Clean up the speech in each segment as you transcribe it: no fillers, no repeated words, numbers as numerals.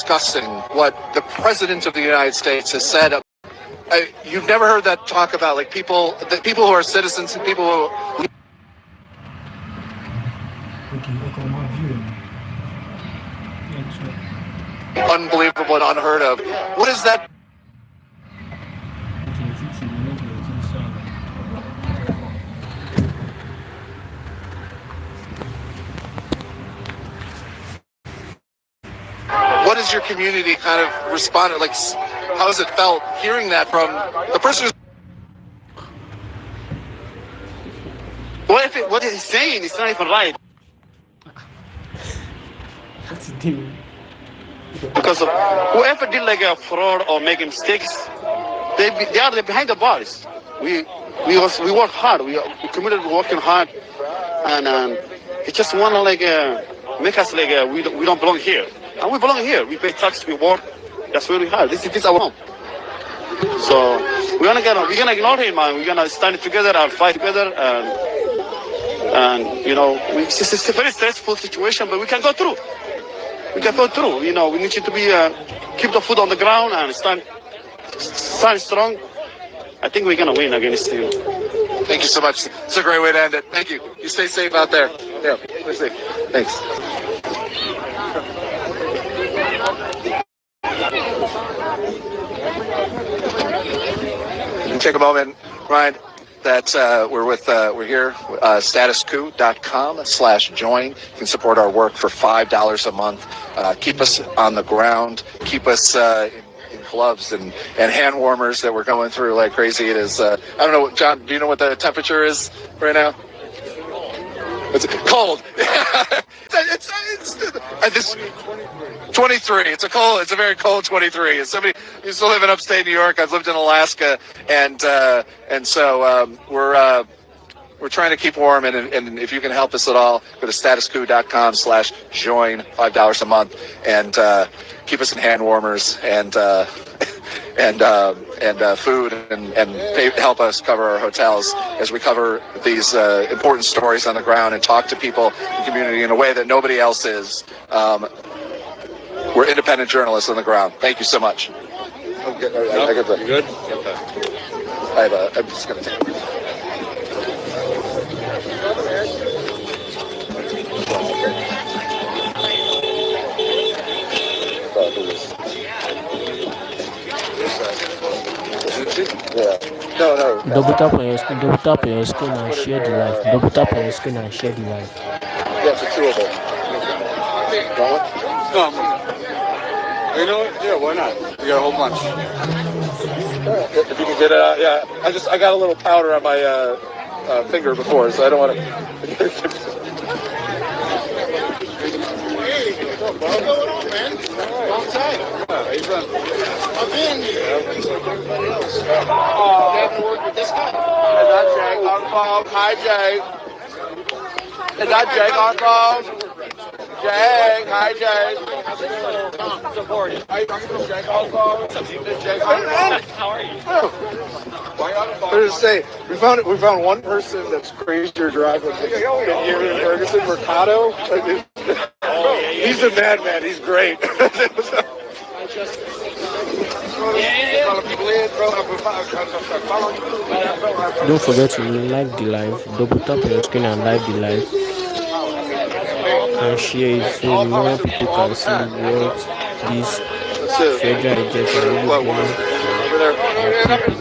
discussing what the President of the United States has said. You've never heard that talk about like people who are citizens and people who. Unbelievable and unheard of. What is that? What has your community kind of responded? Like, how has it felt hearing that from the person? What he's saying is not even right. What's the deal? Because of whoever did like a fraud or making mistakes, they are behind the bars. We work hard. We committed working hard, and he just wanna like make us like we don't belong here. And we belong here. We pay tax. We work. That's where we are. This is our home. So we're gonna ignore him, man. We're gonna stand together and fight together, and you know, it's a very stressful situation, but we can go through. We can go through. You know, we need you to be keep the foot on the ground and stand strong. I think we're gonna win against you. Thank you so much. It's a great way to end it. Thank you. You stay safe out there. Yeah, stay safe. Thanks. Take a moment, Ryan, that we're here, statuscoup.com/join. You can support our work for $5 a month. Keep us on the ground. Keep us in gloves and hand warmers that we're going through like crazy. It is, I don't know, John, do you know what the temperature is right now? It's cold. It's 23. It's a very cold 23. As somebody used to live in upstate New York, I've lived in Alaska, and so we're trying to keep warm. And if you can help us at all, go to statuscoup.com/join, $5 a month, and keep us in hand warmers and food and help us cover our hotels as we cover these important stories on the ground and talk to people in the community in a way that nobody else is. We're independent journalists on the ground. Thank you so much. Okay, you good? I'm just going to take a Yeah. No. Double tap on your screen and share the live. Double tap on your screen and share the live. Yeah, it's two of them. You know what? Yeah, why not? You got a whole bunch. If you can get it out, yeah. I got a little powder on my finger before, so I don't want to. What's going on, man? Long time. How you been? I've been here. Everybody else. You have to work with this guy. Is that Jake on phone? Hi, Jake. Is that Jake on phone? Jake, hi, Jake. Are you talking to Jake on phone? Is Jake on phone? How are you? Why on the phone? I was say we found one person that's crazier driving than here in Ferguson, Mercado. He's a madman. He's great. Don't forget to like the live, double tap on your screen and like the live, and share it so more people can see what this federal agents are really doing for our people.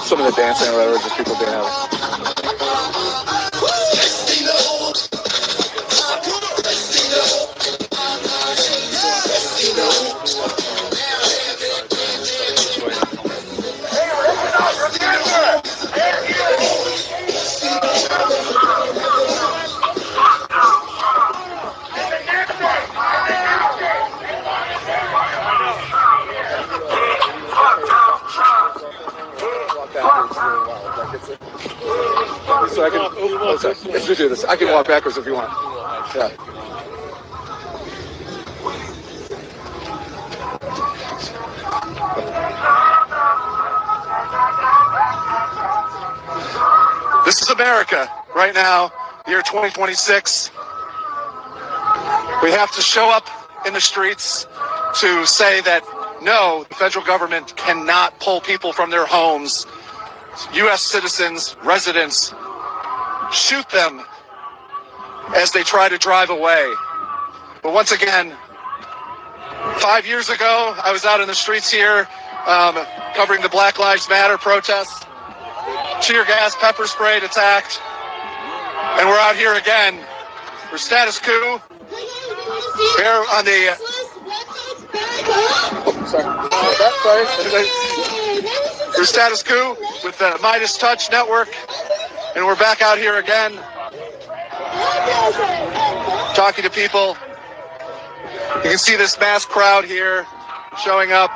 Some of the dancing or whatever, just people being out. So I can, let's do this. I can walk backwards if you want. Yeah. America right now, year 2026, we have to show up in the streets to say that no, the federal government cannot pull people from their homes, U.S. citizens, residents, shoot them as they try to drive away. But once again, 5 years ago, I was out in the streets here covering the Black Lives Matter protests. Tear gas, pepper sprayed, attacked. And we're out here again. We're status quo. Here on the... We're status quo with the Midas Touch Network. And we're back out here again, talking to people. You can see this mass crowd here showing up.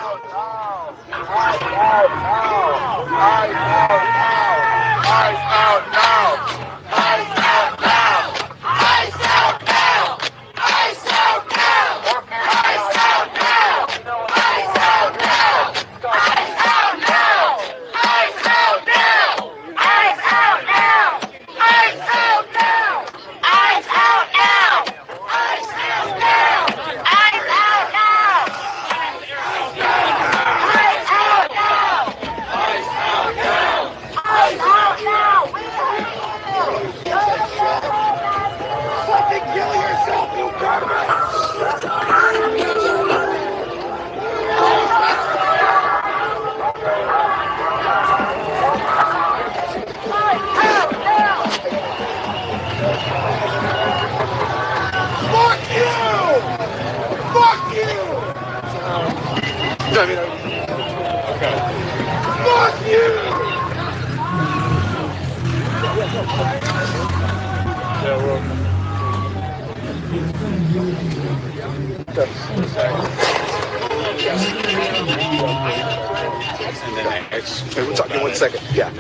We'll talk in 1 second. Yeah.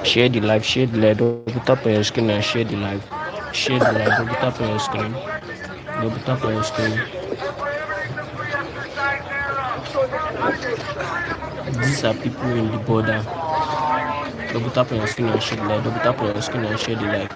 Share the live, share the live. Double tap on your screen and share the live. Share the live, double tap on your screen. Double tap on your screen. These are people in the border. Double tap on your screen and share the live. Double tap on your screen and share the live.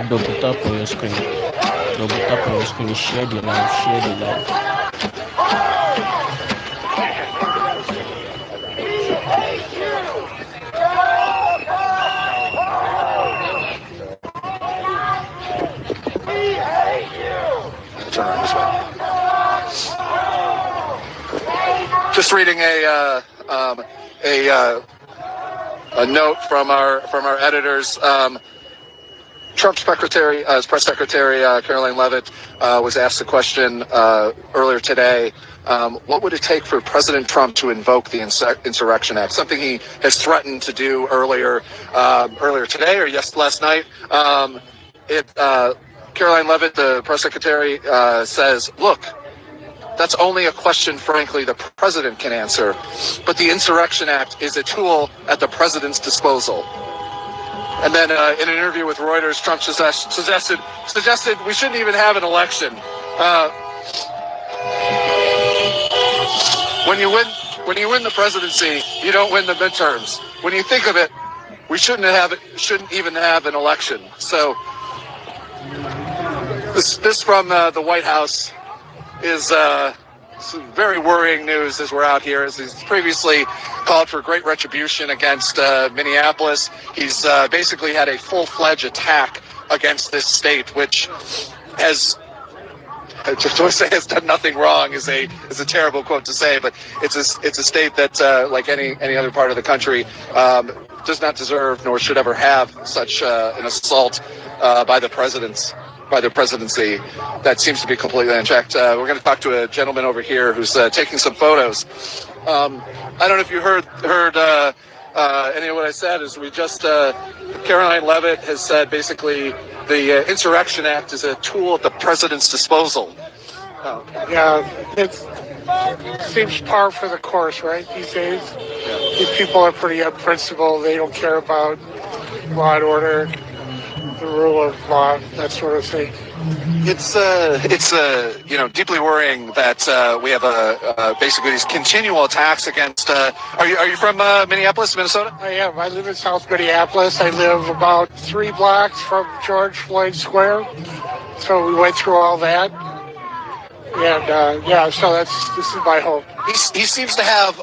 Double tap on your screen. Double tap on your screen. Share the live. Share the live. Turn around this way. Just reading a note from our editors. Trump's secretary, press secretary Caroline Leavitt, was asked a question earlier today. What would it take for President Trump to invoke the Insurrection Act? Something he has threatened to do earlier today or last night. Caroline Leavitt, the press secretary, says, "Look, that's only a question, frankly, the president can answer. But the Insurrection Act is a tool at the president's disposal." And then in an interview with Reuters, Trump suggested we shouldn't even have an election. When you win the presidency, you don't win the midterms. When you think of it, we shouldn't even have an election. So this from the White House is some very worrying news as we're out here. As he's previously called for great retribution against Minneapolis. He's basically had a full-fledged attack against this state, which has, to say has done nothing wrong is a terrible quote to say, but it's a state that, like any other part of the country, does not deserve nor should ever have such an assault by the presidency that seems to be completely unchecked. We're going to talk to a gentleman over here who's taking some photos. I don't know if you heard any of what I said. Is we just Caroline Leavitt has said basically the Insurrection Act is a tool at the president's disposal. Yeah, it seems par for the course, right, these days. These people are pretty unprincipled. They don't care about law and order, the rule of law, that sort of thing. It's deeply worrying that we have basically these continual attacks against. Are you from Minneapolis, Minnesota? I am. I live in South Minneapolis. I live about 3 blocks from George Floyd Square. So we went through all that. And so this is my home. He seems to have.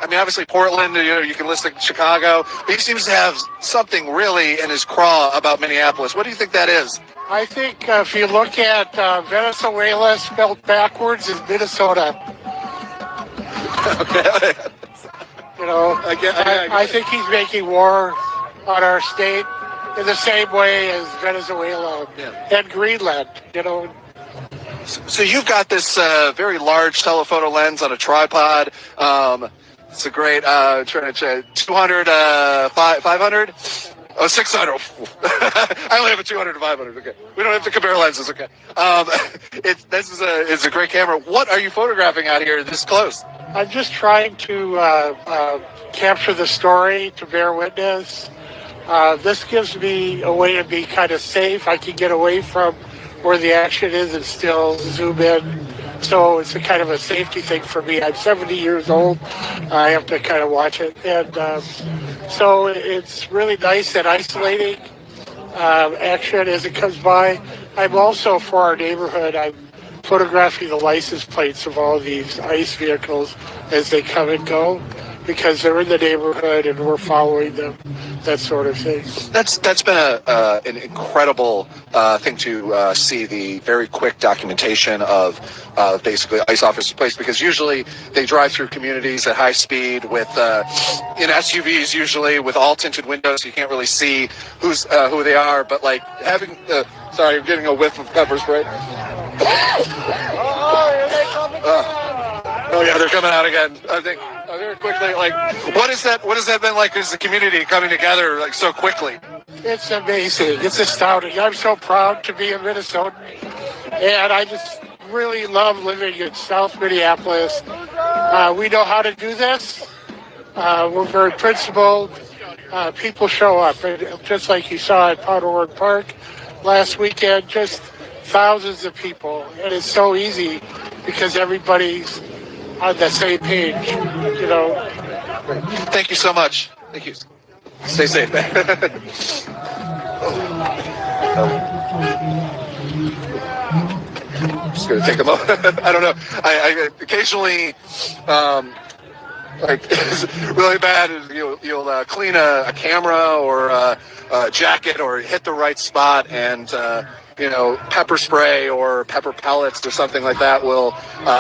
Obviously Portland. You can list Chicago, but he seems to have something really in his craw about Minneapolis. What do you think that is? I think if you look at Venezuela spelled backwards is Minnesota. Okay. I think he's making war on our state in the same way as Venezuela and Greenland. So you've got this very large telephoto lens on a tripod. It's a great, trying to check, 200, 500? Oh, 600. I only have a 200 to 500. Okay. We don't have to compare lenses. Okay. It's a great camera. What are you photographing out here this close? I'm just trying to capture the story, to bear witness. This gives me a way to be kind of safe. I can get away from where the action is and still zoom in. So it's a kind of a safety thing for me. I'm 70 years old. I have to kind of watch it. And so it's really nice and isolating action as it comes by. I'm also, for our neighborhood, I'm photographing the license plates of all these ICE vehicles as they come and go, because they're in the neighborhood and we're following them, that sort of thing. That's been an incredible thing to see, the very quick documentation of basically ICE officers' place, because usually they drive through communities at high speed with in SUVs, usually with all tinted windows, so you can't really see who they are. But like having sorry, I'm getting a whiff of pepper spray. Oh yeah, they're coming out again. I think very quickly. Like, what has that been like? Is the community coming together like so quickly? It's amazing. It's astounding. I'm so proud to be a Minnesotan, and I just really love living in South Minneapolis. We know how to do this. We're very principled. People show up, and just like you saw at Powder Park last weekend, just thousands of people, and it's so easy because everybody's on the same page, Thank you so much. Thank you. Stay safe, man. Just gonna take a moment. I don't know. I occasionally, like, it's really bad. You'll clean a camera or a jacket or hit the right spot, and pepper spray or pepper pellets or something like that will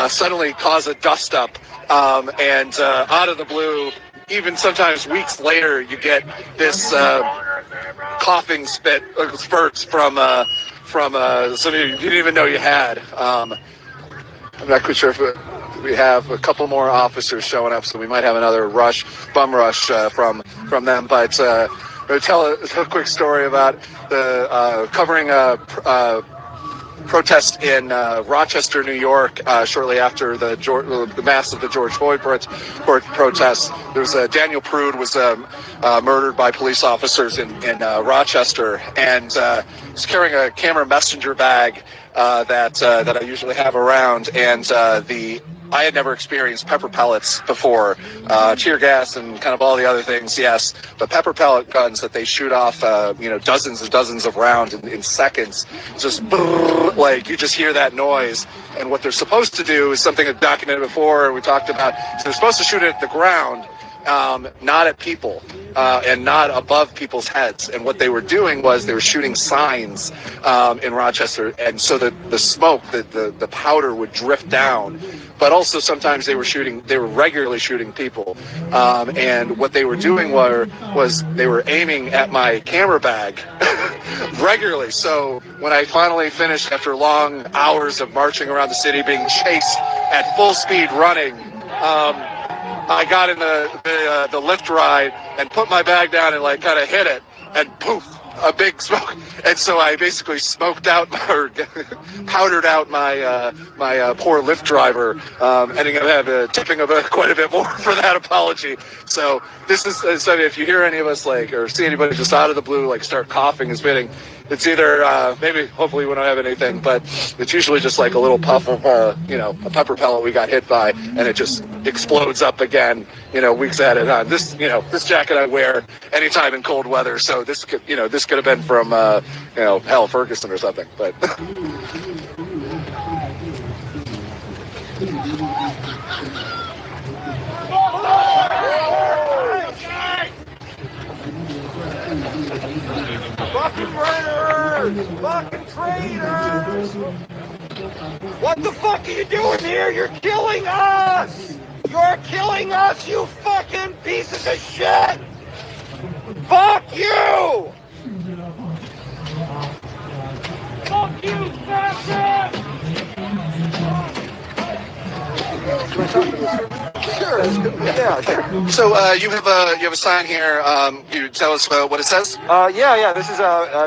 suddenly cause a dust up, and out of the blue, even sometimes weeks later, you get this coughing spurts from something you didn't even know you had. I'm not quite sure if we have a couple more officers showing up, so we might have another bum rush from them. But I'll tell a quick story about the covering a protest in Rochester, New York, shortly after the mass of the George Floyd protests. There was Daniel Prude was murdered by police officers in Rochester, and was carrying a camera messenger bag that I usually have around, and I had never experienced pepper pellets before, tear gas and kind of all the other things, yes, but pepper pellet guns that they shoot off, dozens and dozens of rounds in seconds, just like you just hear that noise. And what they're supposed to do is something I've documented before. We talked about, so they're supposed to shoot it at the ground, not at people and not above people's heads. And what they were doing was they were shooting signs in Rochester, and so the smoke, the powder would drift down. But also sometimes they were regularly shooting people. And what they were doing was they were aiming at my camera bag regularly. So when I finally finished after long hours of marching around the city, being chased at full speed running, I got in the lift ride and put my bag down and like kind of hit it, and poof, a big smoke. And so I basically smoked out or powdered out my poor Lyft driver, ending up tipping quite a bit more for that apology. So this is, so if you hear any of us like or see anybody just out of the blue like start coughing and spitting, it's either maybe hopefully we don't have anything, but it's usually just like a little puff of a pepper pellet we got hit by, and it just explodes up again, weeks at a time. This jacket I wear anytime in cold weather, so this could have been from hell, Ferguson or something, but. Fucking murderers! Fucking traitors! What the fuck are you doing here? You're killing us! You're killing us, you fucking pieces of shit! Fuck you! Fuck you, bastard! Sure. Yeah, sure. So you have a sign here. Can you tell us what it says? Yeah. This is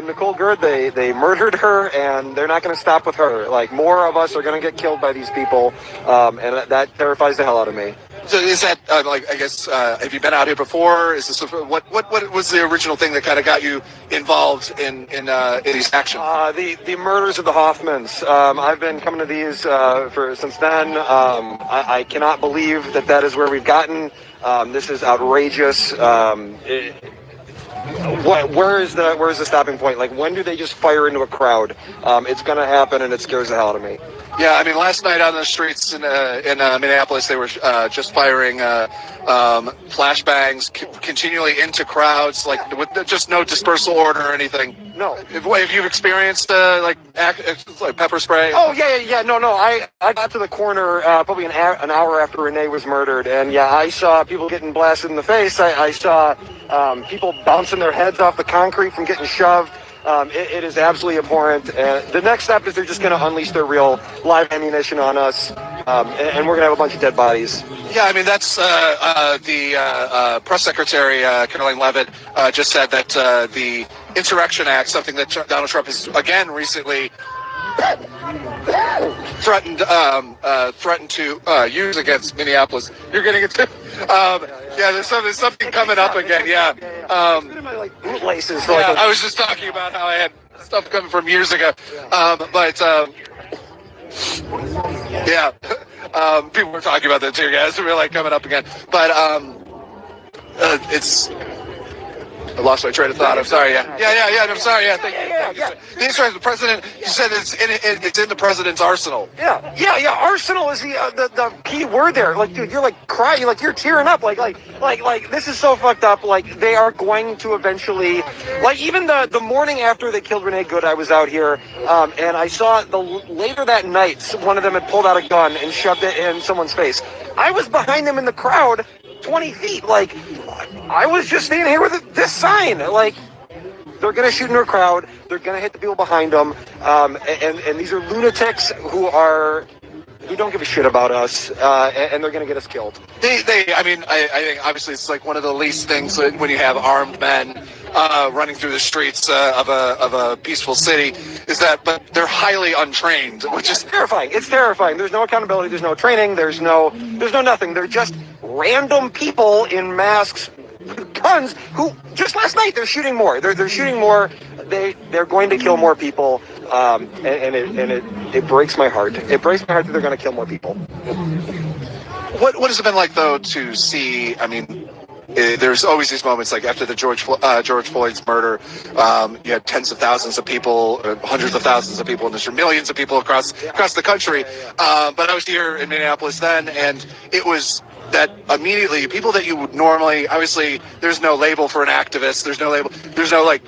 Nicole Gerd. They murdered her, and they're not going to stop with her. Like, more of us are going to get killed by these people, and that terrifies the hell out of me. So is that I guess have you been out here before? Is this what was the original thing that kind of got you involved in these actions? The murders of the Hoffmans. I've been coming to these since then. I cannot believe that is where we've gotten. This is outrageous. Where is the stopping point? Like, when do they just fire into a crowd? It's going to happen, and it scares the hell out of me. Yeah, I mean, last night on the streets in Minneapolis, they were just firing flashbangs continually into crowds, like with just no dispersal order or anything. No. Have you experienced like pepper spray? Oh yeah. No. I got to the corner probably an hour after Renee was murdered, and yeah, I saw people getting blasted in the face. I saw people bouncing their heads off the concrete from getting shoved. It is absolutely abhorrent. The next step is they're just going to unleash their real live ammunition on us, and we're going to have a bunch of dead bodies. Yeah, I mean, that's the press secretary, Caroline Leavitt, just said that the Insurrection Act, something that Donald Trump has, again, recently threatened to use against Minneapolis. You're getting it too? Yeah, there's something coming up again, yeah. Bootlaces. Yeah, I was just talking about how I had stuff coming from years ago. People were talking about that too, guys. We're like coming up again. But it's... I lost my train of thought. I'm sorry. Yeah. I'm sorry. Yeah. Thank you. The insurance, the president. You said it's in the president's arsenal. Yeah. Arsenal is the key word there. Like, dude, you're like crying. Like, you're tearing up. Like this is so fucked up. Like, they are going to eventually. Like, even the morning after they killed Renee Good, I was out here, and I saw later that night one of them had pulled out a gun and shoved it in someone's face. I was behind them in the crowd, 20 feet. Like, I was just standing here with this sign. Like, they're going to shoot into a crowd. They're going to hit the people behind them. And these are lunatics who don't give a shit about us. And they're going to get us killed. I think obviously it's like one of the least things when you have armed men running through the streets of a peaceful city but they're highly untrained, which is terrifying. It's terrifying. There's no accountability. There's no training. There's no nothing. They're just random people in masks with guns who just last night they're shooting more. They're shooting more. They're going to kill more people. And it breaks my heart. It breaks my heart that they're going to kill more people. What has it been like though to see? I mean, there's always these moments like after the George Floyd's murder, you had tens of thousands of people, hundreds of thousands of people, and there's millions of people across the country. But I was here in Minneapolis then, and it was that immediately, people that you would normally, obviously, there's no label for an activist. There's no label. There's no like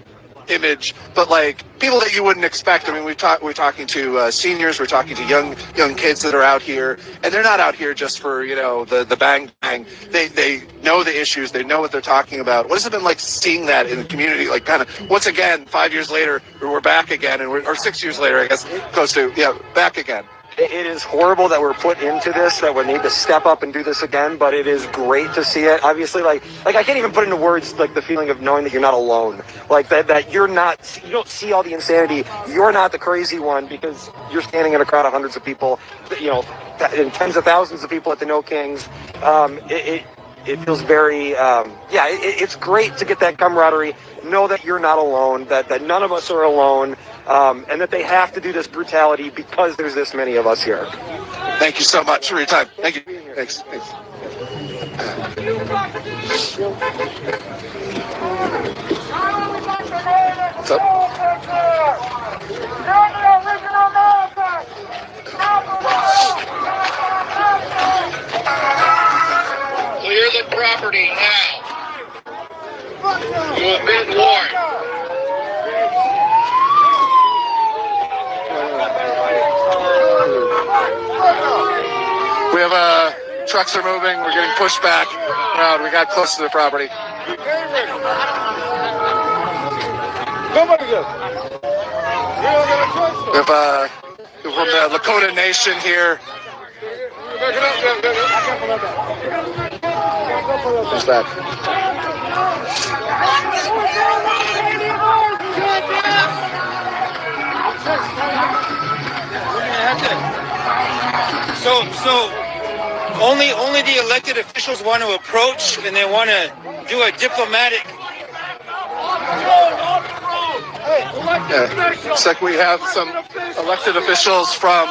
image, but like people that you wouldn't expect. I mean, we're talking to seniors, we're talking to young kids that are out here, and they're not out here just for the bang bang. They know the issues, they know what they're talking about. What has it been like seeing that in the community? Like kind of once again, 5 years later, we're back again, or 6 years later, I guess, close to back again. It is horrible that we're put into this, that we need to step up and do this again, but it is great to see it. Obviously, like I can't even put into words like the feeling of knowing that you're not alone. Like that you don't see all the insanity. You're not the crazy one because you're standing in a crowd of hundreds of people, and tens of thousands of people at the No Kings. It feels very, it's great to get that camaraderie, know that you're not alone, that none of us are alone, and that they have to do this brutality because there's this many of us here. Thank you so much for your time. Thank you. Thanks. What's up? Clear the property now. You have been warned. We have trucks are moving. We're getting pushed back around. We got close to the property. Nobody does. We have from the Lakota Nation here. Who's that? So only the elected officials want to approach, and they want to do a diplomatic. Looks like we have some elected officials from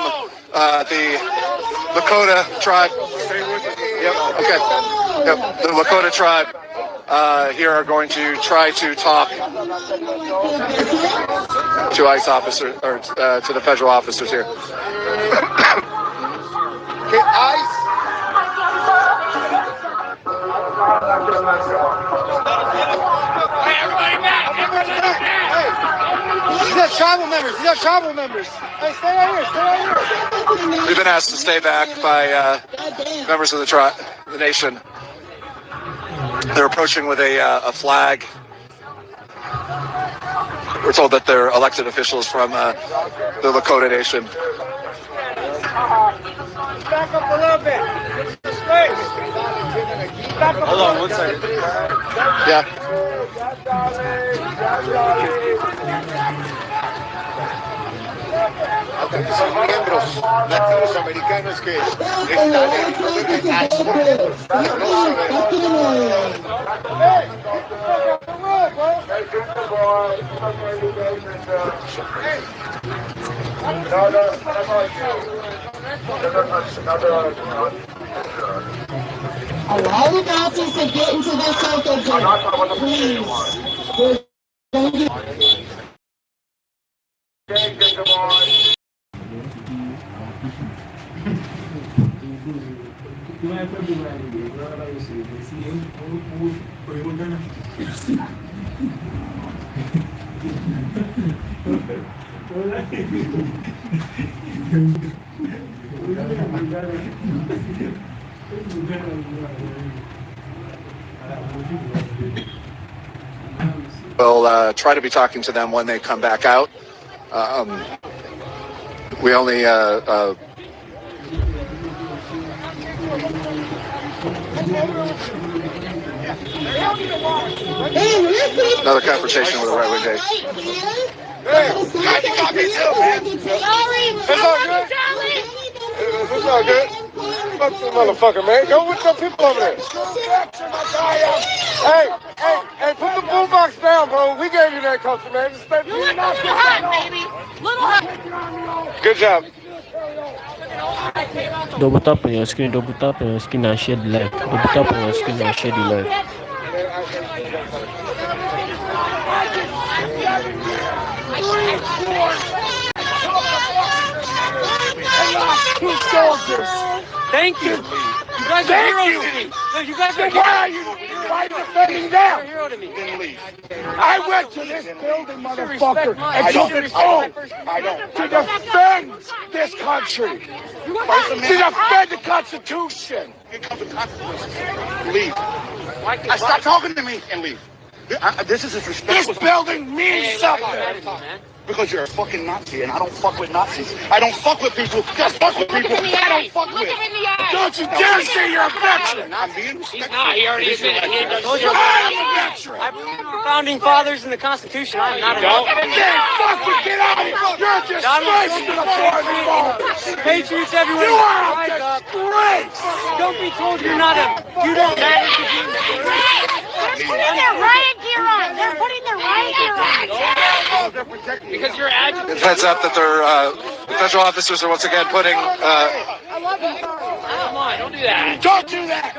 the Lakota tribe. Yep. Okay. Yep. The Lakota tribe here are going to try to talk to ICE officers or to the federal officers here. Okay, ICE. Hey, everybody back! Hey, these are tribal members. Hey, stay right here. We've been asked to stay back by members of the nation. They're approaching with a flag. We're told that they're elected officials from the Lakota Nation. Back up a little bit. Hold on 1 second. Yeah. Son miembros latinoamericanos que están Allow the Nazis to get into the circle, please. We'll try to be talking to them when they come back out. We only another confrontation with a right-wing gay. It's all good. Fuck this motherfucker, man. Go with your people over there. Hey, put the boombox down, bro. We gave you that culture, man. Just stay Little hut, baby. Little hut. Good job. Double tap on your screen and share the live. Double tap on your screen and share the live. Thank you. You guys are heroes to me. No, you guys are Why are you defending them? a hero to me. Then leave. I went to this building, motherfucker, and took an oath to defend this country. To defend the Constitution. Here comes the consequences. Leave. Stop talking to me and leave. This is disrespectful. This building means something. Because you're a fucking Nazi, and I don't fuck with Nazis. I don't fuck with people. Just fuck with people I don't fuck with. Don't you dare say you're a veteran. I'm being respectful. He's not. He already admitted it. I'm a veteran. I believe in our founding fathers and the Constitution. I'm not a Then fucking get out of here. You're a disgrace to the founding fathers. Patriots everywhere. You are a Rise up. disgrace. Don't be told you don't matter to you. They're putting their riot gear on. They're putting their riot gear on. Because you're agitating. Heads up that the federal officers are once again putting Come on, don't do that. Don't do that.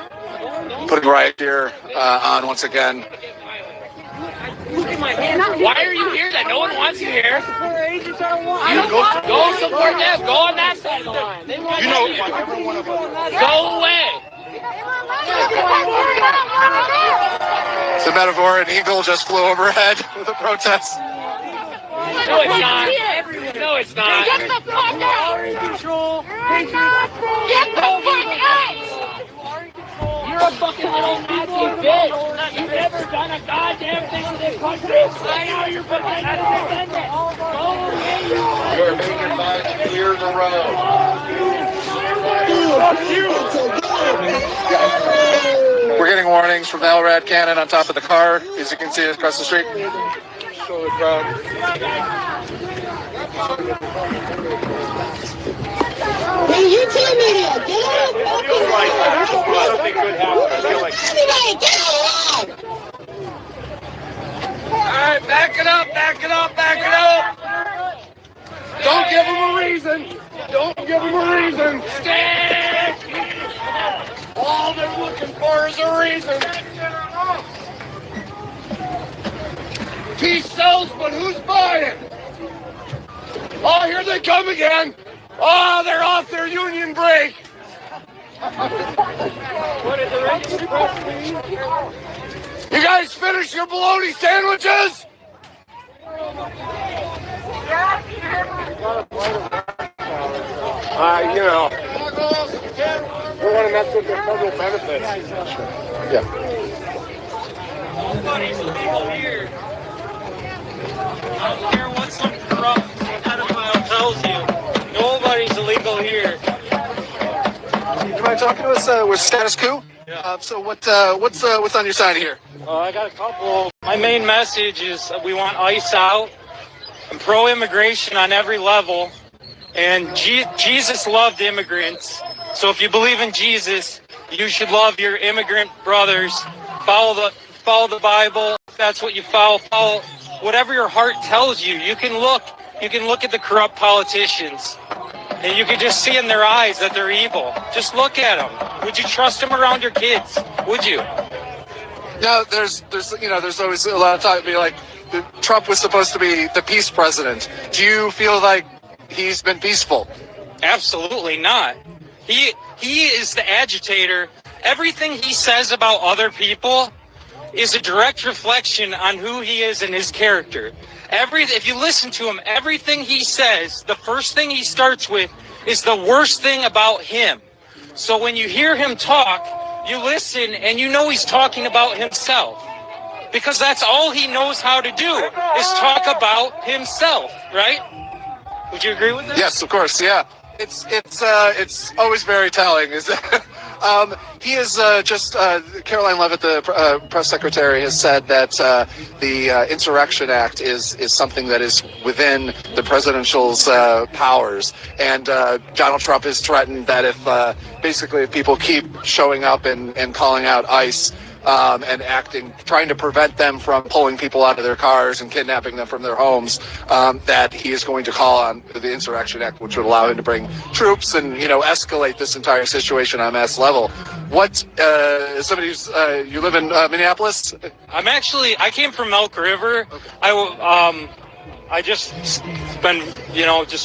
putting riot gear on once again. Look at my hand. Why are you here? That no one wants you here. Go Support them. Go on that side of the line. They want You know, you. like every one of us. Go away. It's a metaphor. An eagle just flew overhead with a protest. No, it's not. No, it's not. Get the fuck out! You're in control. Get the fuck out! You're a fucking little Nazi bitch. You've never done a goddamn thing in this country. I know you're fucking defendant. Go away. You're making mine clear the road. We're getting warnings from the LRAD cannon on top of the car, as you can see across the street. Hey, you too, media. Get out of fucking Something could happen. I feel like. Everybody, get out! All right, back it up, back it up, back it up. Don't give them a reason. Don't give them a reason. Stand. All they're looking for is a reason. Peace sells, but who's buying? Oh, here they come again. Oh, they're off their union break. You guys finish your bologna sandwiches? You know, we want to mess with their federal benefits. Yeah. Nobody's illegal here. I don't care what some corrupt pedophile tells you. Nobody's illegal here. You mind talking to us with status quo? Yeah. So what's on your side here? I got a couple. My main message is we want ICE out. I'm pro-immigration on every level. And Jesus loved immigrants. So if you believe in Jesus, you should love your immigrant brothers. Follow the Bible. If that's what you follow whatever your heart tells you. You can look at the corrupt politicians. And you can just see in their eyes that they're evil. Just look at them. Would you trust them around your kids? Would you? No, there's always a lot of talk. Be like, Trump was supposed to be the peace president. Do you feel like he's been peaceful? Absolutely not. He is the agitator. Everything he says about other people is a direct reflection on who he is and his character. If you listen to him, everything he says, the first thing he starts with is the worst thing about him. So when you hear him talk, you listen and you know he's talking about himself. Because that's all he knows how to do, is talk about himself, right? Would you agree with that? Yes, of course. Yeah, it's always very telling. He is Caroline Leavitt, the press secretary, has said that the Insurrection Act is something that is within the presidential's powers, and Donald Trump has threatened that if people keep showing up and calling out ICE. And trying to prevent them from pulling people out of their cars and kidnapping them from their homes, that he is going to call on the Insurrection Act, which would allow him to bring troops and, escalate this entire situation on mass level. You live in Minneapolis? I came from Elk River. Okay. I just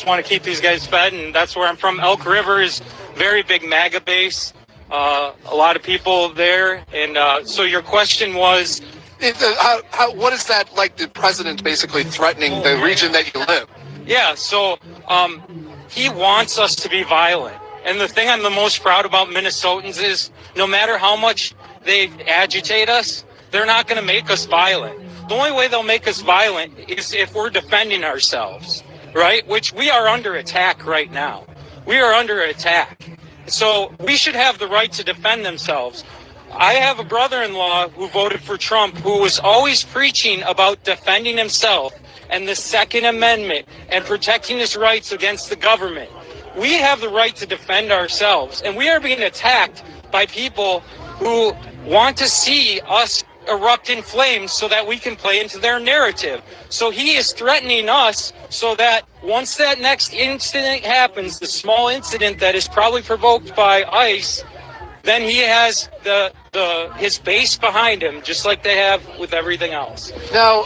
want to keep these guys fed, and that's where I'm from. Elk River is very big MAGA base. a lot of people there. And so your question was, what is that like? The president basically threatening the region that you live? yeah, so he wants us to be violent. And the thing I'm the most proud about Minnesotans is no matter how much they agitate us, they're not going to make us violent. The only way they'll make us violent is if we're defending ourselves, right? Which we are under attack right now. We are under attack. So we should have the right to defend themselves. I have a brother-in-law who voted for Trump who was always preaching about defending himself and the Second Amendment and protecting his rights against the government. We have the right to defend ourselves, and we are being attacked by people who want to see us erupt in flames so that we can play into their narrative. So he is threatening us so that once that next incident happens, the small incident that is probably provoked by ICE, then he has his base behind him, just like they have with everything else. Now,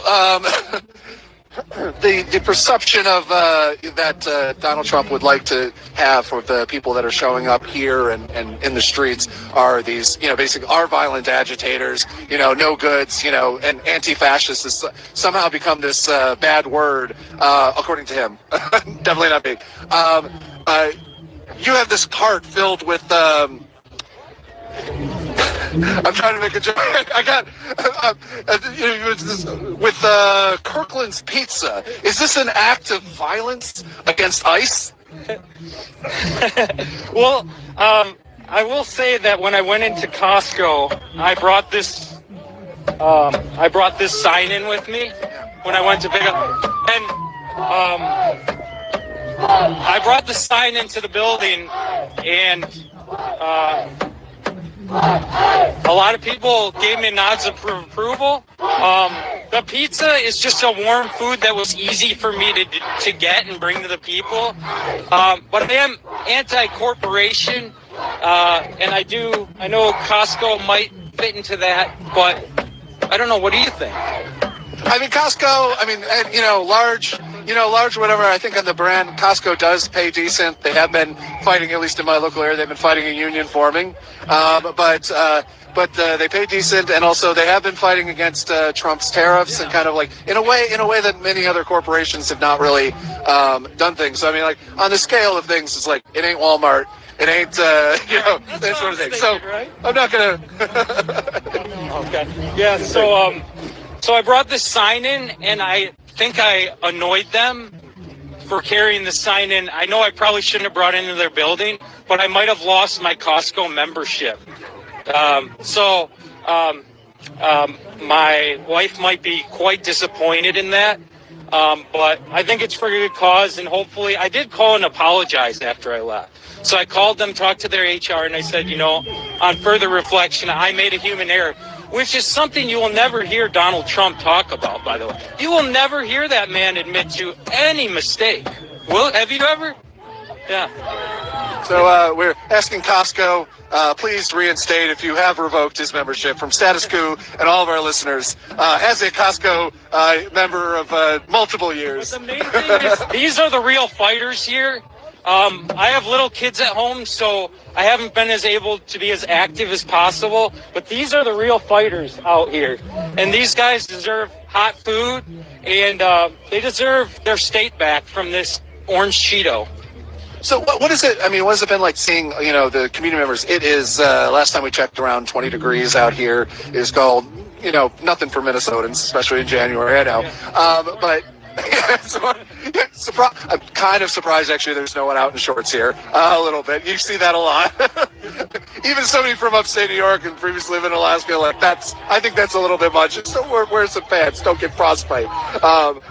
the perception of that Donald Trump would like to have for the people that are showing up here and in the streets are these, basically are violent agitators, no goods, and anti-fascist has somehow become this bad word, according to him. Definitely not me. You have this cart filled with I'm trying to make a joke. I got with Kirkland's Pizza. Is this an act of violence against ICE? Well, I will say that when I went into Costco, I brought this sign in with me when I went to pick up, and I brought the sign into the building, and a lot of people gave me nods of approval. The pizza is just a warm food that was easy for me to get and bring to the people. But I am anti-corporation, and I know Costco might fit into that, but I don't know. What do you think? I mean, Costco, large whatever, I think on the brand, Costco does pay decent. They have been fighting, at least in my local area, they've been fighting a union forming. But they pay decent, and also they have been fighting against Trump's tariffs and kind of like, in a way that many other corporations have not really done things. So, I mean, like, on the scale of things, it's like, it ain't Walmart. It ain't, that sort of thing. So, right? I'm not going to... Okay. Yeah, so I brought this sign in, and I think I annoyed them for carrying the sign in. I know I probably shouldn't have brought it into their building, but I might have lost my Costco membership. My wife might be quite disappointed in that, but I think it's for a good cause, and hopefully I did call and apologize after I left. So I called them, talked to their HR, and I said, on further reflection, I made a human error. Which is something you will never hear Donald Trump talk about, by the way. You will never hear that man admit to any mistake. Have you ever? Yeah. So we're asking Costco, please reinstate if you have revoked his membership from Status Quo, and all of our listeners, as a Costco member of multiple years. But the main thing is, these are the real fighters here. I have little kids at home, so I haven't been able to be as active as possible. But these are the real fighters out here. And these guys deserve hot food, and they deserve their state back from this orange Cheeto. So what is it? I mean, what has it been like seeing, the community members? It is, last time we checked, around 20 degrees out here. It is called, nothing for Minnesotans, especially in January, I know. But... I'm kind of surprised, actually, there's no one out in shorts here. A little bit. You see that a lot. Even somebody from upstate New York and previously lived in Alaska, I think that's a little bit much. So wear some pants. Don't get frostbite.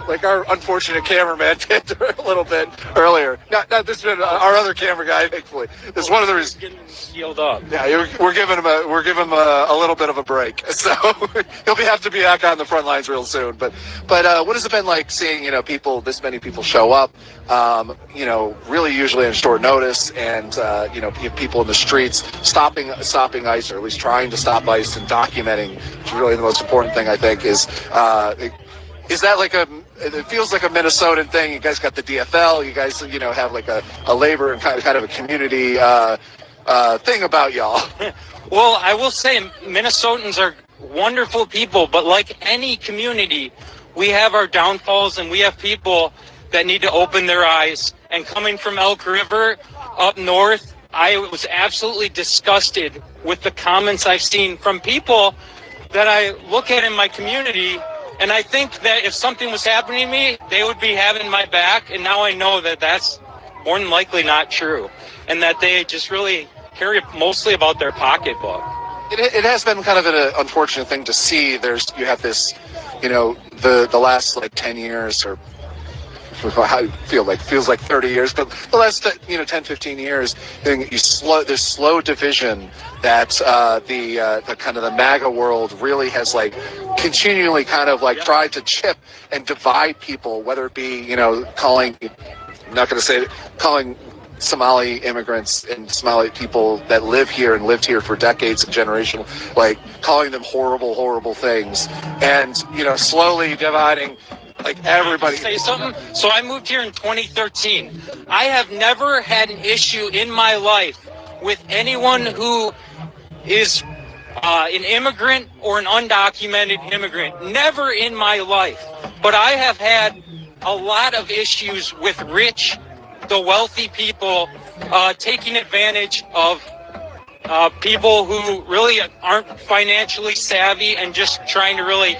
Like our unfortunate cameraman did a little bit earlier. Not this been our other camera guy, thankfully. This is one of the reasons. Getting healed up. Yeah, we're giving him a little bit of a break. So he'll have to be back on the front lines real soon. But what has it been like seeing this many people show up, really usually on short notice, and people in the streets stopping ICE, or at least trying to stop ICE and documenting, which is really the most important thing, I think, is that like it feels like a Minnesotan thing. You guys got the DFL, you guys have like a labor and kind of a community thing about y'all. Well, I will say Minnesotans are wonderful people, but like any community, we have our downfalls and we have people that need to open their eyes. And coming from Elk River up north, I was absolutely disgusted with the comments I've seen from people that I look at in my community. And I think that if something was happening to me, they would be having my back. And now I know that that's more than likely not true. And that they just really care mostly about their pocketbook. It has been kind of an unfortunate thing to see. You have this, the last like 10 years or how you feels like 30 years, but the last 10, 15 years, this slow division that the kind of the MAGA world really has like continually kind of like tried to chip and divide people, whether it be calling Somali immigrants and Somali people that live here and lived here for decades and generational, like calling them horrible things, and slowly dividing like everybody. Say something. So I moved here in 2013. I have never had an issue in my life with anyone who is an immigrant or an undocumented immigrant. Never in my life. But I have had a lot of issues with the wealthy people taking advantage of people who really aren't financially savvy and just trying to really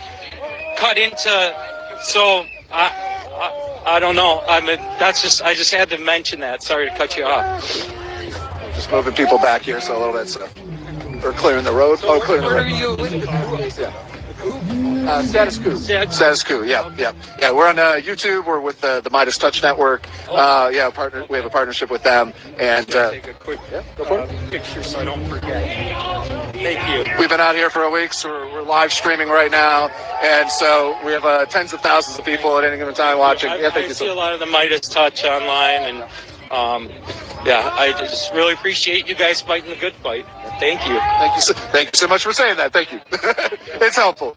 cut into. So I don't know. I mean, I just had to mention that. Sorry to cut you off. Just moving people back here so a little bit. So we're clearing the road. So clearing the road. Status Quo. Status Quo. Yeah. We're on YouTube. We're with the Midas Touch Network. We have a partnership with them. And take a quick go for it. Picture so I don't forget. Thank you. We've been out here for a week, so we're live streaming right now, and so we have tens of thousands of people at any given time watching. I see a lot of the Midas Touch online, and I just really appreciate you guys fighting the good fight. Thank you. Thank you so much for saying that. Thank you. It's helpful.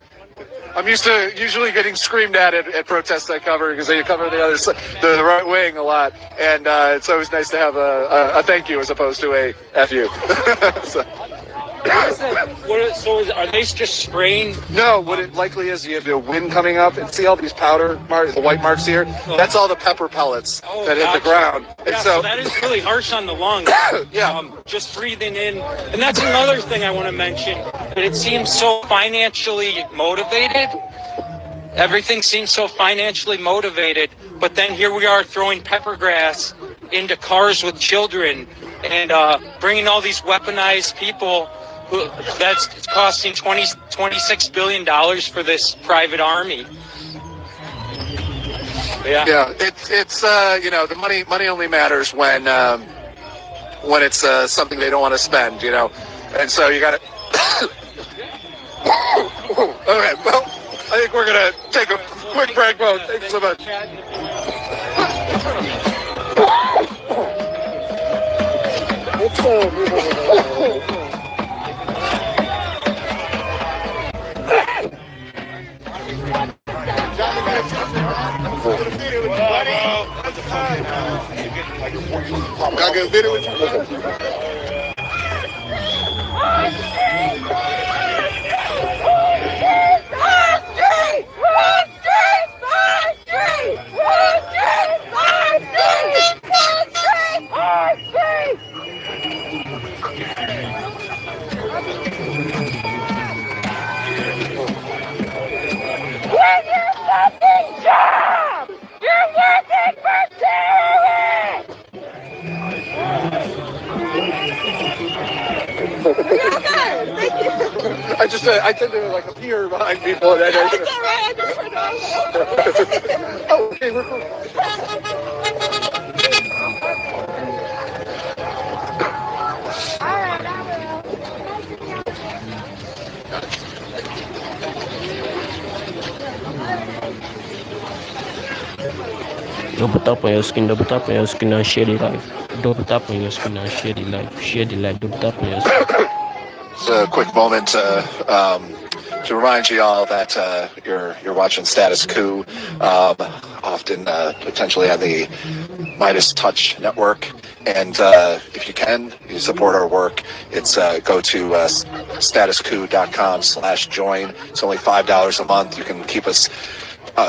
I'm usually getting screamed at protests I cover because I cover the other side, the right wing a lot, and it's always nice to have a thank you as opposed to a F you. So. Are they just spraying? No, what it likely is, you have the wind coming up, and see all these powder marks, the white marks here? That's all the pepper pellets that hit the ground. And so that is really harsh on the lungs. Just breathing in. And that's another thing I want to mention, that it seems so financially motivated. Everything seems so financially motivated, but then here we are throwing pepper grass into cars with children and bringing all these weaponized people that's costing $26 billion for this private army. Yeah, it's the money only matters when it's something they don't want to spend, and so you got to. Okay, well, I think we're gonna take a quick break, bro. Thanks so much. Can I get a video with you? You're working for terrorists! I tend to like appear behind people. And It's all right. I just heard that. Oh, okay, we're cool. Double tap on your screen, and share the live. Double tap on your screen and share the live. Share the live, double tap on your screen. It's a quick moment to remind you all that you're watching Status Quo, often potentially on the Midas Touch Network. And if you can, you support our work. It's go to statuscoup.com/join. It's only $5 a month. You can keep us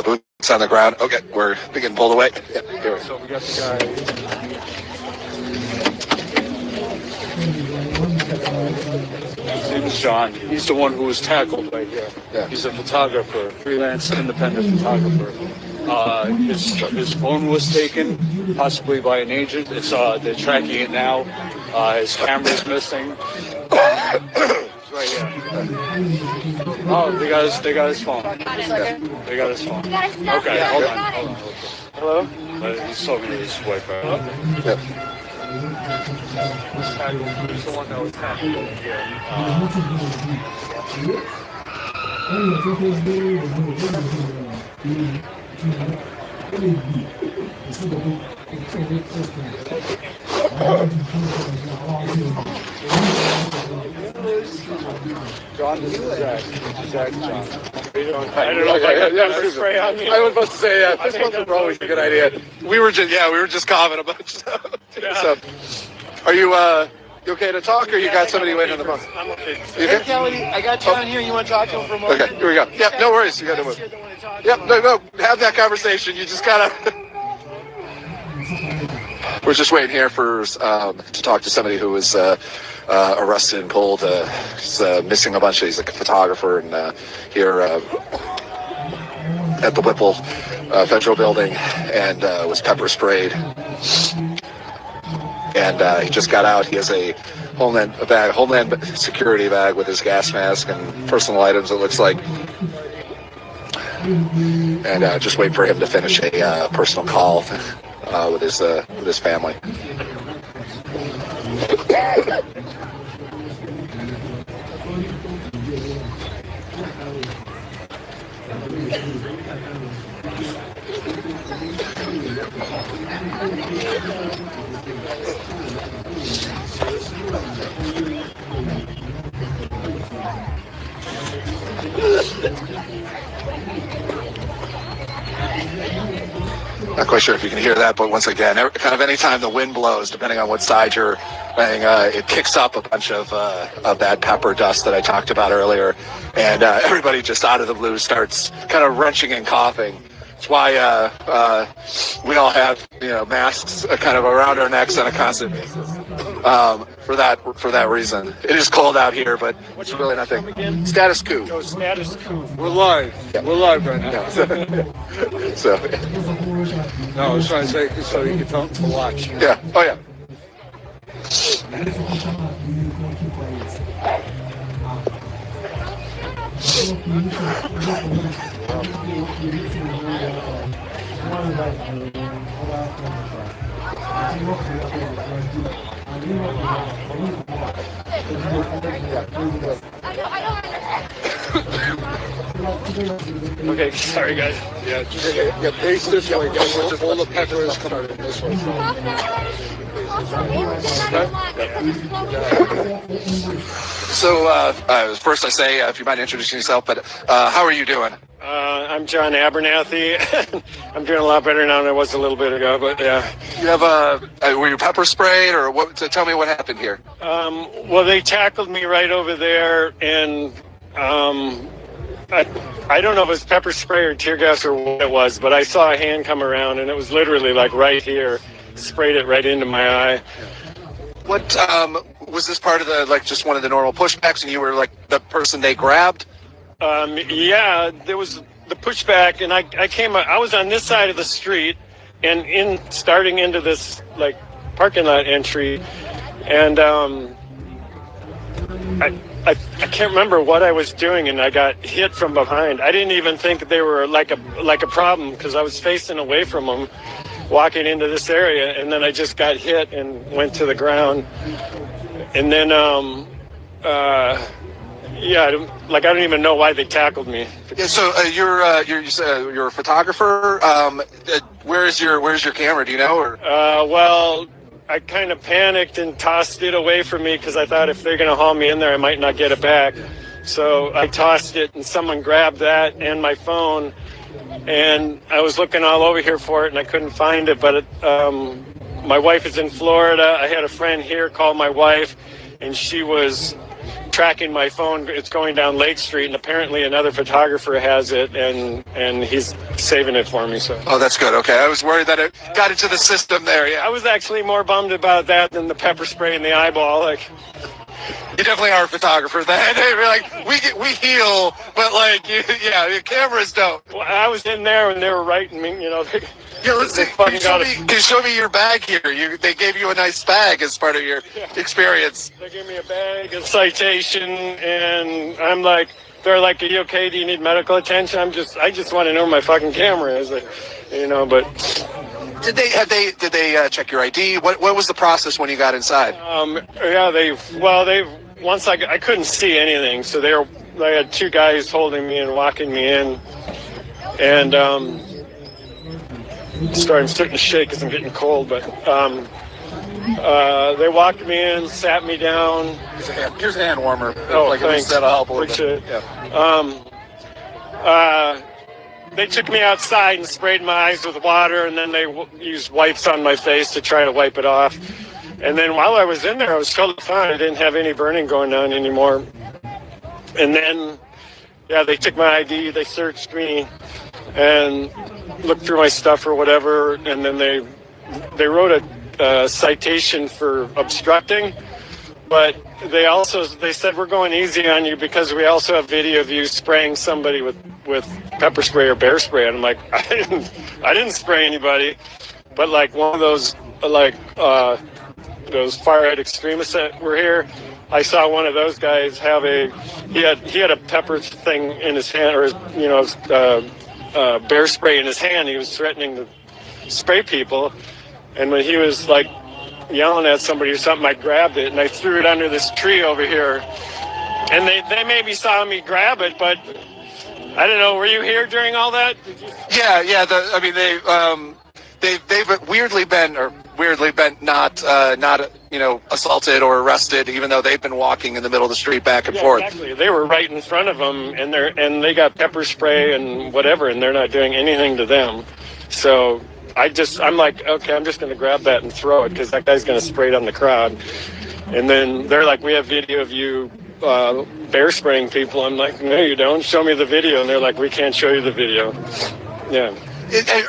boots on the ground. Okay, we're getting pulled away. Yeah, here. So we got the guy. His name is John. He's the one who was tackled right here. Yeah. He's a photographer, freelance independent photographer. His phone was taken, possibly by an agent. They're tracking it now. His camera's missing. It's right here. Oh, they got his phone. They got his phone. Okay, hold on. Hello? He's talking to his wife. Yep. He's the one that was tackled here. John, this is Zach. Zach, John. I don't know if I got spray on me. I was about to say, fist bumps are always a good idea. We were just coughing a bunch. So, are you okay to talk, or you got somebody waiting on the phone? I'm okay. Hey, Kelly, I got John here. You want to talk to him for a moment? Okay, here we go. Yep, no worries. You got to move. Yep, no, have that conversation. You just gotta. We're just waiting here for to talk to somebody who was arrested and pulled. He's missing a bunch of. He's like a photographer and here at the Whipple Federal Building, and was pepper sprayed. And he just got out. He has a Homeland Security bag with his gas mask and personal items, it looks like. And just waiting for him to finish a personal call with his family. Not quite sure if you can hear that, but once again, kind of anytime the wind blows, depending on what side you're playing, it kicks up a bunch of that pepper dust that I talked about earlier, and everybody just out of the blue starts kind of wrenching and coughing. That's why we all have masks kind of around our necks on a constant basis. For that reason, it is cold out here, but it's really nothing. Status coup. Oh, status coup. We're live. Yeah. We're live right now. Yeah. So. No, I was trying to say so you can tell to watch. Yeah. Oh yeah. Okay, sorry guys. Yeah, face this way, guys. All the pepper is coming in this way. So first I say, if you mind introducing yourself, but how are you doing? I'm John Abernathy. I'm doing a lot better now than I was a little bit ago, but yeah. You have were you pepper sprayed, or what? Tell me what happened here. Well, they tackled me right over there, and I don't know if it was pepper spray or tear gas or what it was, but I saw a hand come around, and it was literally like right here, sprayed it right into my eye. What was this part of just one of the normal pushbacks, and you were like the person they grabbed? Yeah, there was the pushback, and I was on this side of the street, and starting into this like parking lot entry, and I can't remember what I was doing, and I got hit from behind. I didn't even think they were like a problem because I was facing away from them, walking into this area, and then I just got hit and went to the ground, and then yeah, I don't even know why they tackled me. Yeah, so you're a photographer. Where's your camera? Do you know? Or well, I kind of panicked and tossed it away from me because I thought if they're going to haul me in there, I might not get it back. So I tossed it, and someone grabbed that and my phone, and I was looking all over here for it, and I couldn't find it. But my wife is in Florida. I had a friend here call my wife, and she was tracking my phone. It's going down Lake Street, and apparently another photographer has it, and he's saving it for me. So. Oh, that's good. Okay, I was worried that it got into the system there. Yeah, I was actually more bummed about that than the pepper spray in the eyeball. Like, you definitely are a photographer. They're like, we heal, but like, the cameras don't. Well, I was in there and they were writing me. You know. Yeah, let's see. Can you show me your bag here? They gave you a nice bag as part of your experience. They gave me a bag, a citation, and I'm like, they're like, "Are you okay? Do you need medical attention?" I just want to know where my fucking camera is, like, but. Did they check your ID? What was the process when you got inside? Once I couldn't see anything, so they had two guys holding me and walking me in, and I'm starting to shake because I'm getting cold, but they walked me in, sat me down. Here's a hand warmer. Oh, thanks. That'll help a little Appreciate bit. it. Yeah. They took me outside and sprayed my eyes with water, and then they used wipes on my face to try to wipe it off. And then while I was in there, I was totally fine. I didn't have any burning going on anymore. And then, they took my ID, they searched me, and looked through my stuff or whatever, and then they wrote a citation for obstructing, but they said, we're going easy on you because we also have video of you spraying somebody with pepper spray or bear spray. And I'm like, I didn't spray anybody, but like one of those those firehead extremists that were here, I saw one of those guys have he had a pepper thing in his hand, or bear spray in his hand. He was threatening to spray people, and when he was like yelling at somebody or something, I grabbed it and I threw it under this tree over here, and they maybe saw me grab it, but I don't know. Were you here during all that? Yeah. They've weirdly been not assaulted or arrested, even though they've been walking in the middle of the street back and forth. Exactly. They were right in front of them, and they got pepper spray and whatever, and they're not doing anything to them. So I'm like, okay, I'm just going to grab that and throw it because that guy's going to spray it on the crowd. And then they're like, we have video of you bear spraying people. I'm like, no, you don't. Show me the video. And they're like, we can't show you the video. Yeah.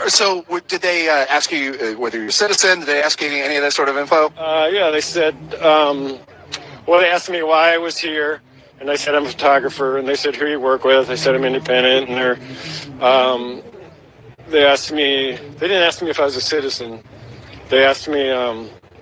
So did they ask you whether you're a citizen? Did they ask you any of that sort of info? They said, they asked me why I was here. And I said, I'm a photographer. And they said, who you work with? I said, I'm independent. And they asked me, they didn't ask me if I was a citizen. They asked me,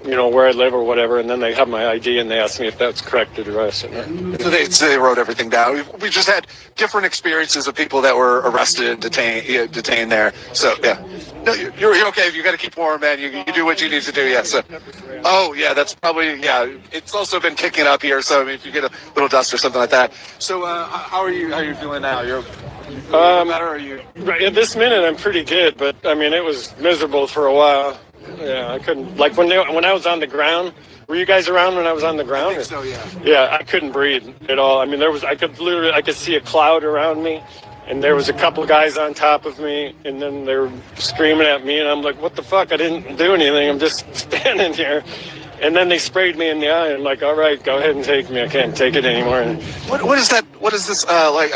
where I live or whatever, and then they have my ID, and they asked me if that's correct address. So they wrote everything down. We just had different experiences of people that were arrested and detained there. So, yeah. No, you're okay. You got to keep warm, man. You do what you need to do, yeah. So, that's probably, it's also been kicking up here, so if you get a little dust or something like that. So, how are you feeling now? You're better, or are you? Right, at this minute, I'm pretty good, but, it was miserable for a while. Yeah, I couldn't, like when I was on the ground. Were you guys around when I was on the ground? I think so, yeah. Yeah, I couldn't breathe at all. I could see a cloud around me, and there was a couple of guys on top of me, and then they were screaming at me, and I'm like, what the fuck? I didn't do anything. I'm just standing here. And then they sprayed me in the eye. I'm like, all right, go ahead and take me. I can't take it anymore. What is that? What is this like?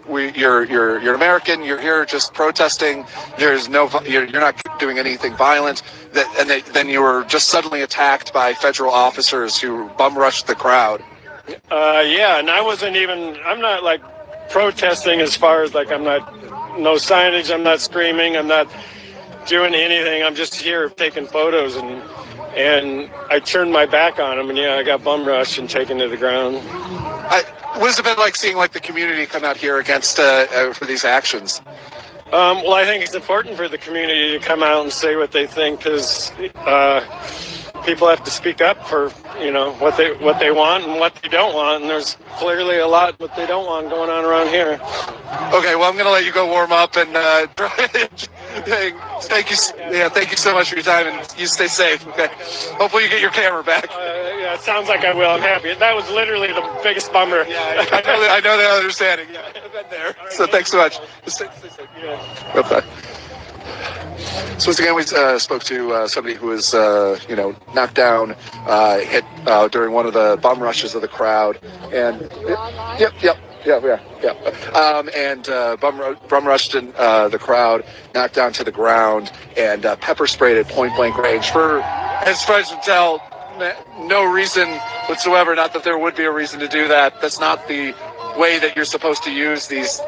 You're American. You're here just protesting. You're not doing anything violent. Then you were just suddenly attacked by federal officers who bum rushed the crowd. And I'm not like protesting as far as like no signage. I'm not screaming. I'm not doing anything. I'm just here taking photos, and I turned my back on them, and I got bum rushed and taken to the ground. What has it been like seeing the community come out here against for these actions? I think it's important for the community to come out and say what they think, because people have to speak up for what they want and what they don't want, and there's clearly a lot what they don't want going on around here. Okay, well, I'm going to let you go warm up, and thank you so much for your time, and you stay safe. Okay, hopefully you get your camera back. it sounds like I will. I'm happy. That was literally the biggest bummer. Yeah, I know the understanding. Yeah, I've been there. So thanks so much. Okay. So once again, we spoke to somebody who was, knocked down, hit during one of the bum rushes of the crowd, and bum rushed in, the crowd, knocked down to the ground, and pepper sprayed at point blank range for, as far as I can tell, no reason whatsoever. Not that there would be a reason to do that. That's not the way that you're supposed to use these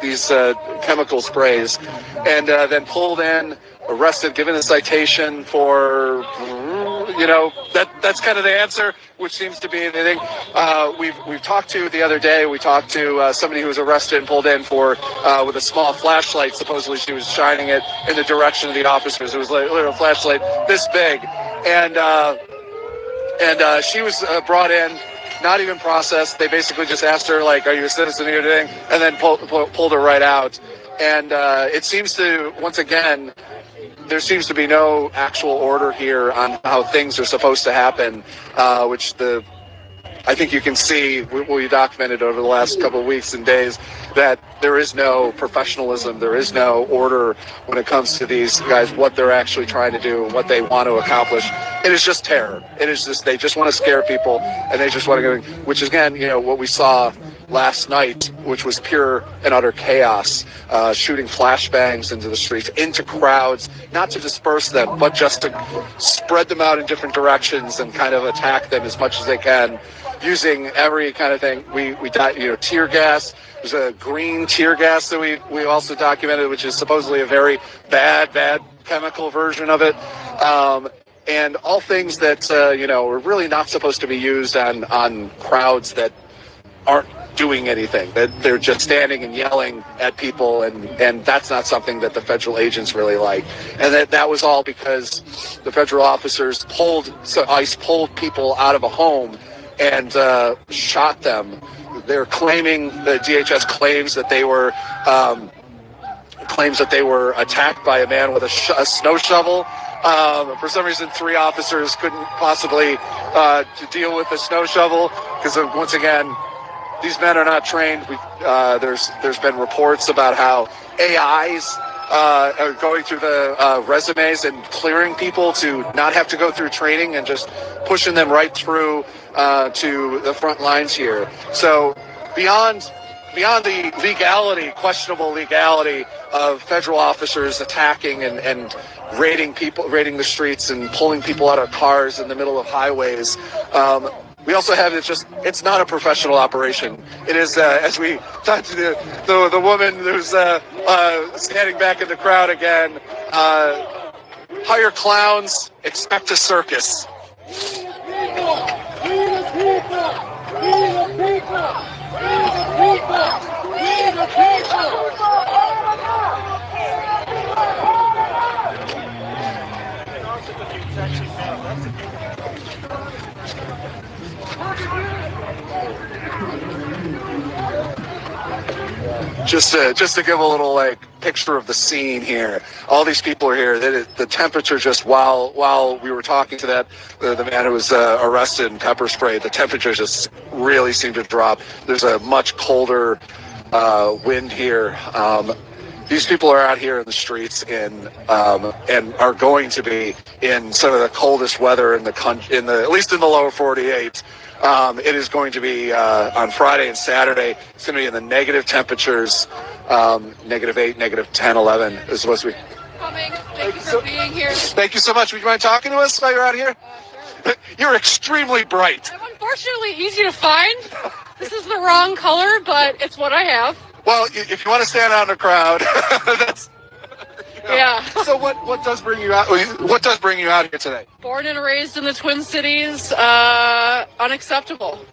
chemical sprays. And then pulled in, arrested, given a citation for, that's kind of the answer, which seems to be anything. We've talked to the other day. We talked to somebody who was arrested and pulled in for with a small flashlight. Supposedly she was shining it in the direction of the officers. It was like a little flashlight this big, and she was brought in, not even processed. They basically just asked her, like, "Are you a citizen here today?" And then pulled her right out. And it seems to, once again, there seems to be no actual order here on how things are supposed to happen, which I think you can see, we documented over the last couple of weeks and days, that there is no professionalism, there is no order when it comes to these guys, what they're actually trying to do, what they want to accomplish. It is just terror. It is just, they just want to scare people, and they just want to go, which is, again, what we saw last night, which was pure and utter chaos, shooting flashbangs into the streets, into crowds, not to disperse them, but just to spread them out in different directions and kind of attack them as much as they can, using every kind of thing. We tear gas. There's a green tear gas that we also documented, which is supposedly a very bad chemical version of it. And all things that, are really not supposed to be used on crowds that aren't doing anything, that they're just standing and yelling at people, and that's not something that the federal agents really like. And that was all because the federal officers ICE pulled people out of a home and shot them. They're claiming, the DHS claims that they were attacked by a man with a snow shovel. For some reason, 3 officers couldn't possibly deal with the snow shovel because, once again, these men are not trained. There's been reports about how AIs are going through the resumes and clearing people to not have to go through training and just pushing them right through to the front lines here. So beyond the questionable legality of federal officers attacking and raiding the streets and pulling people out of cars in the middle of highways, we also have it's not a professional operation. It is, as we talked to the woman who's standing back in the crowd again, hire clowns, expect a circus. Just to give a little picture of the scene here. All these people are here. The temperature, just while we were talking to the man who was arrested and pepper sprayed, the temperature just really seemed to drop. There's a much colder wind here. These people are out here in the streets and are going to be in some of the coldest weather in the country, at least in the lower 48. It is going to be on Friday and Saturday. It's going to be in the negative temperatures, -8, -10, 11 is supposed to be. Thank you for being here. Thank you so much. Would you mind talking to us while you're out here? Sure. You're extremely bright. I'm unfortunately easy to find. This is the wrong color, but it's what I have. Well, if you want to stand out in the crowd, that's. Yeah. So what does bring you out? What does bring you out here today? Born and raised in the Twin Cities. Unacceptable.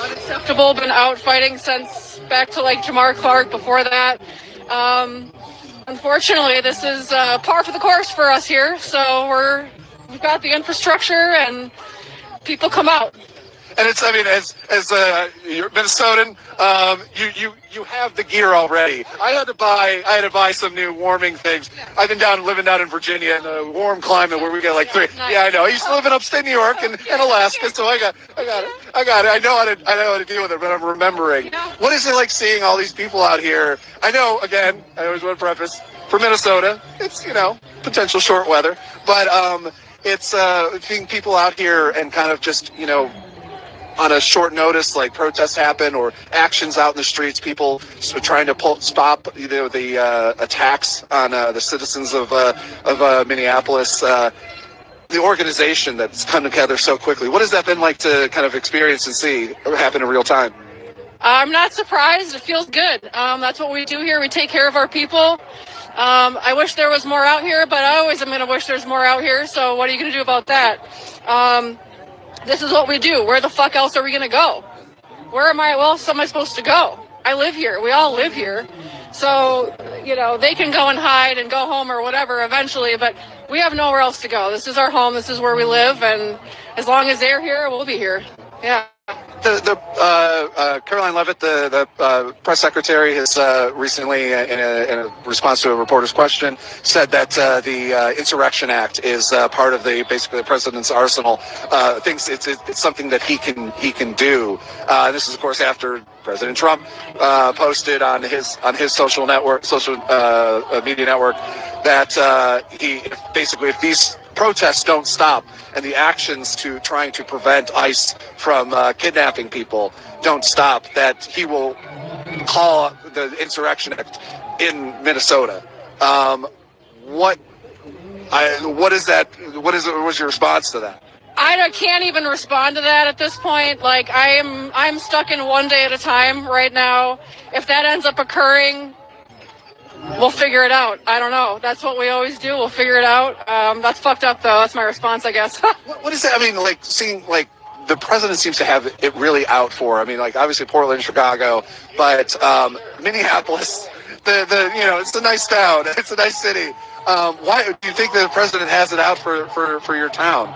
Unacceptable. Been out fighting since back to Jamar Clark. Before that, unfortunately, this is par for the course for us here. So we've got the infrastructure and people come out. And it's, I mean, as you're Minnesotan, you have the gear already. I had to buy some new warming things. I've been living down in Virginia in a warm climate where we get like 3. Nice. Yeah, I know. I used to live in upstate New York and Alaska, so I got it. I know how to deal with it, but I'm remembering. What is it like seeing all these people out here? I know. Again, I always want to preface for Minnesota, it's potential short weather, but it's seeing people out here and kind of just on a short notice, like protests happen or actions out in the streets, people trying to stop the attacks on the citizens of Minneapolis. The organization that's come together so quickly. What has that been like to kind of experience and see happen in real time? I'm not surprised. It feels good. That's what we do here. We take care of our people. I wish there was more out here, but I always am going to wish there's more out here. So what are you going to do about that? This is what we do. Where the fuck else are we going to go? Where else am I supposed to go? I live here. We all live here. So, they can go and hide and go home or whatever eventually, but we have nowhere else to go. This is our home. This is where we live. And as long as they're here, we'll be here. Yeah. Caroline Leavitt, the press secretary, has recently, in a response to a reporter's question, said that the Insurrection Act is part of basically the president's arsenal. Thinks it's something that he can do. This is, of course, after President Trump posted on his social media network that if these protests don't stop and the actions to trying to prevent ICE from kidnapping people don't stop, that he will call the Insurrection Act in Minnesota. What is that? What was your response to that? I can't even respond to that at this point. Like I'm stuck in one day at a time right now. If that ends up occurring, we'll figure it out. I don't know. That's what we always do. We'll figure it out. That's fucked up, though. That's my response, I guess. What is that? I mean, like, seeing, like, the president seems to have it really out for. I mean, like, obviously Portland, Chicago, but Minneapolis, it's a nice town. It's a nice city. Why do you think the president has it out for your town?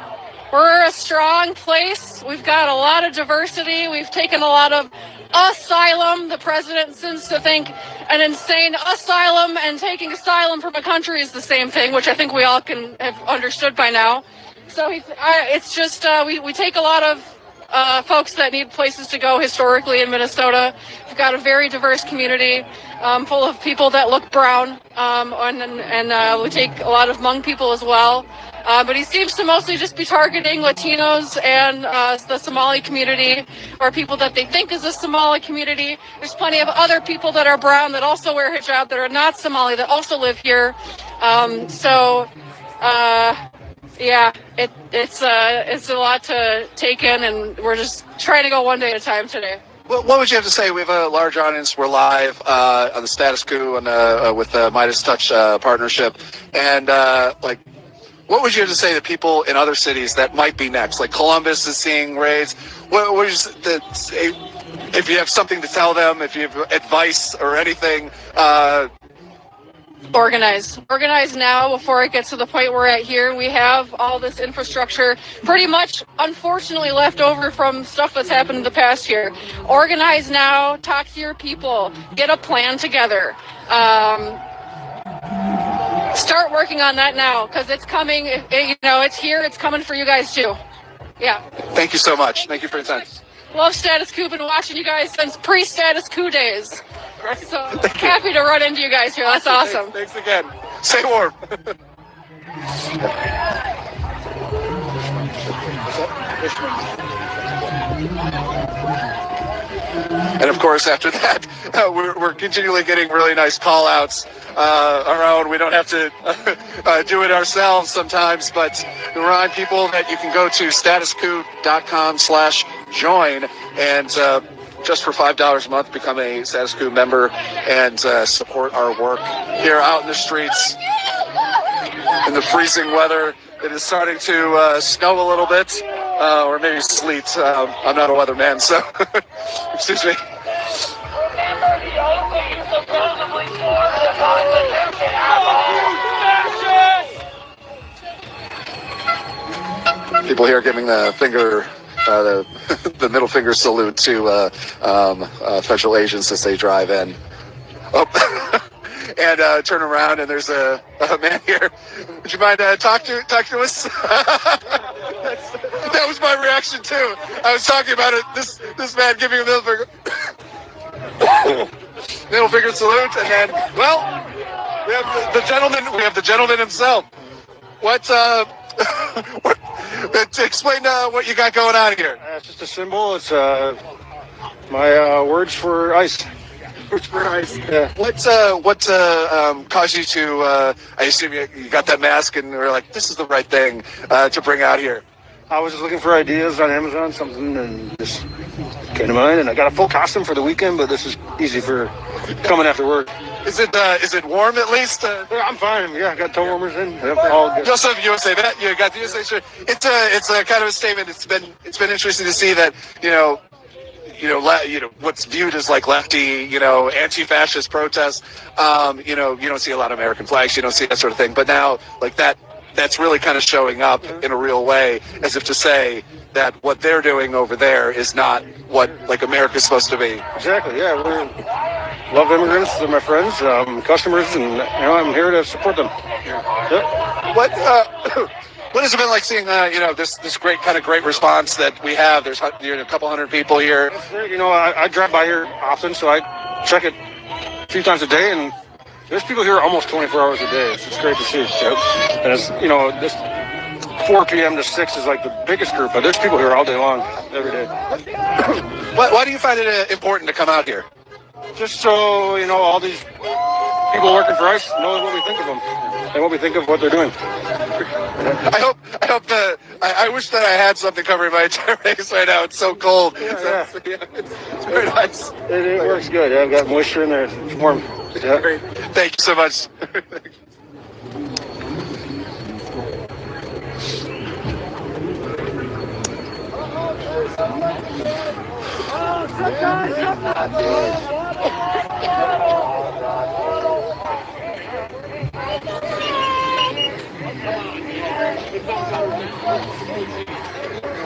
We're a strong place. We've got a lot of diversity. We've taken a lot of asylum. The president seems to think an insane asylum and taking asylum from a country is the same thing, which I think we all can have understood by now. So it's just we take a lot of folks that need places to go historically in Minnesota. We've got a very diverse community full of people that look brown, and we take a lot of Hmong people as well. But he seems to mostly just be targeting Latinos and the Somali community, or people that they think is a Somali community. There's plenty of other people that are brown that also wear hijab that are not Somali that also live here. It's a lot to take in, and we're just trying to go one day at a time today. What would you have to say? We have a large audience. We're live on the Status Quo and with the Midas Touch partnership, and what would you have to say to people in other cities that might be next? Like Columbus is seeing raids. If you have something to tell them, if you have advice or anything. Organize now before it gets to the point we're at here. We have all this infrastructure pretty much, unfortunately, left over from stuff that's happened in the past year. Organize now, talk to your people, get a plan together. Start working on that now, because it's coming. It's here. It's coming for you guys too. Yeah. Thank you so much. Thank you for your time. Love Status Quo. Been watching you guys since pre-Status Quo days. So happy to run into you guys here. That's awesome. Thanks again. Stay warm. And of course, after that, we're continually getting really nice call outs. Our own. We don't have to do it ourselves sometimes, but remind people that you can go to statusquo.com/join and just for $5 a month become a Status Quo member and support our work here out in the streets in the freezing weather. It is starting to snow a little bit, or maybe sleet. I'm not a weatherman, so excuse me. People here giving the finger the middle finger salute to federal agents as they drive in. Oh, and turn around, and there's a man here. Would you mind talk to us? That was my reaction too. I was talking about it. This man giving a middle finger, middle finger salute, and then we have the gentleman. We have the gentleman himself. What? Explain what you got going on here. It's just a symbol. It's my words for ice. Words for ice. Yeah. What caused you to? I assume you got that mask and were like, this is the right thing to bring out here. I was just looking for ideas on Amazon, something, and just came to mind. And I got a full costume for the weekend, but this is easy for coming after work. Is it warm at least? Yeah, I'm fine. Yeah, I got toe warmers in. Yep, all good. You also have USA Bet. You got the USA shirt. It's a kind of a statement. It's been interesting to see that what's viewed as like lefty, anti-fascist protests. You don't see a lot of American flags. You don't see that sort of thing. But now, like that's really kind of showing up in a real way, as if to say that what they're doing over there is not what like America's supposed to be. Exactly. Yeah, we love immigrants. They're my friends, customers, and I'm here to support them. Yep. What has it been like seeing this great response that we have? There's a couple hundred people here. I drive by here often, so I check it a few times a day, and there's people here almost 24 hours a day. It's great to see. Yep. And it's this 4 p.m. to 6 is like the biggest group, but there's people here all day long, every day. Why do you find it important to come out here? Just so all these people working for us know what we think of them and what we think of what they're doing. I wish that I had something covering my entire face right now. It's so cold. Yeah. It's very nice. It works good. I've got moisture in there. It's warm. Yeah. Great. Thank you so much.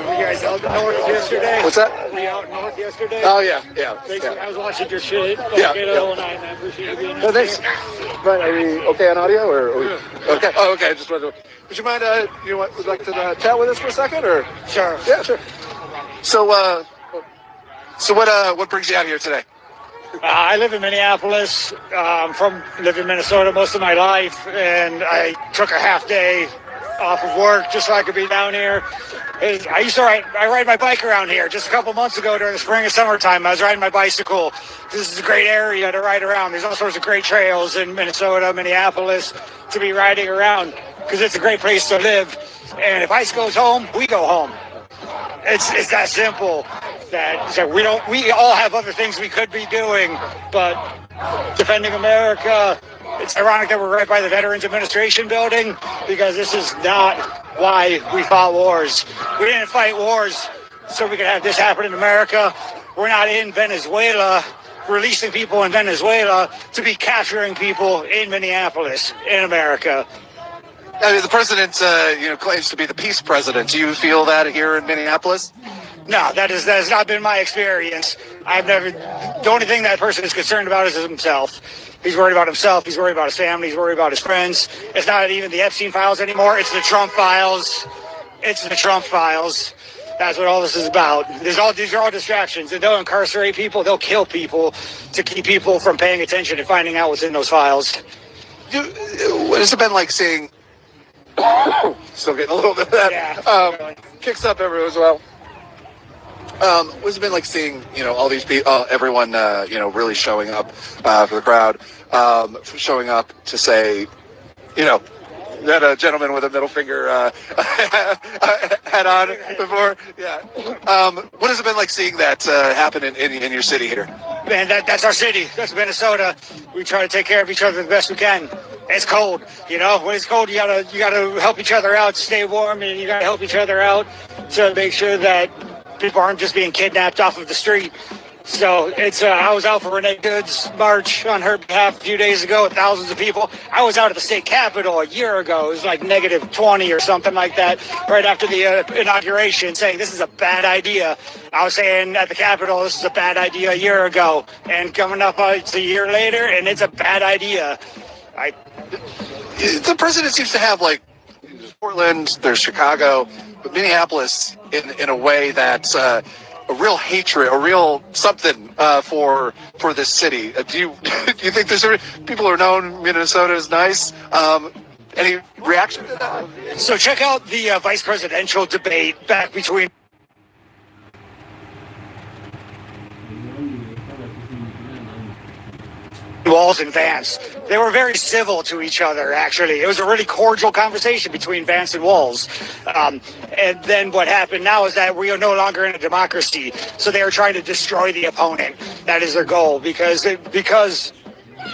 You guys out north yesterday? What's that? Were you out north yesterday? Oh yeah. Thanks. I was watching your shit. And I appreciate you being there. Thanks. But are we okay on audio or? Okay. Oh, okay. Just wanted to. Would you mind? Would like to chat with us for a second or? Sure. Yeah, sure. So what brings you out here today? I live in Minneapolis. Live in Minnesota most of my life, and I took a half day off of work just so I could be down here. I ride my bike around here. Just a couple months ago during the spring and summertime, I was riding my bicycle. This is a great area to ride around. There's all sorts of great trails in Minnesota, Minneapolis to be riding around because it's a great place to live. And if ICE goes home, we go home. It's that simple. We all have other things we could be doing, but defending America. It's ironic that we're right by the Veterans Administration building because this is not why we fought wars. We didn't fight wars so we could have this happen in America. We're not in Venezuela releasing people in Venezuela to be capturing people in Minneapolis, in America. I mean, the president, claims to be the peace president. Do you feel that here in Minneapolis? No, that has not been my experience. The only thing that person is concerned about is himself. He's worried about himself. He's worried about his family. He's worried about his friends. It's not even the Epstein files anymore. It's the Trump files. It's the Trump files. That's what all this is about. These are all distractions. And they'll incarcerate people. They'll kill people to keep people from paying attention and finding out what's in those files. What has it been like seeing... Still getting a little bit of that. Yeah, kicks up everywhere as well. What's it been like seeing, all these people, everyone, really showing up for the crowd, showing up to say, that a gentleman with a middle finger had on before. Yeah. What has it been like seeing that happen in your city here? Man, that's our city. That's Minnesota. We try to take care of each other the best we can. It's cold, when it's cold, you gotta help each other out to stay warm, and you gotta help each other out to make sure that people aren't just being kidnapped off of the street. So it's I was out for Renee Good's march on her behalf a few days ago with thousands of people. I was out at the state capitol a year ago. It was like -20 or something like that, right after the inauguration, saying this is a bad idea. I was saying at the capitol this is a bad idea a year ago, and coming up it's a year later, and it's a bad idea. The president seems to have, like, there's Portland, there's Chicago, but Minneapolis in a way that's a real hatred, a real something for this city. Do you think there's people who are known Minnesota is nice? Any reaction to that? So check out the vice presidential debate back between Walz and Vance. They were very civil to each other, actually. It was a really cordial conversation between Vance and Walz. And then what happened now is that we are no longer in a democracy. So they are trying to destroy the opponent. That is their goal. Because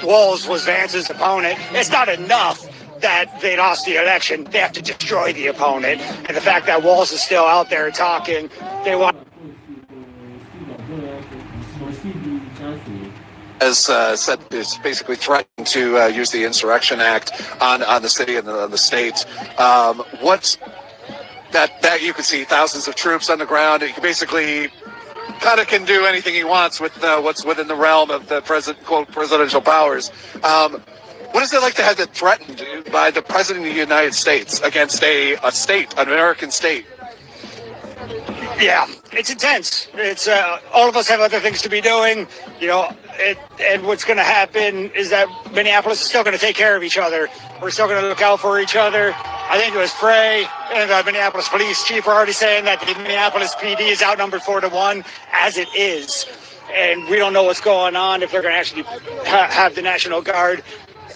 Walz was Vance's opponent, it's not enough that they lost the election. They have to destroy the opponent. And the fact that Walz is still out there talking, they want... As said, is basically threatened to use the Insurrection Act on the city and the state. What's that you can see thousands of troops on the ground. He basically kind of can do anything he wants with what's within the realm of the quote presidential powers. What is it like to have that threatened by the president of the United States against an American state? Yeah, it's intense. It's all of us have other things to be doing, you know. And what's going to happen is that Minneapolis is still going to take care of each other. We're still going to look out for each other. I think it was Frey and the Minneapolis police chief were already saying that the Minneapolis PD is outnumbered 4-1 as it is. And we don't know what's going on, if they're going to actually have the National Guard.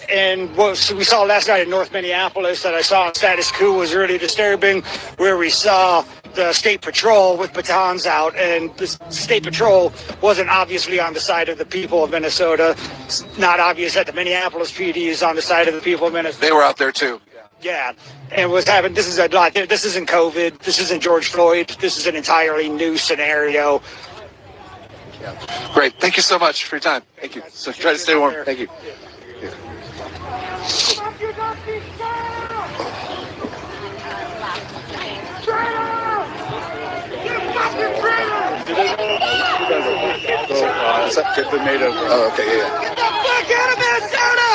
And what we saw last night in North Minneapolis that I saw on Status Quo was really disturbing, where we saw the state patrol with batons out, and the state patrol wasn't obviously on the side of the people of Minnesota. It's not obvious that the Minneapolis PD is on the side of the people of Minnesota. They were out there too. Yeah, and what's happened, this is a lot. This isn't COVID. This isn't George Floyd. This is an entirely new scenario. Yeah. Great. Thank you so much for your time. Thank you. So try to stay warm. Thank you. Yeah. Is that the native? Oh, okay, yeah. Get the fuck out of Minnesota!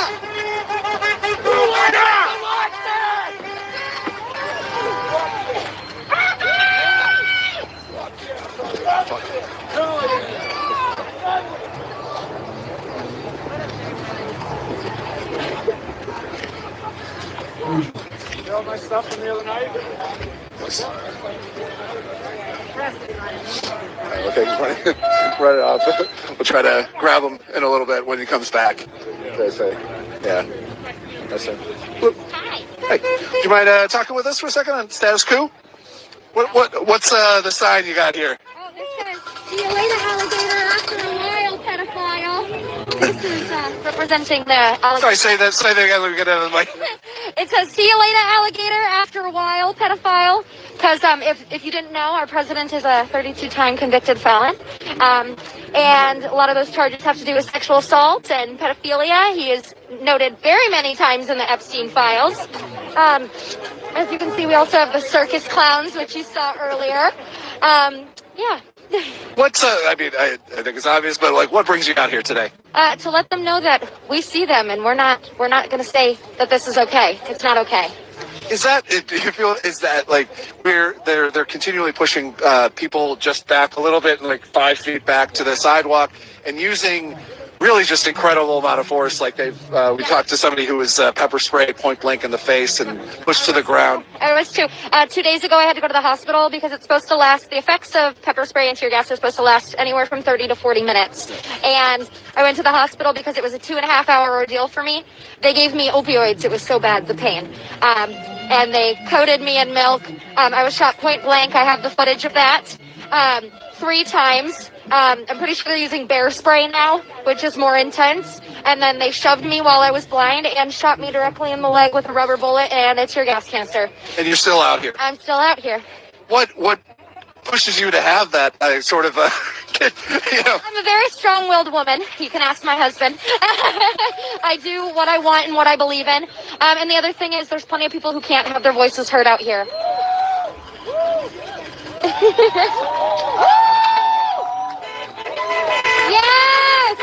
You know my stuff from the other night? Okay, run it off. We'll try to grab him in a little bit when he comes back. Yeah. That's it. Hey, do you mind talking with us for a second on Status Quo? What's the sign you got here? Oh, this says, see you later, alligator, after a while, pedophile. This is representing the alligator. Sorry, say that again. Let me get out of the mic. It says, see you later, alligator, after a while, pedophile. Because if you didn't know, our president is a 32-time convicted felon. And a lot of those charges have to do with sexual assault and pedophilia. He is noted very many times in the Epstein files. As you can see, we also have the circus clowns, which you saw earlier. Yeah. What's I mean, I think it's obvious, but like, what brings you out here today? To let them know that we see them, and we're not going to say that this is okay. It's not okay. Is that? Do you feel? Is that like they're continually pushing people just back a little bit, like 5 feet back to the sidewalk, and using really just incredible amount of force? Like we talked to somebody who was pepper sprayed point blank in the face and pushed to the ground. It was too. 2 days ago, I had to go to the hospital because it's supposed to last. The effects of pepper spray and tear gas are supposed to last anywhere from 30 to 40 minutes. And I went to the hospital because it was a 2.5-hour ordeal for me. They gave me opioids. It was so bad, the pain. And they coated me in milk. I was shot point blank. I have the footage of that 3 times. I'm pretty sure they're using bear spray now, which is more intense. And then they shoved me while I was blind and shot me directly in the leg with a rubber bullet and a tear gas canister. And you're still out here. I'm still out here. What pushes you to have that sort of, you know? I'm a very strong-willed woman. You can ask my husband. I do what I want and what I believe in. And the other thing is there's plenty of people who can't have their voices heard out here. Yes!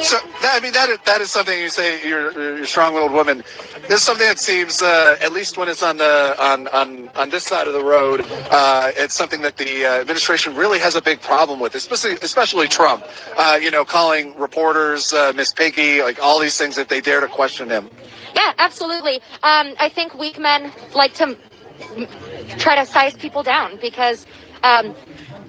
So that is something you say. You're a strong-willed woman. This is something that seems, at least when it's on this side of the road, it's something that the administration really has a big problem with, especially Trump. You know, calling reporters Miss Piggy, like all these things that they dare to question him. Yeah, absolutely. I think weak men like to try to size people down because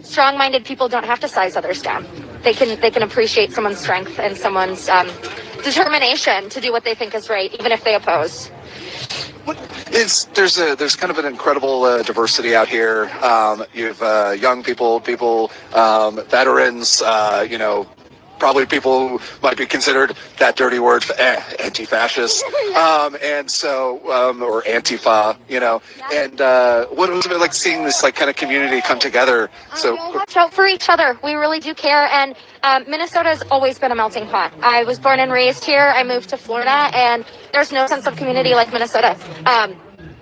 strong-minded people don't have to size others down. They can appreciate someone's strength and someone's determination to do what they think is right, even if they oppose. There's kind of an incredible diversity out here. You have young people, veterans, you know, probably people who might be considered that dirty word, anti-fascist, and so, or Antifa, you know, and what was it like seeing this like kind of community come together? So watch out for each other. We really do care, and Minnesota has always been a melting pot. I was born and raised here. I moved to Florida, and there's no sense of community like Minnesota.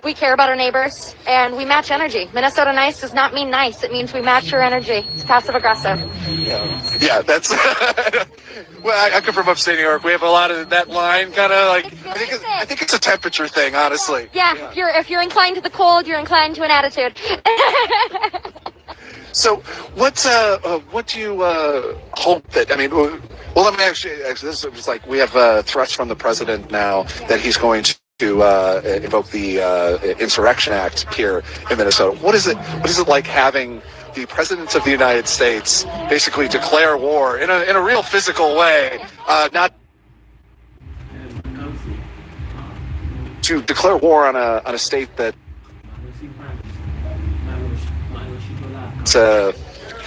We care about our neighbors, and we match energy. Minnesota nice does not mean nice. It means we match your energy. It's passive-aggressive. Yeah, that's... well, I come from upstate New York. We have a lot of that line, kind of like... I think it's a temperature thing, honestly. Yeah. If you're inclined to the cold, you're inclined to an attitude. So, what do you hope that... I mean, well, let me actually this is like we have threats from the president now that he's going to invoke the Insurrection Act here in Minnesota. What is it like having the president of the United States basically declare war in a real physical way, not to declare war on a state that you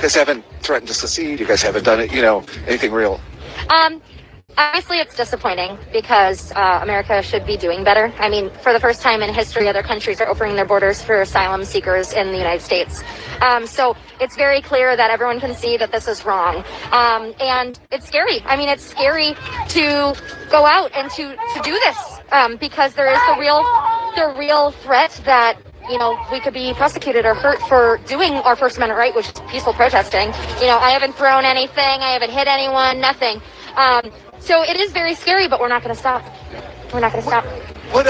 guys haven't threatened to secede, you guys haven't done it, you know, anything real? Obviously, it's disappointing because America should be doing better. I mean, for the first time in history, other countries are opening their borders for asylum seekers in the United States. So it's very clear that everyone can see that this is wrong. And it's scary. I mean, it's scary to go out and to do this because there is the real threat that, you know, we could be prosecuted or hurt for doing our First Amendment right, which is peaceful protesting. You know, I haven't thrown anything. I haven't hit anyone, nothing. So it is very scary, but we're not going to stop. We're not going to stop. What,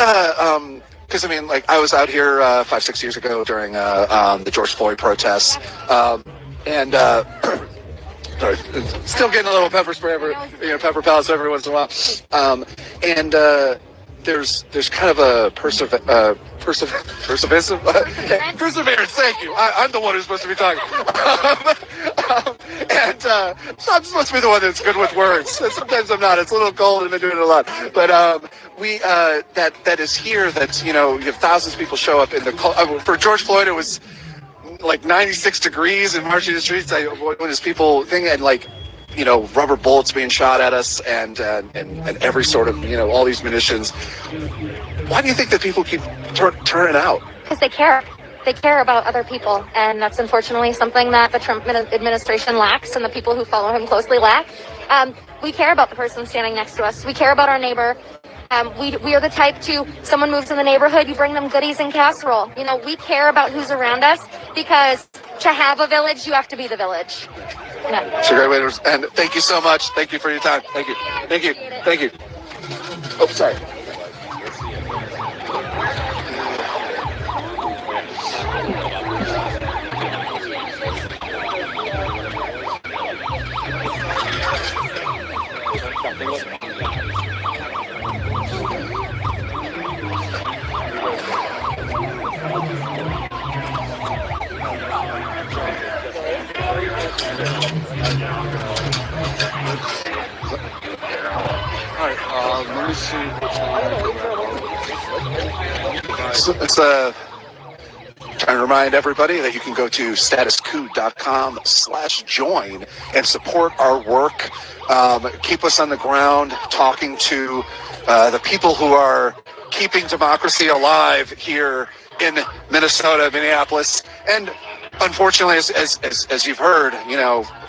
because I mean, like I was out here 5-6 years ago during the George Floyd protests, and sorry, still getting a little pepper spray, pepper pellets every once in a while, and there's kind of a perseverance. Thank you. I'm the one who's supposed to be talking. So I'm supposed to be the one that's good with words. And sometimes I'm not. It's a little cold. I've been doing it a lot. But that is here. That's, you know, you have thousands of people show up in the for George Floyd. It was like 96 degrees and marching the streets. When there's people thing and like, you know, rubber bullets being shot at us and every sort of, you know, all these munitions. Why do you think that people keep turning out? Because they care. They care about other people, and that's unfortunately something that the Trump administration lacks and the people who follow him closely lack. We care about the person standing next to us. We care about our neighbor. We are the type to, someone moves in the neighborhood, you bring them goodies and casserole. You know, we care about who's around us because to have a village, you have to be the village. Yeah. It's a great way to, and thank you so much. Thank you for your time. Thank you. Thank you. Thank you. Oh, sorry. Let me see what's It's trying to remind everybody that you can go to statuscoup.com/join and support our work. Keep us on the ground, talking to the people who are keeping democracy alive here in Minnesota, Minneapolis. And unfortunately, as you've heard,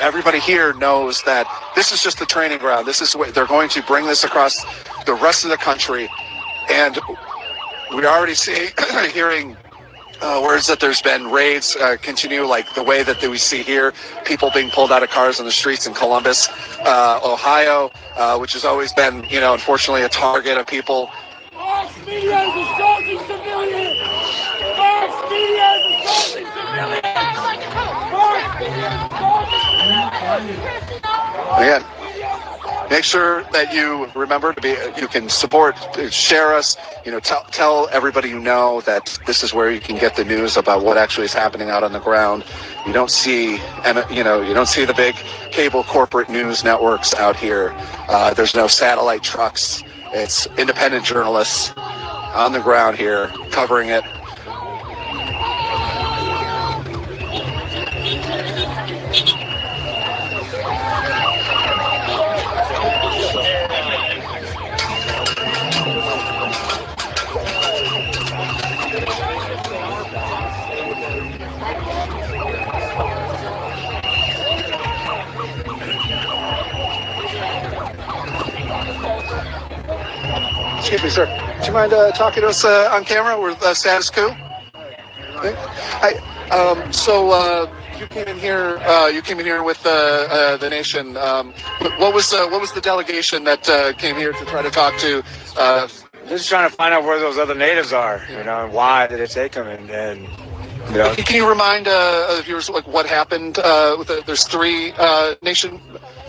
everybody here knows that this is just the training ground. This is what they're going to bring this across the rest of the country. And we're already hearing words that there's been raids continue, like the way that we see here, people being pulled out of cars on the streets in Columbus, Ohio, which has always been, unfortunately, a target of people. Fox media is assaulting civilians! Fox media is assaulting civilians! Fox media is assaulting civilians! Again, make sure that you remember you can support, share us, tell everybody you know that this is where you can get the news about what actually is happening out on the ground. You don't see, you don't see the big cable corporate news networks out here. There's no satellite trucks. It's independent journalists on the ground here covering it. Excuse me, sir. Do you mind talking to us on camera? We're status quo. Hi. So you came in here. You came in here with the nation. What was the delegation that came here to try to talk to? Just trying to find out where those other natives are, and why did they take them, and Can you remind viewers what happened? There's 3 nation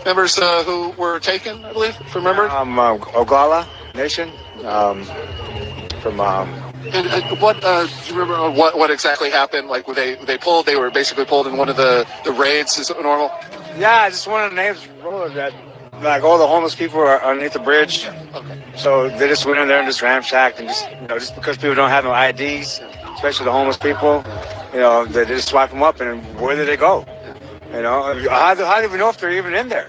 members who were taken, I believe. If you remember. Oglala Nation. From And what do you remember? What exactly happened? Like, were they pulled? They were basically pulled in one of the raids. Is it normal? Yeah, just one of the names that like all the homeless people are underneath the bridge. Okay. So they just went in there and just ramshacked, and just because people don't have no IDs, especially the homeless people, they just swipe them up, and where did they go? How do we know if they're even in there?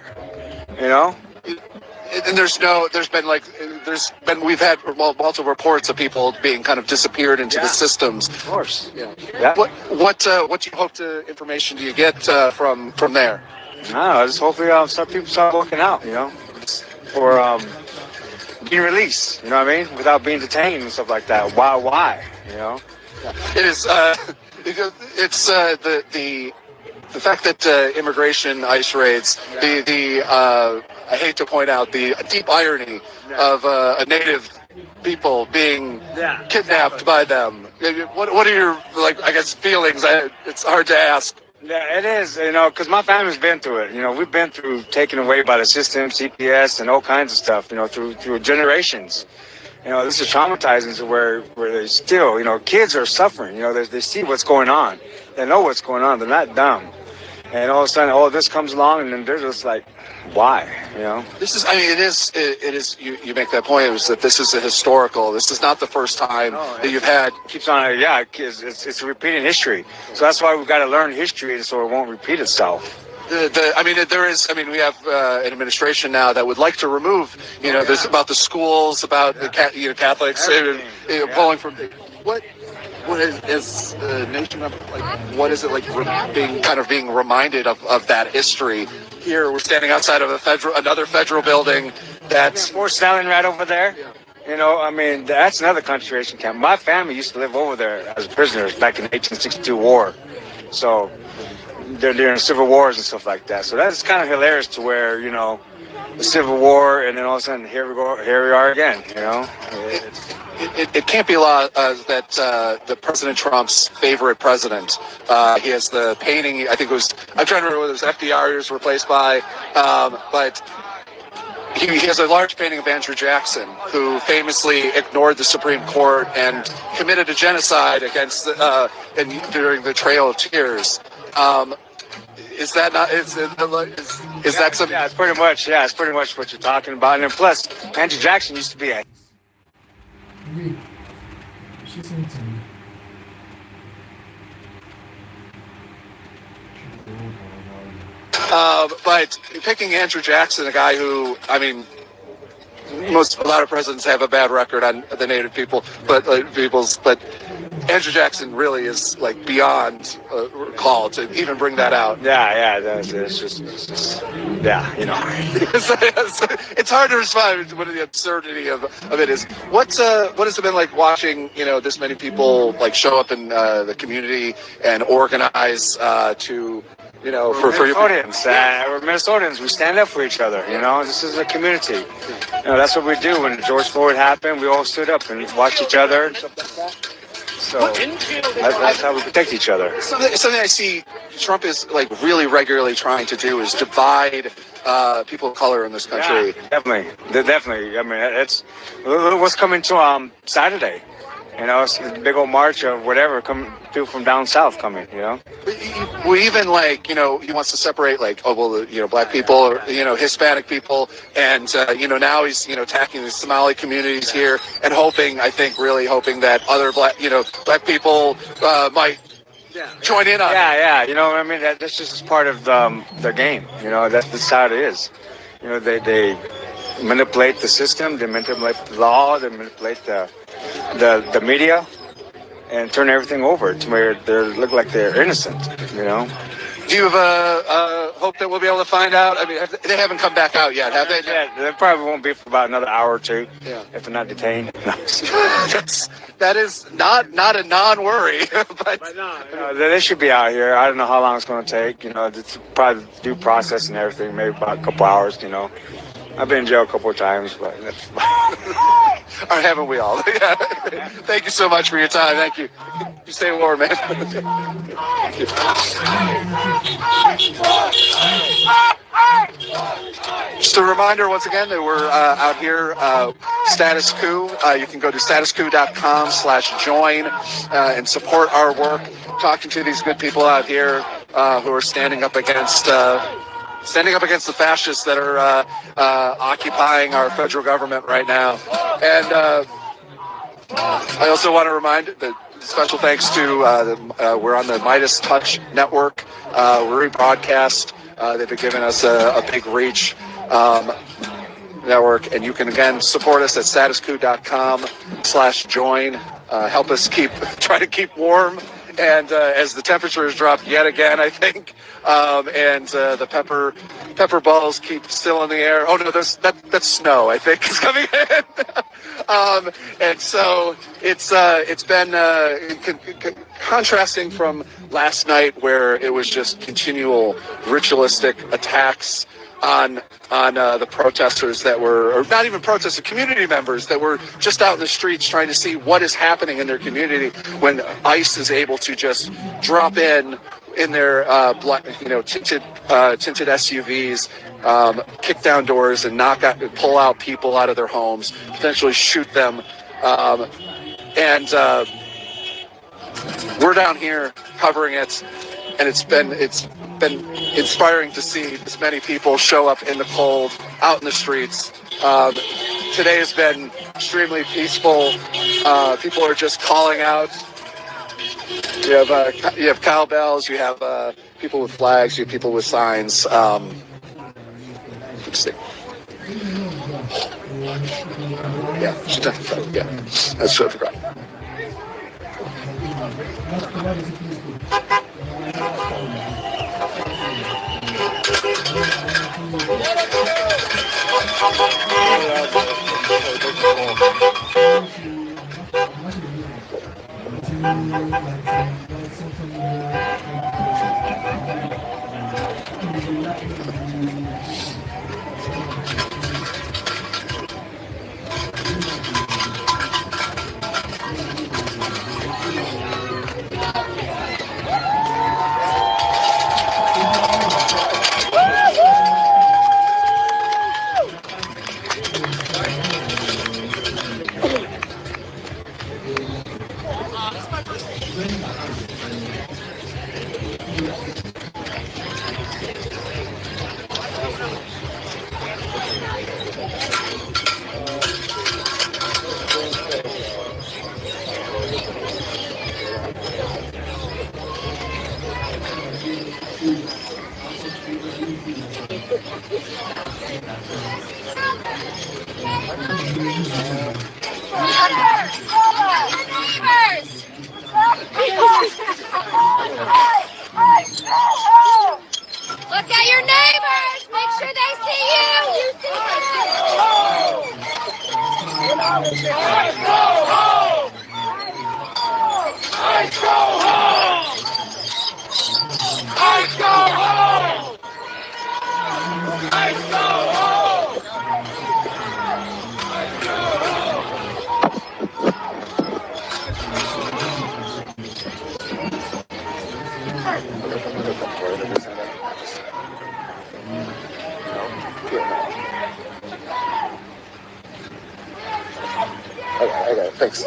And we've had multiple reports of people being kind of disappeared into the systems. Of course. Yeah. What information do you get from there? No, just hopefully some people start looking out, for being released. You know what I mean? Without being detained and stuff like that. Why? It is. It's the fact that immigration ICE raids, I hate to point out the deep irony of a native people being kidnapped by them. What are your feelings? It's hard to ask. Yeah, it is, because my family's been through it. We've been through taken away by the system, CPS, and all kinds of stuff, through generations. This is traumatizing to where they still, kids are suffering. They see what's going on. They know what's going on. They're not dumb. And all of a sudden, this comes along, and then they're just like, why? This is, it is, you make that point, is that this is historical. This is not the first time that you've had. Keeps on, it's a repeating history. So that's why we've got to learn history so it won't repeat itself. We have an administration now that would like to remove, this about the schools, about the Catholics, pulling from, what is the nation of, what is it like being reminded of that history? Here we're standing outside of another federal building that's Fort Snelling right over there. That's another concentration camp. My family used to live over there as prisoners back in the 1862 war. So they're during civil wars and stuff like that. So that's kind of hilarious to where, the Civil War, and then all of a sudden here we are again, It can't be that the President Trump's favorite president, he has the painting, I think it was, I'm trying to remember whether it was FDR he was replaced by, but he has a large painting of Andrew Jackson, who famously ignored the Supreme Court and committed a genocide against during the Trail of Tears. Is that not? Is that something? Yeah, it's pretty much. Yeah, it's pretty much what you're talking about. And then plus, Andrew Jackson used to be a. But picking Andrew Jackson, a guy who, a lot of presidents have a bad record on the Native people, but Andrew Jackson really is like beyond call to even bring that out. Yeah, it's just yeah, you know. It's hard to respond when the absurdity of it is. What has it been like watching, this many people like show up in the community and organize to, for Minnesotans. We're Minnesotans. We stand up for each other. This is a community. That's what we do. When George Floyd happened, we all stood up and watched each other. So that's how we protect each other. Something I see Trump is like really regularly trying to do is divide people of color in this country. Yeah, definitely. I mean, it's what's coming to Saturday. It's a big old march of whatever coming through from down south coming. We even he wants to separate black people or Hispanic people, and now he's attacking the Somali communities here and really hoping that other black people might join in on it. Yeah. That's just part of their game. That's how it is. They manipulate the system, they manipulate the law, they manipulate the media, and turn everything over to where they look like they're innocent. Do you have a hope that we'll be able to find out? I mean, they haven't come back out yet, have they? Yeah, they probably won't be for about another hour or two. Yeah. If they're not detained. that is not a non-worry, but they should be out here. I don't know how long it's going to take. It's probably due process and everything, maybe about a couple hours. I've been in jail a couple of times, but that's or haven't we all? Yeah. Thank you so much for your time. Thank you. You stay warm, man. Just a reminder, once again, that we're out here, Status Coup. You can go to statuscoup.com/join and support our work. Talking to these good people out here who are standing up against the fascists that are occupying our federal government right now. And I also want to remind that special thanks to we're on the Midas Touch Network. We're rebroadcast. They've been giving us a big reach network, and you can again support us at statuscoup.com/join. Help us try to keep warm. And as the temperature has dropped yet again, I think, and the pepper balls keep still in the air. Oh no, that's snow. I think is coming in. And so it's been contrasting from last night, where it was just continual ritualistic attacks on the protesters that were, or not even protesters, community members that were just out in the streets trying to see what is happening in their community, when ICE is able to just drop in their tinted SUVs, kick down doors and pull out people out of their homes, potentially shoot them, and we're down here covering it, and it's been inspiring to see this many people show up in the cold, out in the streets. Today has been extremely peaceful. People are just calling out. You have cowbells. You have people with flags. You have people with signs. Let's see. Yeah, that's what I forgot. Okay, thanks.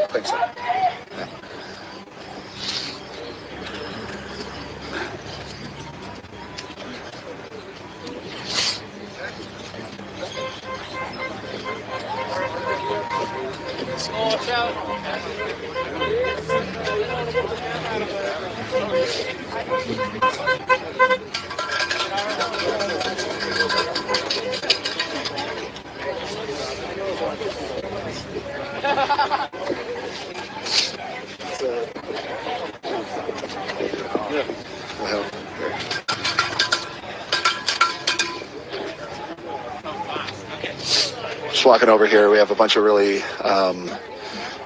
Just walking over here, we have a bunch of really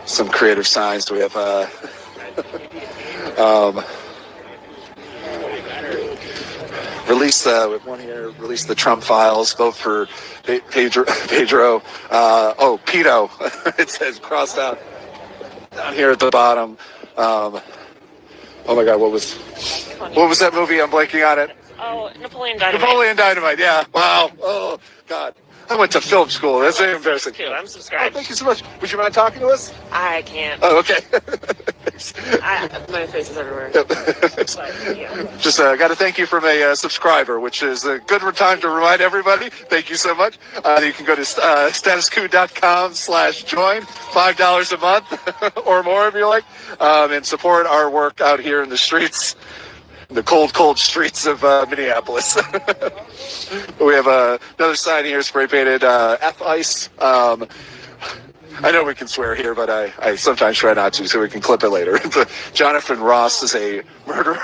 some creative signs. We have with one here, release the Trump files, vote for Pedro. Pito. It says crossed out down here at the bottom. Oh my God, what was that movie? I'm blanking on it. Oh, Napoleon Dynamite. Napoleon Dynamite. Yeah. Wow. Oh God. I went to film school. That's embarrassing. I'm subscribed. Oh, thank you so much. Would you mind talking to us? I can't. Oh, okay. My face is everywhere. Just got to thank you from a subscriber, which is a good time to remind everybody. Thank you so much. You can go to statuscoup.com/join, $5 a month or more if you like, and support our work out here in the streets. The cold streets of Minneapolis. We have another sign here, spray painted F Ice. I know we can swear here, but I sometimes try not to, so we can clip it later. Jonathan Ross is a murderer.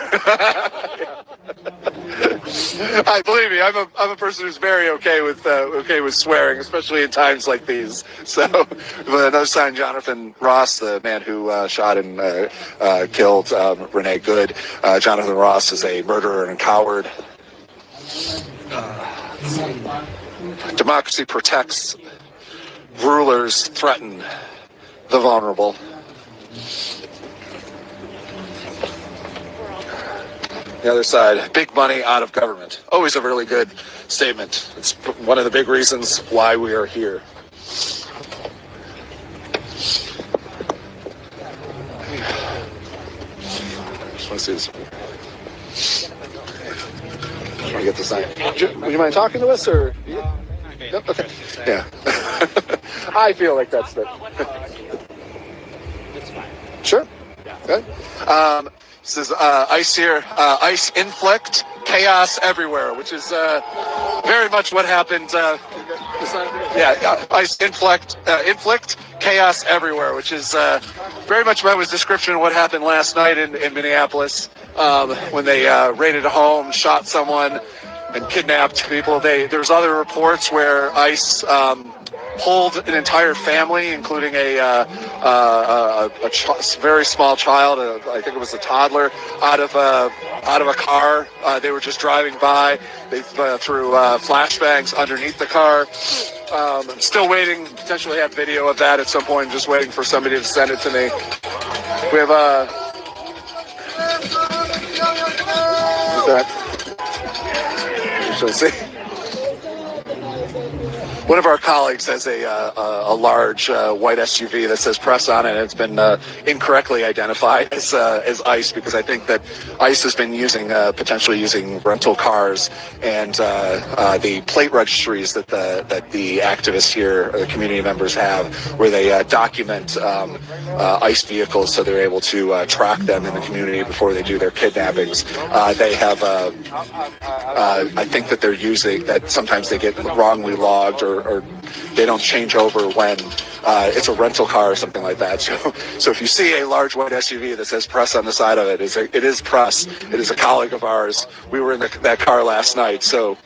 Believe me, I'm a person who's very okay with swearing, especially in times like these. So, another sign, Jonathan Ross, the man who shot and killed Renee Good. Jonathan Ross is a murderer and a coward. Democracy protects. Rulers threaten the vulnerable. The other side, big money out of government. Always a really good statement. It's one of the big reasons why we are here. Just want to see this. Want to get the sign. Would you mind talking to us, or? No? Okay. Yeah. I feel like that's the. Sure. Good. This is ice here. Ice inflict chaos everywhere, which is very much what happened. Ice inflict chaos everywhere, which is very much what was description of what happened last night in Minneapolis when they raided a home, shot someone, and kidnapped people. There's other reports where ICE pulled an entire family, including a very small child, I think it was a toddler, out of a car. They were just driving by. They threw flashbangs underneath the car. I'm still waiting. Potentially have video of that at some point. Just waiting for somebody to send it to me. We have what's that? See. One of our colleagues has a large white SUV that says press on it, and it's been incorrectly identified as ICE, because I think that ICE has been potentially using rental cars and the plate registries that the activists here, or the community members have, where they document ICE vehicles so they're able to track them in the community before they do their kidnappings. They have, I think that they're using that sometimes they get wrongly logged or they don't change over when it's a rental car or something like that. So if you see a large white SUV that says press on the side of it, it is press. It is a colleague of ours. We were in that car last night, so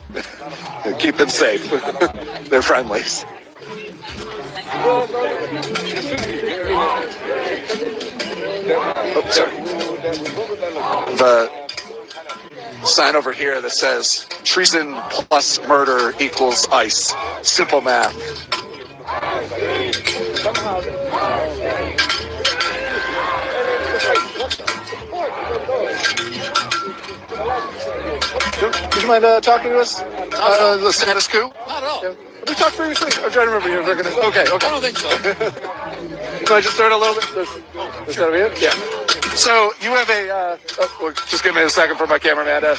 keep them safe. They're friendlies. Oops, sorry. The sign over here that says treason plus murder equals ICE. Simple math. Would you mind talking to us? The status quo? Not at all. Yeah. Have we talked previously? I'm trying to remember. You're gonna... Okay. I don't think so. Can I just start a little bit? Is that it? Yeah. So you have a... just give me a second for my cameraman to...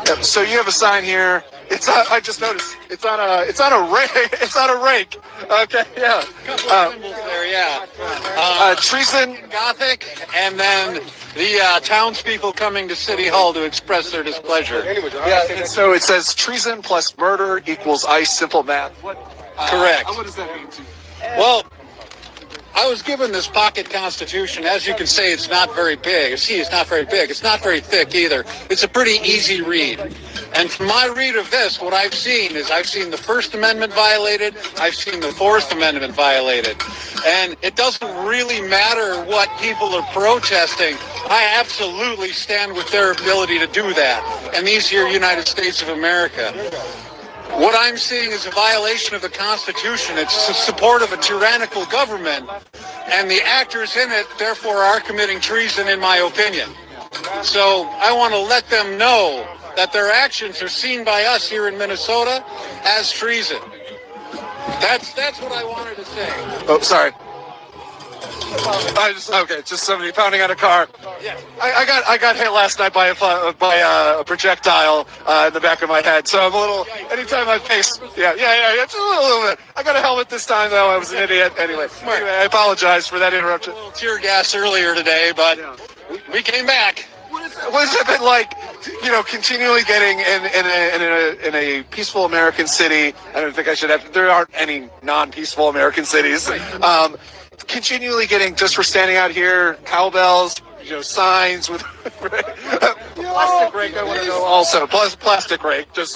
Yep. So you have a sign here. It's I just noticed. It's on a rake. It's on a rake. Okay. Yeah. Couple of symbols there. Yeah. Treason. Gothic, and then the townspeople coming to City Hall to express their displeasure. Yeah. And so it says treason plus murder equals ICE. Simple math. Correct. What does that mean to you? Well, I was given this pocket constitution. As you can see, it's not very big. It's not very big. It's not very thick either. It's a pretty easy read. And from my read of this, what I've seen is I've seen the First Amendment violated. I've seen the Fourth Amendment violated. And it doesn't really matter what people are protesting. I absolutely stand with their ability to do that. And these here United States of America. What I'm seeing is a violation of the Constitution. It's the support of a tyrannical government, and the actors in it, therefore, are committing treason, in my opinion. So I want to let them know that their actions are seen by us here in Minnesota as treason. That's what I wanted to say. Oh, sorry. Just somebody pounding on a car. Yeah. I got hit last night by a projectile in the back of my head, so I'm a little. Anytime I face, yeah, just a little bit. I got a helmet this time though. I was an idiot. Anyway, I apologize for that interruption. A little tear gas earlier today, but we came back. What has it been like, continually getting in a peaceful American city? I don't think I should have. There aren't any non-peaceful American cities. Continually getting, just for standing out here, cowbells, signs with plastic rake. I want to know also plastic rake. Just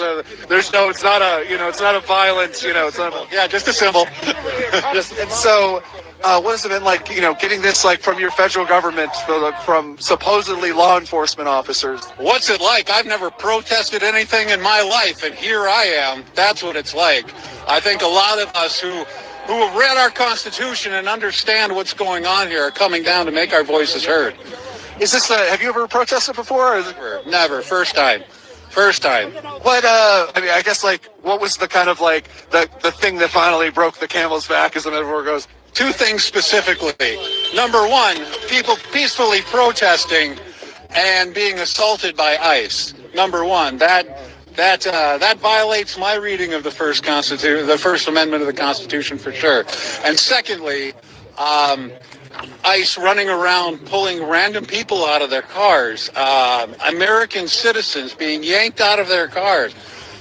there's no. It's not a. It's not a violence. It's not. Just a symbol. And so. What has it been like, getting this from your federal government, from supposedly law enforcement officers? What's it like? I've never protested anything in my life, and here I am. That's what it's like. I think a lot of us who have read our Constitution and understand what's going on here are coming down to make our voices heard. Is this, have you ever protested before? Never. First time. What, I guess, what was the kind of, the thing that finally broke the camel's back, as the metaphor goes? Two things specifically. Number one, people peacefully protesting and being assaulted by ICE. Number one, that violates my reading of the First Amendment of the Constitution for sure. And secondly, ICE running around pulling random people out of their cars, American citizens being yanked out of their cars.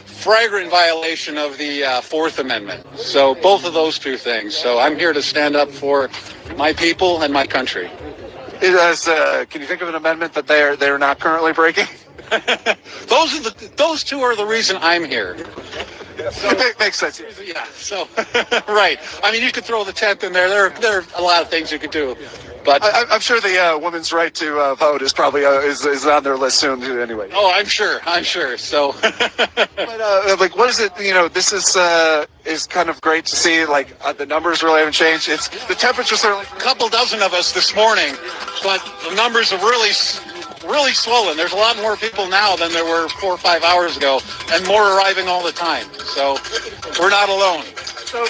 Flagrant violation of the Fourth Amendment. So both of those two things. So I'm here to stand up for my people and my country. Can you think of an amendment that they're not currently breaking? Those two are the reason I'm here. So, it makes sense. Yeah. So right. I mean, you could throw the 10th in there. There are a lot of things you could do. But I'm sure the women's right to vote is probably is on their list soon anyway. Oh, I'm sure. So, but what is it? This is kind of great to see. The numbers really haven't changed. It's the temperature certainly. A couple dozen of us this morning, but the numbers have really swollen. There's a lot more people now than there were 4 or 5 hours ago, and more arriving all the time. So we're not alone. So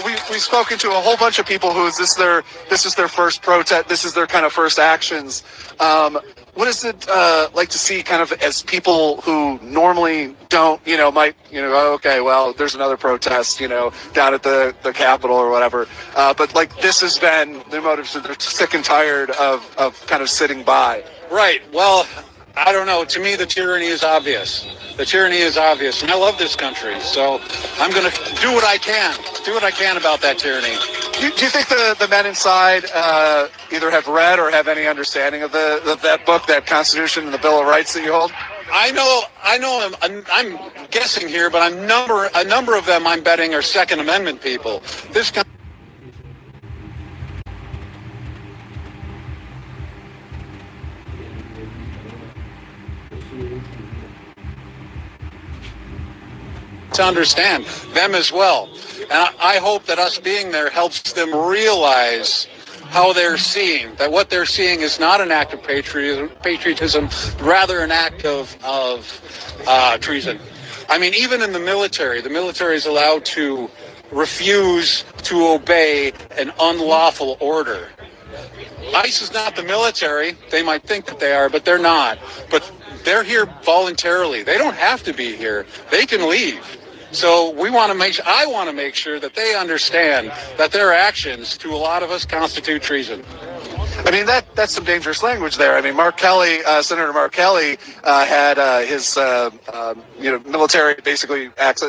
we've spoken to a whole bunch of people who this is their first protest. This is their kind of first actions. What is it like to see kind of as people who normally don't, might, okay, well, there's another protest, down at the Capitol or whatever. But this has been the motive, so they're sick and tired of kind of sitting by. Right. Well, I don't know. To me, the tyranny is obvious. And I love this country, so I'm going to do what I can about that tyranny. Do you think the men inside either have read or have any understanding of that book, that Constitution and the Bill of Rights that you hold? I know. I'm guessing here, but a number of them, I'm betting, are Second Amendment people. This. To understand them as well. And I hope that us being there helps them realize how they're seeing that what they're seeing is not an act of patriotism, rather an act of treason. I mean, even in the military is allowed to refuse to obey an unlawful order. ICE is not the military. They might think that they are, but they're not. But they're here voluntarily. They don't have to be here. They can leave. So I want to make sure that they understand that their actions to a lot of us constitute treason. I mean, that's some dangerous language there. I mean, Senator Mark Kelly had his military basically acts.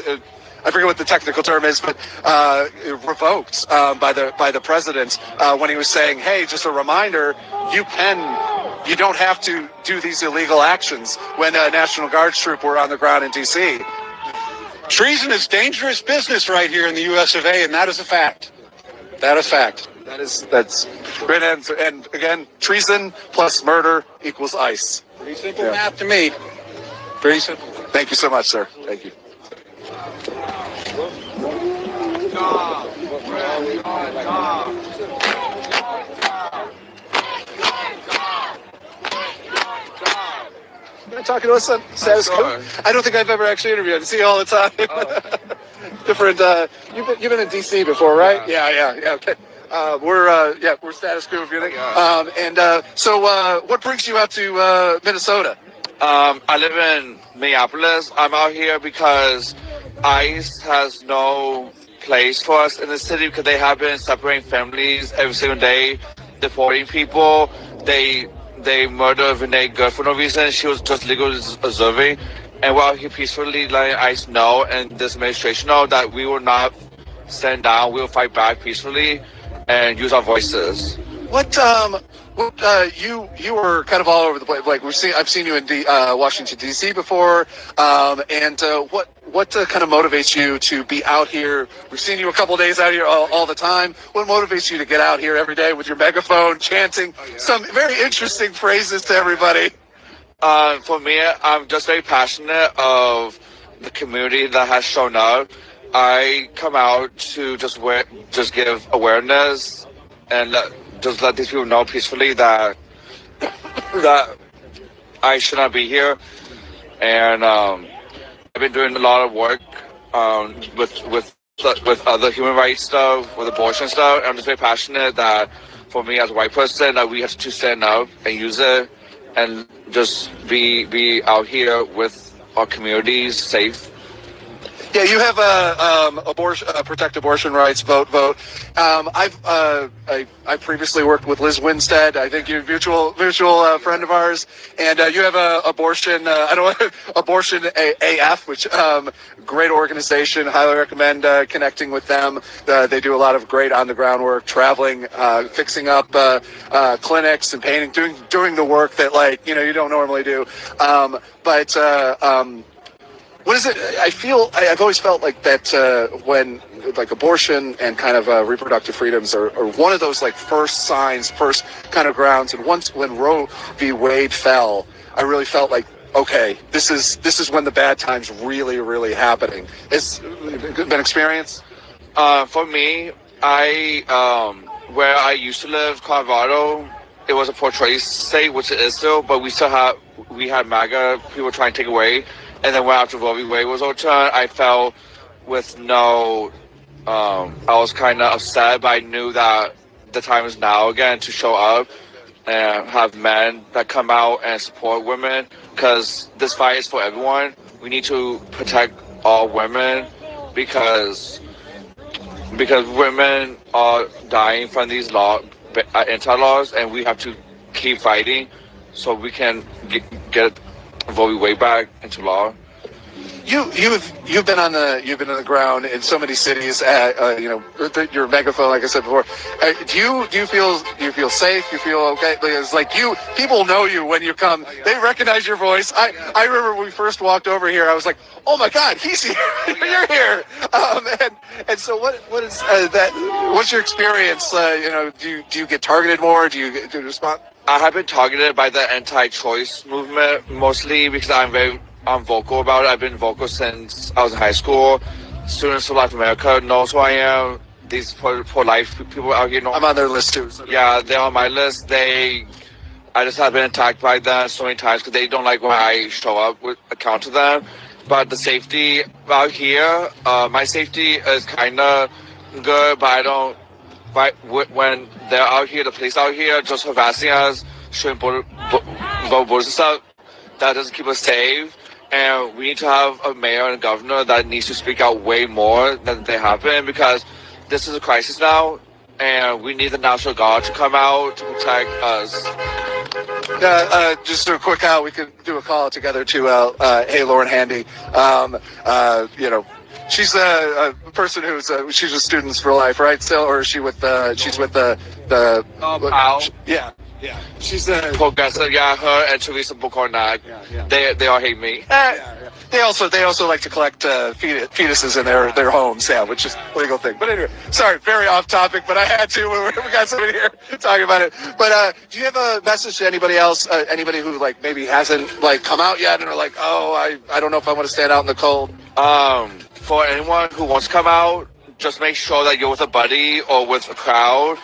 I forget what the technical term is, but revoked by the president when he was saying, "Hey, just a reminder, you don't have to do these illegal actions." When National Guards troop were on the ground in D.C. Treason is dangerous business right here in the U.S. of A., and that is a fact. That is fact. That's great answer. And again, treason plus murder equals ICE. Pretty simple math to me. Pretty simple. Thank you so much, sir. Thank you. You're talking to us on Status Quo? I don't think I've ever actually interviewed. I see you all the time. Different. You've been in DC before, right? Yeah. Okay. We're Status Quo. So what brings you out to Minnesota? I live in Minneapolis. I'm out here because ICE has no place for us in the city because they have been separating families every single day, deporting people. They murdered Renee Good for no reason. She was just legally observing. And we're out here peacefully letting ICE know and this administration know that we will not stand down. We will fight back peacefully and use our voices. You were kind of all over the place. Like I've seen you in Washington D.C. before, and what kind of motivates you to be out here? We've seen you a couple of days out here all the time. What motivates you to get out here every day with your megaphone, chanting some very interesting phrases to everybody? For me, I'm just very passionate of the community that has shown up. I come out to just give awareness and just let these people know peacefully that I should not be here. And I've been doing a lot of work with other human rights stuff, with abortion stuff. And I'm just very passionate that for me as a white person that we have to stand up and use it and just be out here with our communities safe. Yeah, you have protect abortion rights, vote. I previously worked with Liz Winstead. I think you're a mutual friend of ours, and you have Abortion AF, which great organization. Highly recommend connecting with them. They do a lot of great on the ground work, traveling, fixing up clinics and painting, doing the work that you don't normally do. What is it? I've always felt like that when abortion and kind of reproductive freedoms are one of those first kind of grounds. And when Roe v. Wade fell, I really felt like, okay, this is when the bad times really happening. It's been experience. For me, where I used to live, Colorado, it was a pro-choice state, which it is still, but we had MAGA people trying to take away. And then when after Roe v. Wade was overturned, I felt with I was kind of upset, but I knew that the time is now again to show up and have men that come out and support women, because this fight is for everyone. We need to protect all women because women are dying from these anti-laws, and we have to keep fighting so we can get Roe v. Wade back into law. You've been on the ground in so many cities. Your megaphone, like I said before. Do you feel safe? You feel okay? Because people know you when you come. They recognize your voice. I remember when we first walked over here. I was like, oh my God, he's here. You're here. And so what is that? What's your experience? Do you get targeted more? Do you respond? I have been targeted by the anti-choice movement mostly because I'm vocal about it. I've been vocal since I was in high school. Students of Life America knows who I am. these pro-life people out here. I'm on their list too. So. Yeah, they're on my list. I just have been attacked by them so many times because they don't like when I show up with account to them. But the safety out here, my safety is kind of good, but I don't. But when they're out here, the police out here just harassing us, showing borders and stuff, that doesn't keep us safe. And we need to have a mayor and a governor that needs to speak out way more than they have been, because this is a crisis now, and we need the National Guard to come out to protect us. Just a quick out, we could do a call together to, hey, Lauren Handy. She's a person who's she's with Students for Life, right? Still, or is she with she's with the yeah. She's the progressive. Yeah, her and Teresa Bukornak. They all hate me. They also like to collect fetuses in their homes, which is a legal thing. But anyway, sorry, very off topic, but I had to. We got somebody here talking about it. But do you have a message to anybody else? Anybody who like maybe hasn't like come out yet and are like, oh, I don't know if I want to stand out in the cold. For anyone who wants to come out, just make sure that you're with a buddy or with a crowd.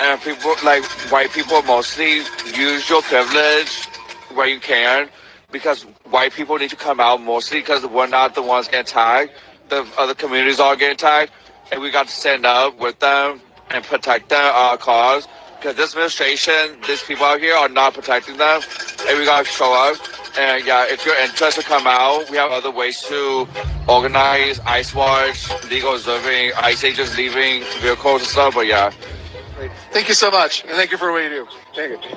And people, like white people mostly, use your privilege where you can, because white people need to come out mostly because we're not the ones getting tagged. The other communities are getting tagged, and we got to stand up with them and protect our cause. Because this administration, these people out here are not protecting them, and we got to show up. And yeah, if you're interested to come out, we have other ways to organize, ice watch, legal observing, ice agents leaving vehicles and stuff. But yeah. Thank you so much, and thank you for what you do. Thank you.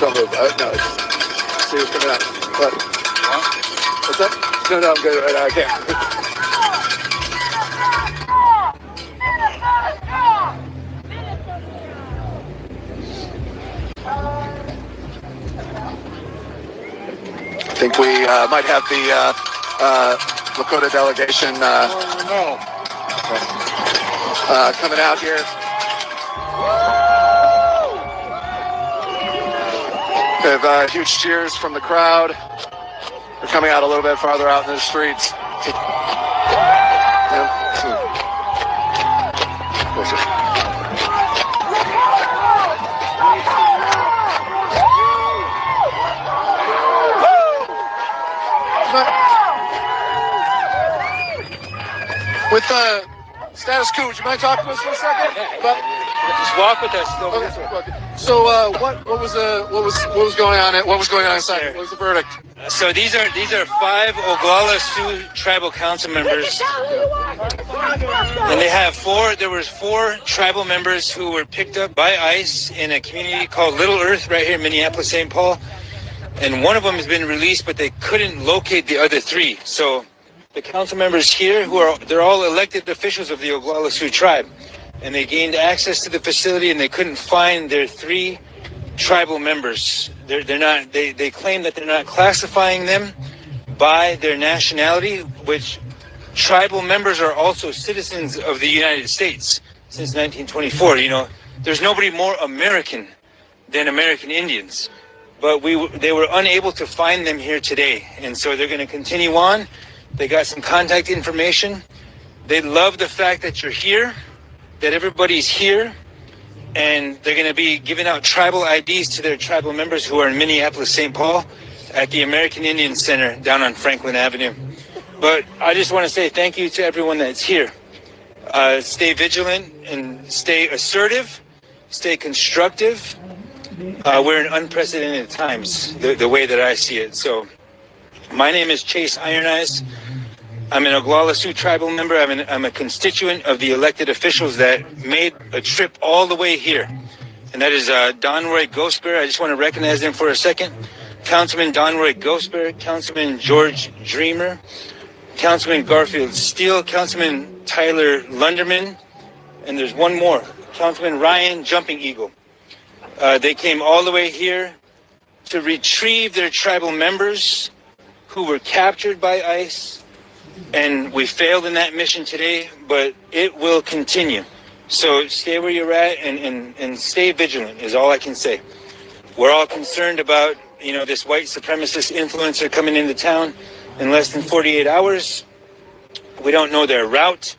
Don't move. No, see what's coming out. What? What's that? No, I'm good right now. I can't. I think we might have the Lakota delegation coming out here. We have huge cheers from the crowd. They're coming out a little bit farther out in the streets. With status quo, would you mind talking to us for a second? Just walk with us. Okay. So, what was going on? What was going on inside? What was the verdict? So these are 5 Oglala Sioux tribal council members, and they have 4. There was 4 tribal members who were picked up by ICE in a community called Little Earth, right here in Minneapolis, St. Paul. And one of them has been released, but they couldn't locate the other 3. So the council members here, they're all elected officials of the Oglala Sioux tribe, and they gained access to the facility, and they couldn't find their 3 tribal members. They claim that they're not classifying them by their nationality, which tribal members are also citizens of the United States since 1924. You know, there's nobody more American than American Indians, but they were unable to find them here today, and so they're going to continue on. They got some contact information. They love the fact that you're here, that everybody's here, and they're going to be giving out tribal IDs to their tribal members who are in Minneapolis, St. Paul, at the American Indian Center down on Franklin Avenue. But I just want to say thank you to everyone that's here. Stay vigilant and stay assertive, stay constructive. We're in unprecedented times, the way that I see it. So my name is Chase Iron Eyes. I'm an Oglala Sioux tribal member. I'm a constituent of the elected officials that made a trip all the way here. And that is Don Roy Gosper. I just want to recognize them for a second. Councilman Don Roy Gosper, Councilman George Dreamer, Councilman Garfield Steele, Councilman Tyler Lunderman, and there's one more, Councilman Ryan Jumping Eagle. They came all the way here to retrieve their tribal members who were captured by ICE, and we failed in that mission today, but it will continue. So stay where you're at and stay vigilant is all I can say. We're all concerned about, this white supremacist influencer coming into town in less than 48 hours. We don't know their route,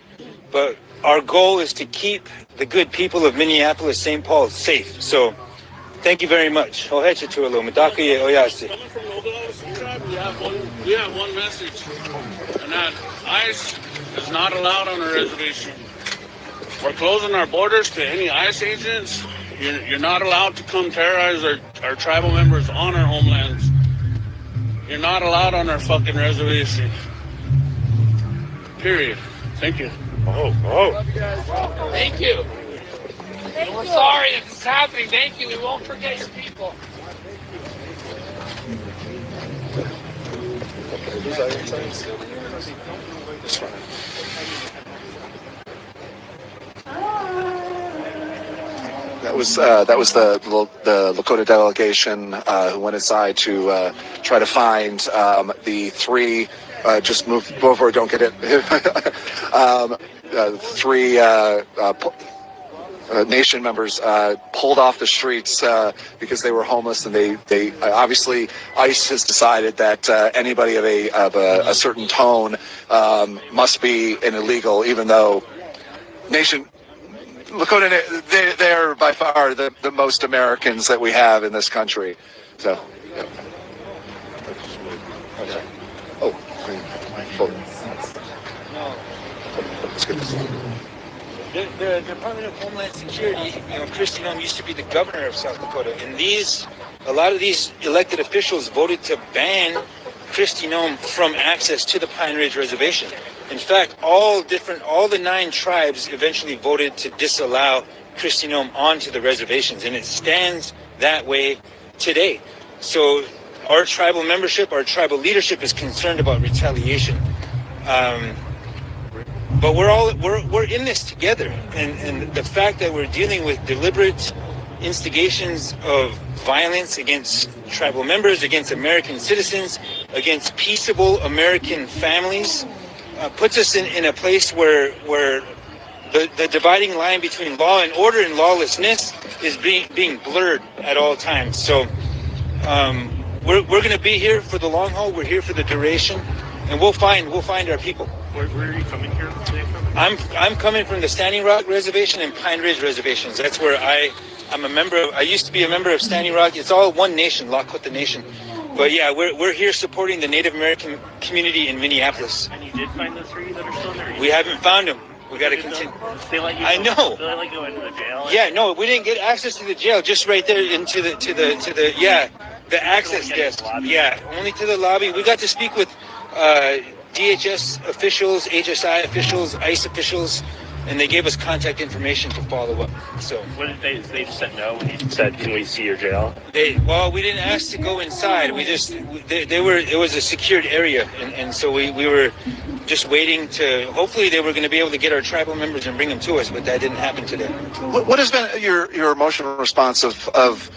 but our goal is to keep the good people of Minneapolis, St. Paul safe. So thank you very much. Coming from we have one message, and that ICE is not allowed on our reservation. We're closing our borders to any ICE agents. You're not allowed to come terrorize our tribal members on our homelands. You're not allowed on our fucking reservation. Period. Thank you. Thank you. We're sorry if it's happening. Thank you. We won't forget your people. That was the Lakota delegation who went inside to try to find the three. Just move over. Don't get it. Three nation members pulled off the streets because they were homeless, and they obviously ICE has decided that anybody of a certain tone must be an illegal, even though Lakota, they're by far the most Americans that we have in this country. So, yeah. Okay. Let's get this. The Department of Homeland Security, Kristi Noem used to be the governor of South Dakota, and a lot of these elected officials voted to ban Kristi Noem from access to the Pine Ridge Reservation. In fact, all the 9 tribes eventually voted to disallow Kristi Noem onto the reservations, and it stands that way today. So our tribal membership, our tribal leadership is concerned about retaliation. But we're in this together, and the fact that we're dealing with deliberate instigations of violence against tribal members, against American citizens, against peaceable American families, puts us in a place where the dividing line between law and order and lawlessness is being blurred at all times. So we're going to be here for the long haul. We're here for the duration, and we'll find our people. Where are you coming here today from? I'm coming from the Standing Rock Reservation and Pine Ridge Reservations. That's where I'm a member of. I used to be a member of Standing Rock. It's all one nation, Lakota Nation. But yeah, we're here supporting the Native American community in Minneapolis. And you did find the 3 that are still there? We haven't found them. We got to continue. They let you I know. They let you go into the jail? Yeah, no, we didn't get access to the jail. Just right there into the access desk. Yeah, only to the lobby. We got to speak with DHS officials, HSI officials, ICE officials, and they gave us contact information to follow up. So what did they just said no when you said, can we see your jail? We didn't ask to go inside. It was a secured area, and so we were just waiting to, hopefully they were going to be able to get our tribal members and bring them to us, but that didn't happen today. What has been your emotional response of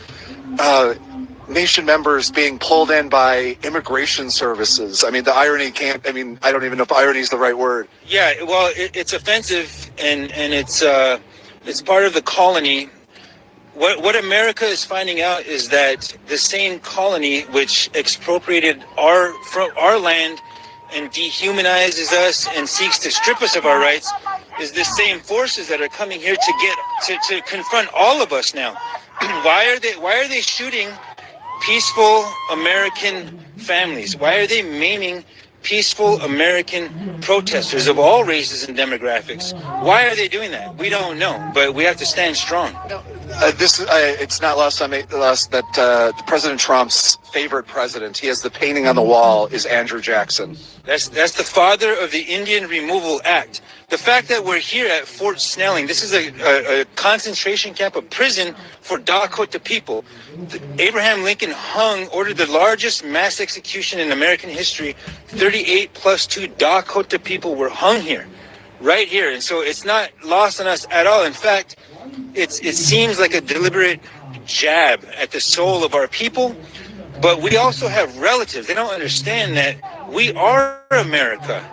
nation members being pulled in by immigration services? I mean, the irony can't, I don't even know if irony is the right word. Yeah, well, it's offensive, and it's part of the colony. What America is finding out is that the same colony which expropriated our land and dehumanizes us and seeks to strip us of our rights is the same forces that are coming here to confront all of us now. Why are they shooting peaceful American families? Why are they maiming peaceful American protesters of all races and demographics? Why are they doing that? We don't know, but we have to stand strong. It's not lost that President Trump's favorite president, he has the painting on the wall, is Andrew Jackson. That's the father of the Indian Removal Act. The fact that we're here at Fort Snelling, this is a concentration camp, a prison for Dakota people. Abraham Lincoln ordered the largest mass execution in American history. 38 plus 2 Dakota people were hung here, right here. And so it's not lost on us at all. In fact, it seems like a deliberate jab at the soul of our people, But we also have relatives. They don't understand that we are America.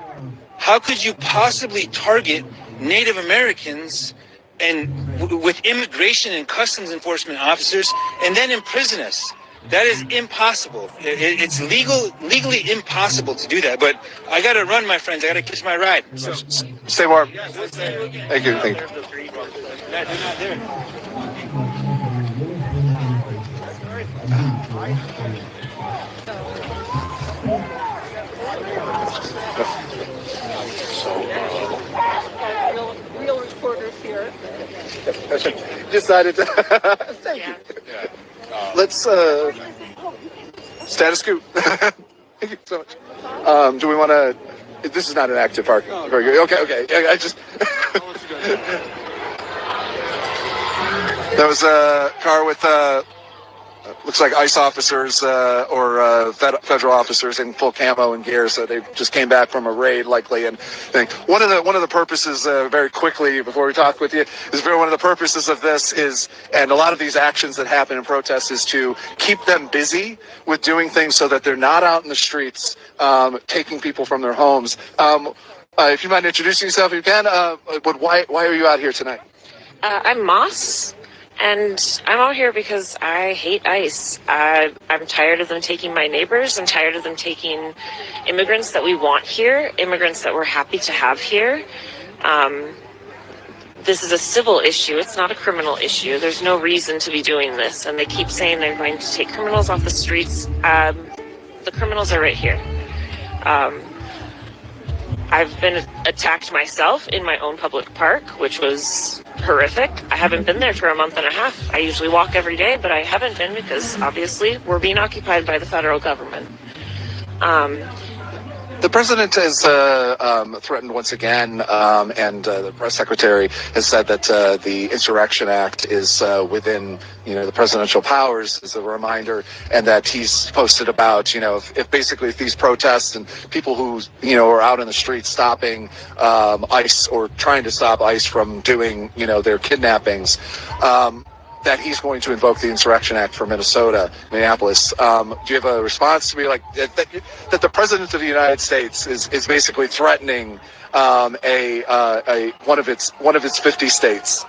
How could you possibly target Native Americans and with immigration and customs enforcement officers and then imprison us? That is impossible. It's legally impossible to do that. But I got to run, my friends. I got to catch my ride. So, stay warm. Thank you. Thank you. Real reporters here. Decided to. Thank you. Let's status quo. Thank you so much. Do we want to? This is not an active parking. Okay. I just. That was a car with looks like ICE officers or federal officers in full camo and gear. So they just came back from a raid, likely. And I think one of the purposes, very quickly before we talk with you, is one of the purposes of this is, and a lot of these actions that happen in protests, is to keep them busy with doing things so that they're not out in the streets taking people from their homes. If you mind introducing yourself, if you can. But why are you out here tonight? I'm Moss. And I'm out here because I hate ICE. I'm tired of them taking my neighbors. I'm tired of them taking immigrants that we want here, immigrants that we're happy to have here. This is a civil issue. It's not a criminal issue. There's no reason to be doing this. And they keep saying they're going to take criminals off the streets. The criminals are right here. I've been attacked myself in my own public park, which was horrific. I haven't been there for a month and a half. I usually walk every day, but I haven't been because obviously we're being occupied by the federal government. The president has threatened once again, and the press secretary has said that the Insurrection Act is within, the presidential powers, as a reminder, and that he's posted about, if basically if these protests and people who, are out in the streets stopping ICE or trying to stop ICE from doing, their kidnappings, that he's going to invoke the Insurrection Act for Minneapolis. Do you have a response to be like that the president of the United States is basically threatening one of its 50 states?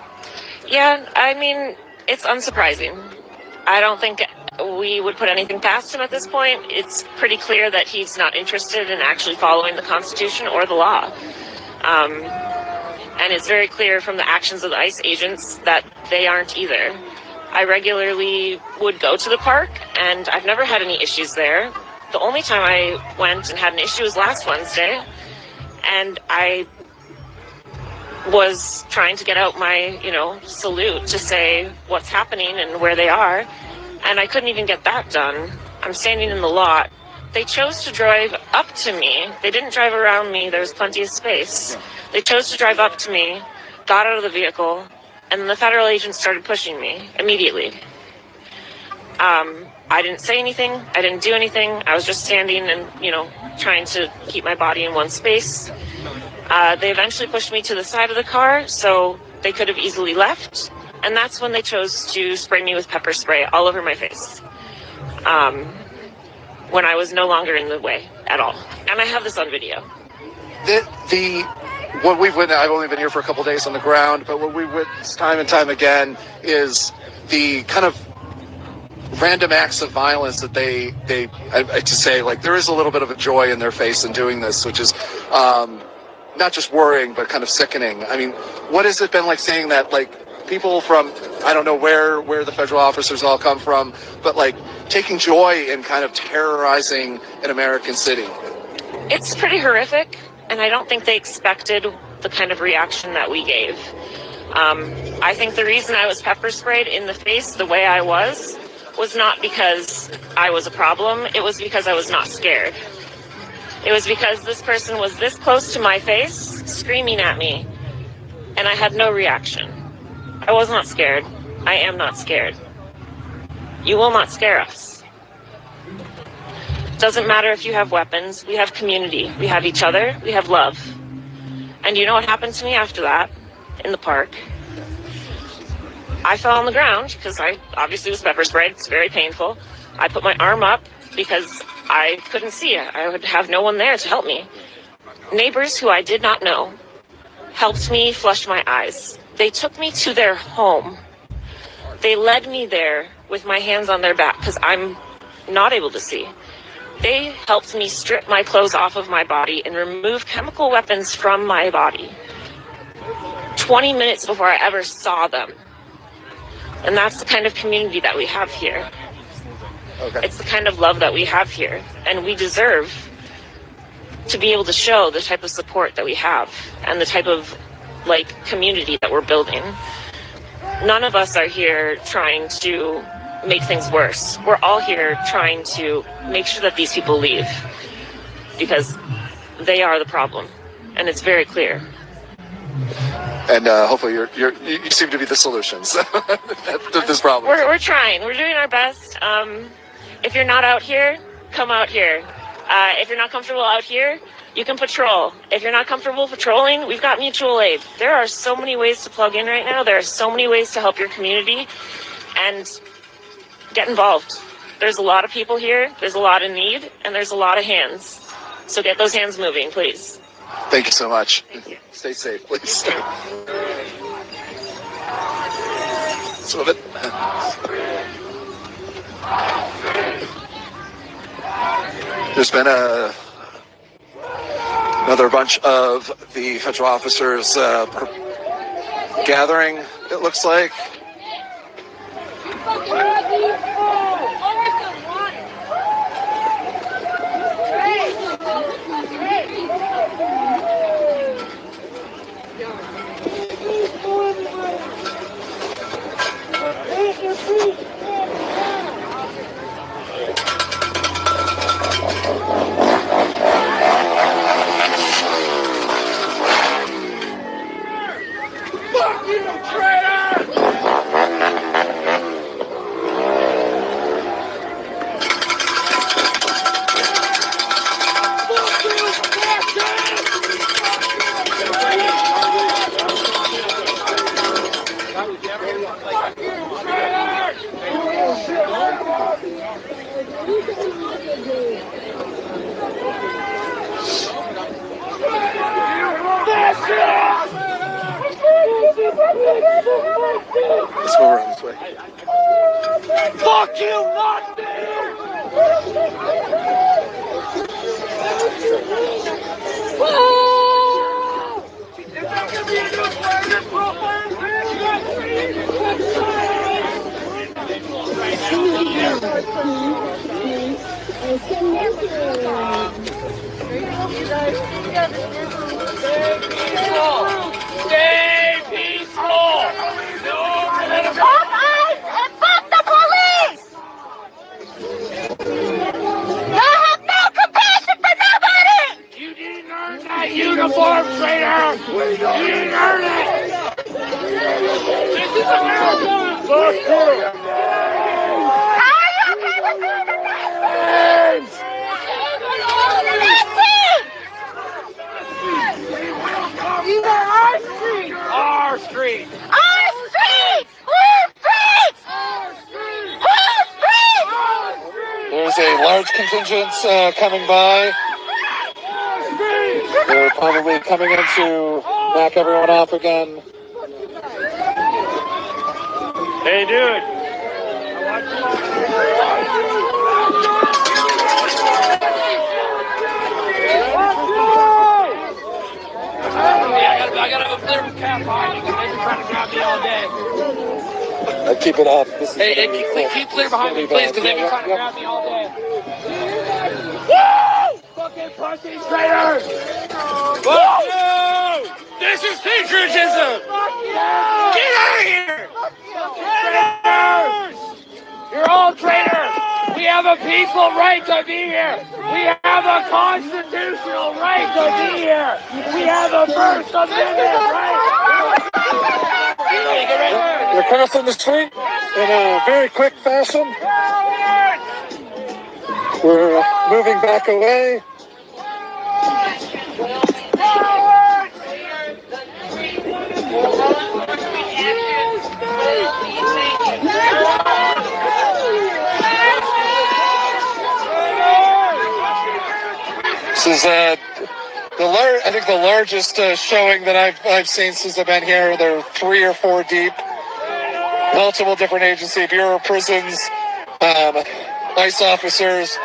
Yeah, I mean, it's unsurprising. I don't think we would put anything past him at this point. It's pretty clear that he's not interested in actually following the Constitution or the law. And it's very clear from the actions of the ICE agents that they aren't either. I regularly would go to the park, and I've never had any issues there. The only time I went and had an issue was last Wednesday, and I was trying to get out my, salute to say what's happening and where they are, and I couldn't even get that done. I'm standing in the lot. They chose to drive up to me. They didn't drive around me. There was plenty of space. They chose to drive up to me, got out of the vehicle, and the federal agents started pushing me immediately. I didn't say anything. I didn't do anything. I was just standing and, trying to keep my body in one space. They eventually pushed me to the side of the car, so they could have easily left. And that's when they chose to spray me with pepper spray all over my face. When I was no longer in the way at all. And I have this on video. What we've witnessed, I've only been here for a couple days on the ground, but what we've witnessed time and time again is the kind of random acts of violence that they to say, like, there is a little bit of a joy in their face in doing this, which is not just worrying, but kind of sickening. I mean, what has it been like seeing that, like, people from, I don't know where the federal officers all come from, but, like, taking joy in kind of terrorizing an American city? It's pretty horrific, and I don't think they expected the kind of reaction that we gave. I think the reason I was pepper sprayed in the face the way I was not because I was a problem. It was because I was not scared. It was because this person was this close to my face, screaming at me, and I had no reaction. I was not scared. I am not scared. You will not scare us. Doesn't matter if you have weapons. We have community. We have each other. We have love. And you know what happened to me after that in the park? I fell on the ground because I obviously was pepper sprayed. It's very painful. I put my arm up because I couldn't see it. I would have no one there to help me. Neighbors who I did not know helped me flush my eyes. They took me to their home. They led me there with my hands on their back because I'm not able to see. They helped me strip my clothes off of my body and remove chemical weapons from my body 20 minutes before I ever saw them. And that's the kind of community that we have here. Okay. It's the kind of love that we have here. And we deserve to be able to show the type of support that we have and the type of community that we're building. None of us are here trying to make things worse. We're all here trying to make sure that these people leave because they are the problem, and it's very clear. And hopefully you seem to be the solution to this problem. We're trying. We're doing our best. If you're not out here, come out here. If you're not comfortable out here, you can patrol. If you're not comfortable patrolling, we've got mutual aid. There are so many ways to plug in right now. There are so many ways to help your community and get involved. There's a lot of people here. There's a lot of need, and there's a lot of hands. So get those hands moving, please. Thank you so much. Thank you. Stay safe, please. Some of it. There's been another bunch of the federal officers gathering, it looks like. Fuck you, traitor! Let's go around this way. Fuck you, not me! Is that gonna be a good player, Stay peaceful! Fuck ICE and fuck the police! Y'all have no compassion for nobody! You didn't earn that uniform, traitor! You didn't earn it! This is America! Fuck you! How are you okay with being arrested? These are our streets! Our street! Our streets! Whose streets? Our street! Whose streets? There's a large contingent coming by. They're probably coming in to knock everyone off again. Hey, dude. I gotta have a clear cap on you because they've been trying to grab me all day. Keep it up. Hey, keep clear behind me, please, because they've been trying to grab me all day. Woo! Fucking pussy traitors! Fuck you! This is patriotism! Fuck you! Get out of here! Traitors! You're all traitors! We have a peaceful right to be here! We have a constitutional right to be here! We have a First Amendment right! They're crossing the street in a very quick fashion. We're moving back away. This is I think the largest showing that I've seen since I've been here. They're 3 or 4 deep. Multiple different agencies, Bureau of Prisons, ICE officers,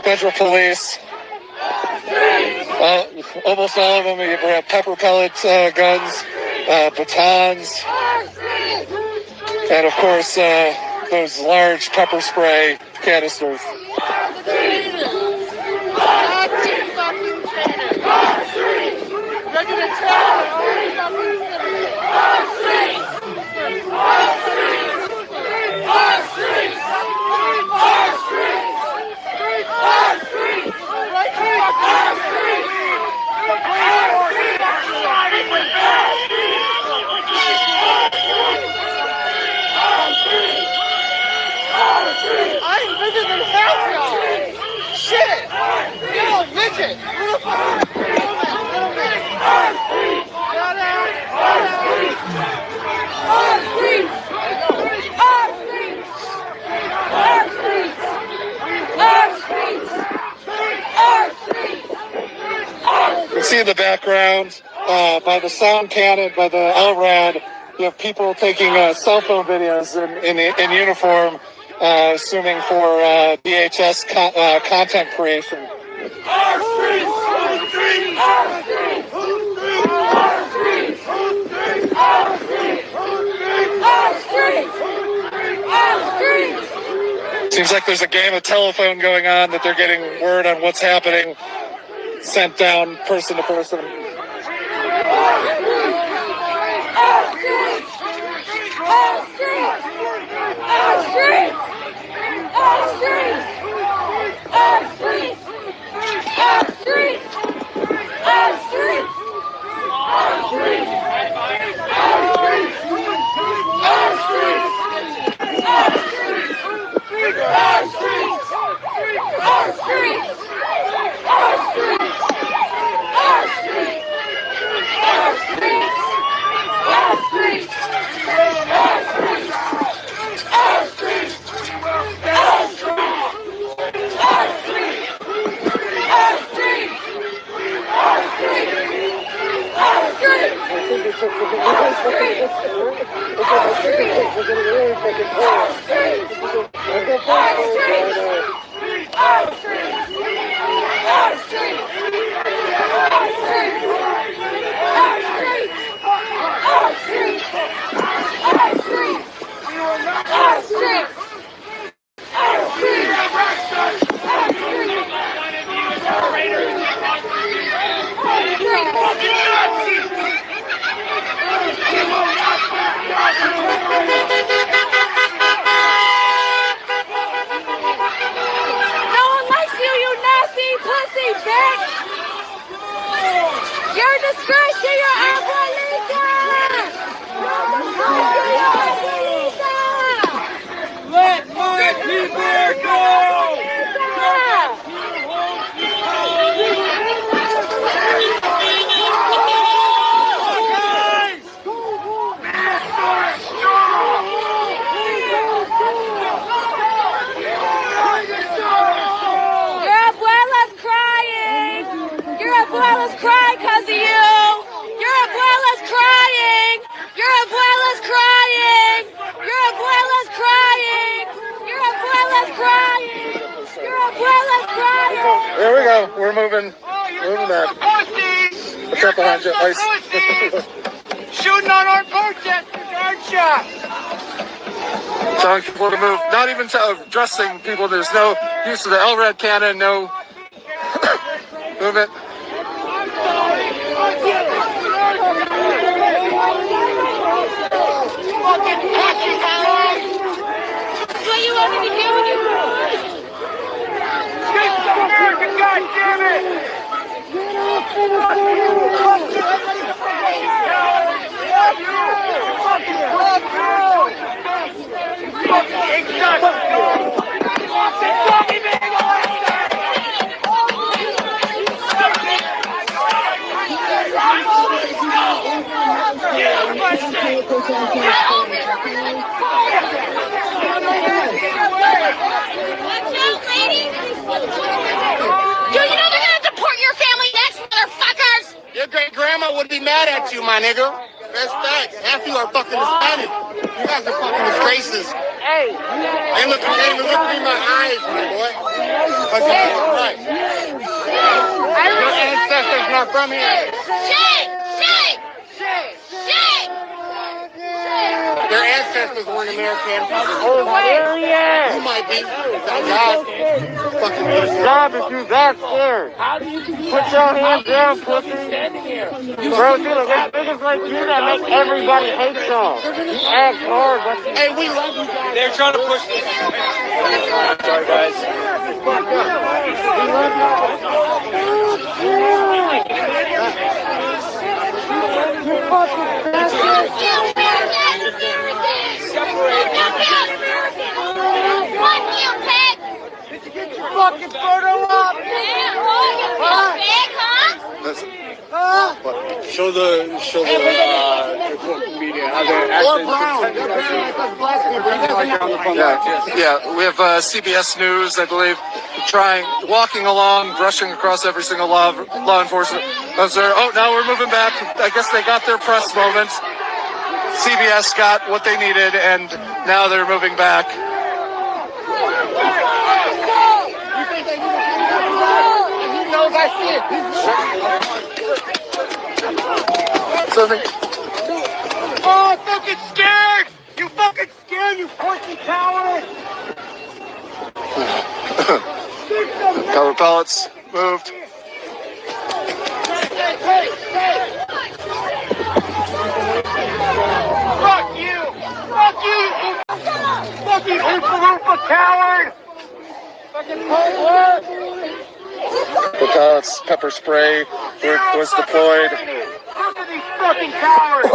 federal police. Almost all of them have pepper pellet guns, batons, and of course those large pepper spray canisters. I'm bigger than half y'all. Shit! Yo, midget! Who the fuck? You can see in the background, by the sound cannon, by the LRAD, you have people taking cell phone videos in uniform, assuming for DHS content creation. Our streets! Our streets! Our streets! Our streets! Our streets! Our streets! Our streets! Seems like there's a game of telephone going on, that they're getting word on what's happening, sent down person to person. There we go. We're moving back. What's up behind you? Ice. Shooting on our protesters, aren't ya? Telling people to move. Not even addressing people. There's no use of the LRAD cannon. No movement. Fucking asses, That's what you want me to do when you Get to America, goddammit! Do you know they're gonna deport your family? would be mad at you, my nigga. That's facts. Half of you are fucking Hispanic. You guys are fucking disgraces. Hey. Ain't look me in my eyes, my boy. Because you're right. Your ancestors not from here. Their ancestors weren't American. Oh, hell yeah. You might be. Thank God. Fucking God, if you that scared. Put your hands down, pussy. Bro, dude, it's niggas like you that make everybody hate y'all. You act hard, but hey, we love you guys. They're trying to push this. Sorry, guys. Fucking photo up! Show the media how they're actually. Yeah. We have CBS News, I believe, walking along, brushing across every single law enforcement officer. Oh, now we're moving back. I guess they got their press moment. CBS got what they needed, and now they're moving back. He knows I see it. Oh, fucking scared! You fucking scared, you pussy coward! Color pellets moved. Fuck you! Fuck you! Fucking Oompa coward! Fucking cold. The pellets, pepper spray was deployed. Look at these fucking cowards!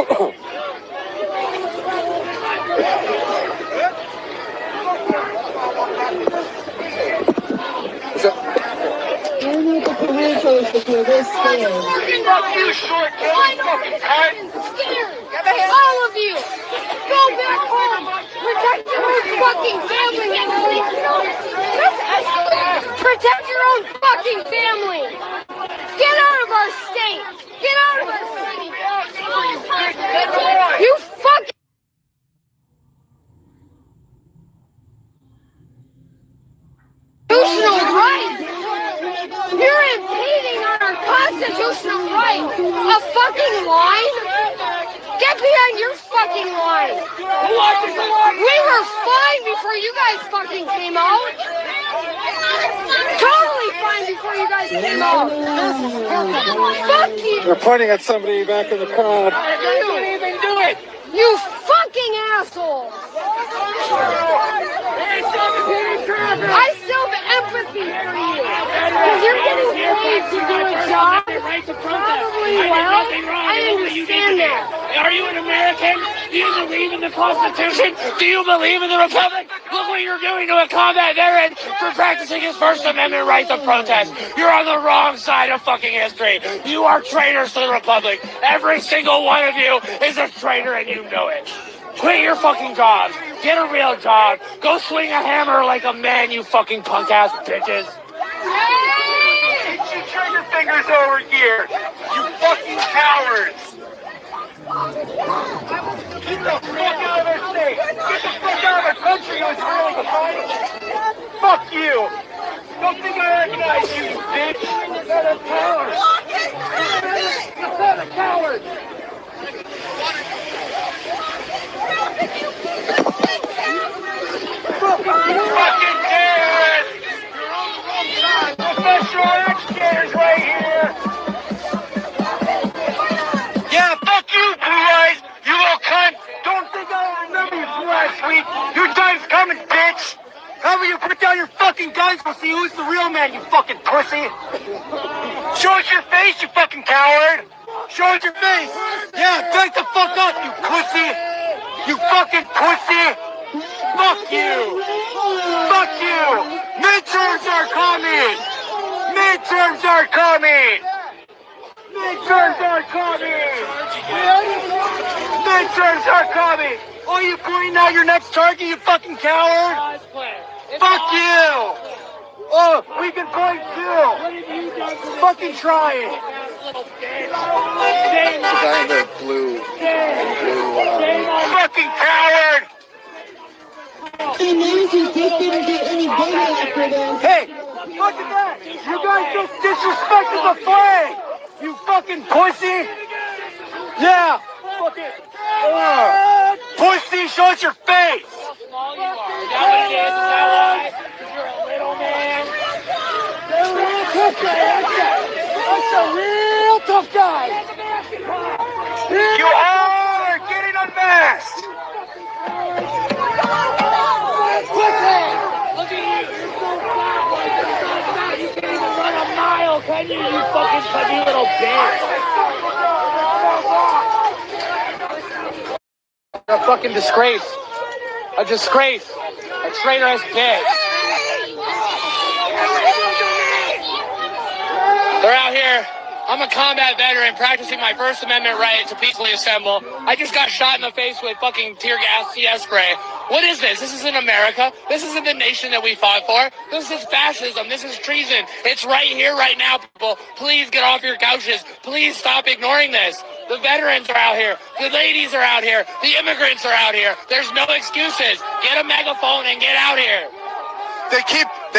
Fuck you, short fucking cunt! All of you, go back home. Protect your own fucking family. Protect your own fucking family. Get out of our state. Get out of our state. You fucking. Constitutional right. You're impeding on our constitutional right. A fucking line? Get behind your fucking line. We were fine before you guys fucking came out. Totally fine before you guys came out. Fuck you. They're pointing at somebody back in the crowd. I didn't even do it. You fucking assholes. I still have empathy for you. Because you're getting paid to do a job. Probably well. I understand that. Are you an American? Do you believe in the Constitution? Do you believe in the Republic? Look what you're doing to a combat veteran for practicing his First Amendment right to protest. You're on the wrong side of fucking history. You are traitors to the Republic. Every single one of you is a traitor and you know it. Quit your fucking jobs. Get a real job. Go swing a hammer like a man, you fucking punk-ass bitches. Get your trigger fingers over here. You fucking cowards. Get the fuck out of our state. Get the fuck out of our country. It was really fun. Fuck you. Don't think I recognize you, bitch. You're a coward. You're a coward. Fucking terrorists! You're on the wrong side! Professional educators right here! Yeah, fuck you, Blue Eyes! You little cunt! Don't think I don't remember you from last week! Your time's coming, bitch! How about you put down your fucking guns? We'll see who's the real man, you fucking pussy! Show us your face, you fucking coward! Show us your face! Yeah, back the fuck up, you pussy! You fucking pussy! Fuck you! Fuck you! Midterms are coming! Midterms are coming! Midterms are coming! Midterms are coming! Oh, you pointing out your next target, you fucking coward? Fuck you! Oh, we can point too! Fucking try it! little bitch. The guy in the blue. Fucking coward! He knows he just didn't get any bigger after this. Hey, look at that! You guys just disrespected the flag! You fucking pussy! Yeah! Fucking pussy, show us your face! How small you are. Is that what it is? Is that why? You're a little man. You're a real tough guy. That's a real tough guy. You are getting unmasked! Look at you! You're so fat! You can't even run a mile, can you? You fucking pudgy little bitch! A fucking disgrace. A disgrace. A traitorous bitch. They're out here. I'm a combat veteran practicing my First Amendment right to peacefully assemble. I just got shot in the face with fucking tear gas, CS spray. What is this? This isn't America. This isn't the nation that we fought for. This is fascism. This is treason. It's right here, right now, people. Please get off your couches. Please stop ignoring this. The veterans are out here. The ladies are out here. The immigrants are out here. There's no excuses. Get a megaphone and get out here. They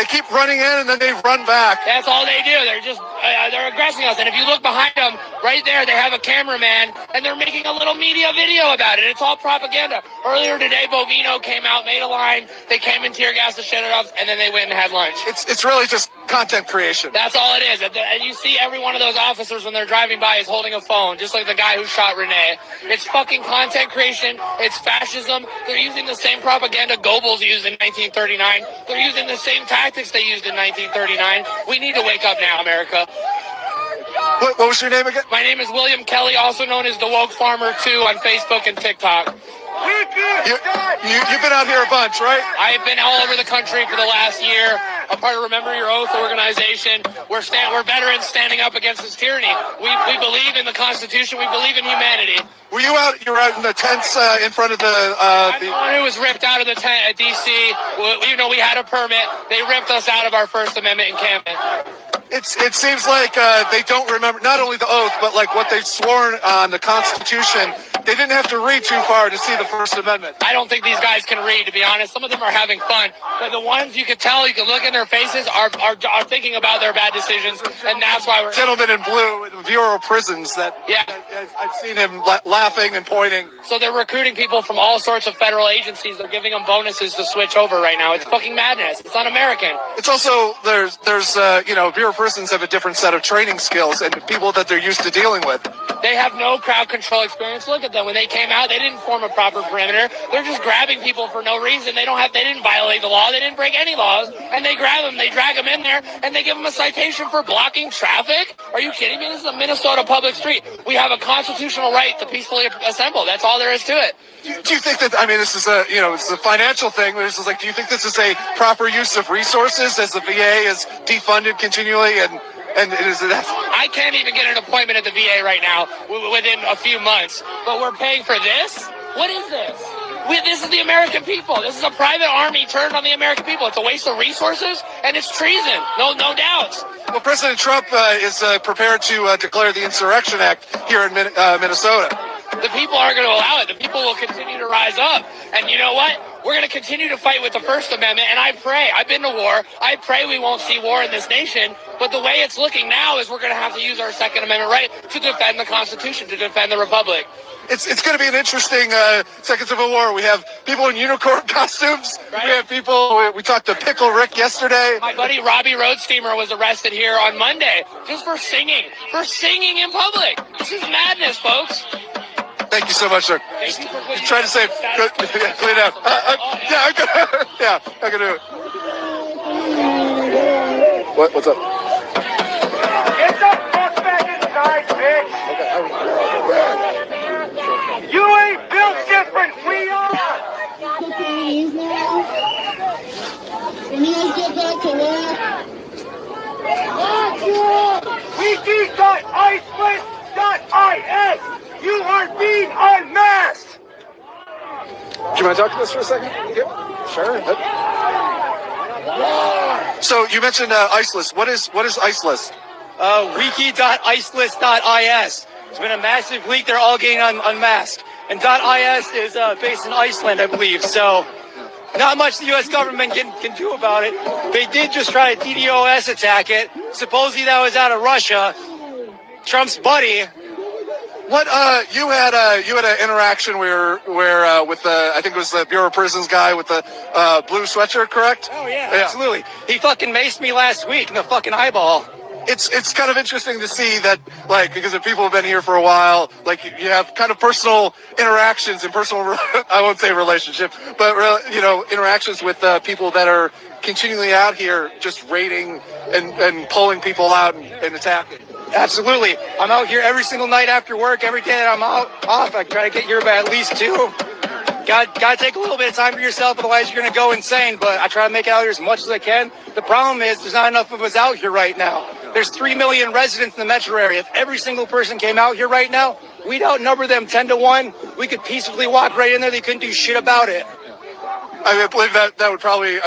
keep running in and then they run back. That's all they do. They're just they're aggressing us. And if you look behind them, right there, they have a cameraman, and they're making a little media video about it. It's all propaganda. Earlier today, Bovino came out, made a line. They came and tear gassed the shit out of us, and then they went and had lunch. It's really just content creation. That's all it is. And you see every one of those officers when they're driving by is holding a phone, just like the guy who shot Renee. It's fucking content creation. It's fascism. They're using the same propaganda Goebbels used in 1939. They're using the same tactics they used in 1939. We need to wake up now, America. What was your name again? My name is William Kelly, also known as the Woke Farmer 2 on Facebook and TikTok. You've been out here a bunch, right? I've been all over the country for the last year. I'm part of Remember Your Oath organization. We're veterans standing up against this tyranny. We believe in the Constitution. We believe in humanity. Were you out? You were out in the tents in front of the. I'm the one who was ripped out of the tent at D.C. Even though we had a permit, they ripped us out of our First Amendment encampment. It seems like they don't remember not only the oath, but like what they've sworn on the Constitution. They didn't have to read too far to see the First Amendment. I don't think these guys can read, to be honest. Some of them are having fun, but the ones you can tell, you can look in their faces, are thinking about their bad decisions, and that's why we're... Gentleman in blue, the Bureau of Prisons, I've seen him laughing and pointing. So they're recruiting people from all sorts of federal agencies. They're giving them bonuses to switch over right now. It's fucking madness. It's un-American. It's also, there's Bureau of Prisons have a different set of training skills and people that they're used to dealing with. They have no crowd control experience. Look at them. When they came out, they didn't form a proper perimeter. They're just grabbing people for no reason. They didn't violate the law. They didn't break any laws. And they grab them, they drag them in there, and they give them a citation for blocking traffic? Are you kidding me? This is a Minnesota public street. We have a constitutional right to peacefully assemble. That's all there is to it. Do you think that, this is it's a financial thing, but it's just like, do you think this is a proper use of resources as the VA is defunded continually and I can't even get an appointment at the VA right now within a few months, but we're paying for this? What is this? This is the American people. This is a private army turned on the American people. It's a waste of resources, and it's treason. No doubts. Well, President Trump is prepared to declare the Insurrection Act here in Minnesota. The people aren't going to allow it. The people will continue to rise up. And you know what? We're going to continue to fight with the First Amendment, and I pray. I've been to war. I pray we won't see war in this nation. But the way it's looking now is we're going to have to use our Second Amendment right to defend the Constitution, to defend the Republic. It's going to be an interesting Second Civil War. We have people in unicorn costumes. Right. We have people. We talked to Pickle Rick yesterday. My buddy Robbie Roadsteamer was arrested here on Monday just for singing in public. This is madness, folks. Thank you so much, sir. Thank you for try to say clean up. I'm gonna do it. What's up? Get the fuck back inside, bitch. You ain't built different. We are. Please now. Can you guys get back to work? Wiki.iceless.is. You are being unmasked. Do you mind talking to us for a second? Sure. So you mentioned ICELess. What is ICELess? wiki.icelist.is. It's been a massive leak. They're all getting unmasked. And .is is based in Iceland, I believe. So not much the U.S. government can do about it. They did just try a DDoS attack it. Supposedly that was out of Russia. Trump's buddy. What you had an interaction where with the, I think it was the Bureau of Prisons guy with the blue sweatshirt, correct? Oh yeah, absolutely. He fucking maced me last week in the fucking eyeball. It's kind of interesting to see that, like, because if people have been here for a while, like, you have kind of personal interactions and personal, I won't say relationship, but, interactions with people that are continually out here just raiding and pulling people out and attacking. Absolutely. I'm out here every single night after work. Every day that I'm off, I try to get here by at least 2. Gotta take a little bit of time for yourself, otherwise you're gonna go insane. But I try to make it out here as much as I can. The problem is there's not enough of us out here right now. There's 3 million residents in the metro area. If every single person came out here right now, we'd outnumber them 10-1. We could peacefully walk right in there. They couldn't do shit about it. I believe that would probably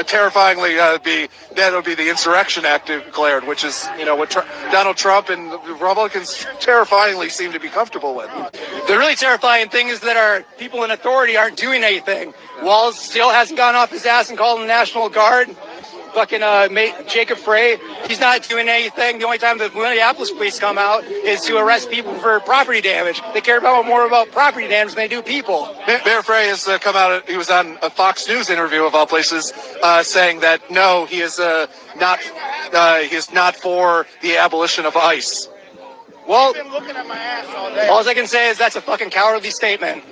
terrifyingly be the Insurrection Act declared, which is, what Donald Trump and the Republicans terrifyingly seem to be comfortable with. The really terrifying thing is that our people in authority aren't doing anything. Walz still hasn't gone off his ass and called the National Guard. Fucking Jacob Frey, he's not doing anything. The only time the Minneapolis police come out is to arrest people for property damage. They care more about property damage than they do people. Mayor Frey has come out. He was on a Fox News interview of all places, saying that no, he is not for the abolition of ICE. Well, all I can say is that's a fucking cowardly statement.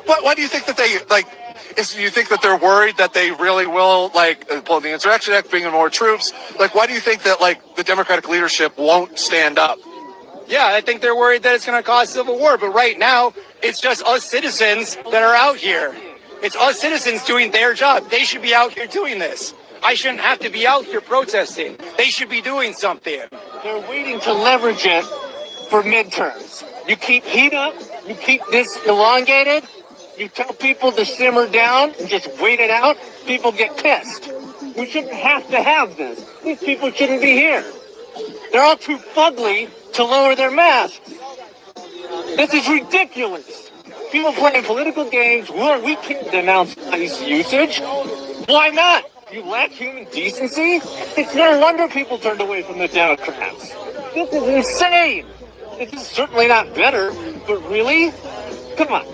Why do you think that they do you think that they're worried that they really will pull the Insurrection Act, bring in more troops? Why do you think that the Democratic leadership won't stand up? Yeah, I think they're worried that it's going to cause civil war. But right now, it's just us citizens that are out here. It's us citizens doing their job. They should be out here doing this. I shouldn't have to be out here protesting. They should be doing something. They're waiting to leverage it for midterms. You keep heat up, you keep this elongated, you tell people to simmer down and just wait it out, people get pissed. We shouldn't have to have this. These people shouldn't be here. They're all too fugly to lower their masks. This is ridiculous. People playing political games where we can't denounce ICE usage. Why not? You lack human decency? It's no wonder people turned away from the Democrats. This is insane. This is certainly not better, but really? Come on.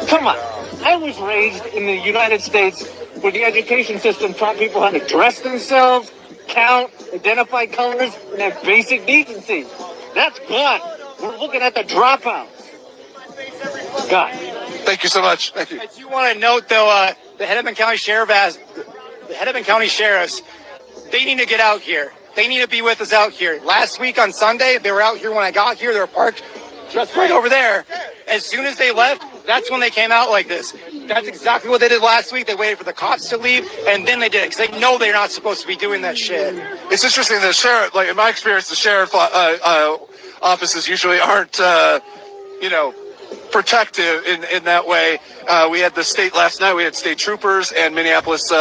Come on. I was raised in the United States where the education system taught people how to dress themselves, count, identify colors, and have basic decency. That's gone. We're looking at the dropouts. God. Thank you so much. Thank you. I do want to note, though, the Hennepin County Sheriffs, they need to get out here. They need to be with us out here. Last week on Sunday, they were out here when I got here. They were parked just right over there. As soon as they left, that's when they came out like this. That's exactly what they did last week. They waited for the cops to leave, and then they did it, because they know they're not supposed to be doing that shit. It's interesting, the sheriff, in my experience, the sheriff offices usually aren't, protective in that way. We had the state last night. We had state troopers and Minneapolis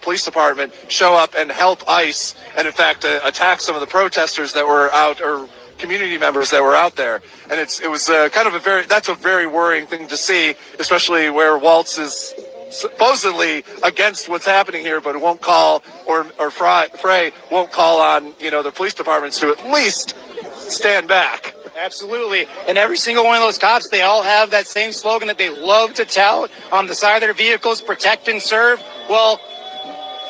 Police Department show up and help ICE, and in fact attack some of the protesters that were out, or community members that were out there. And it was kind of that's a very worrying thing to see, especially where Walz is supposedly against what's happening here, but it won't call, or Frey won't call on the police departments to at least stand back. Absolutely. And every single one of those cops, they all have that same slogan that they love to tout on the side of their vehicles: protect and serve. Well,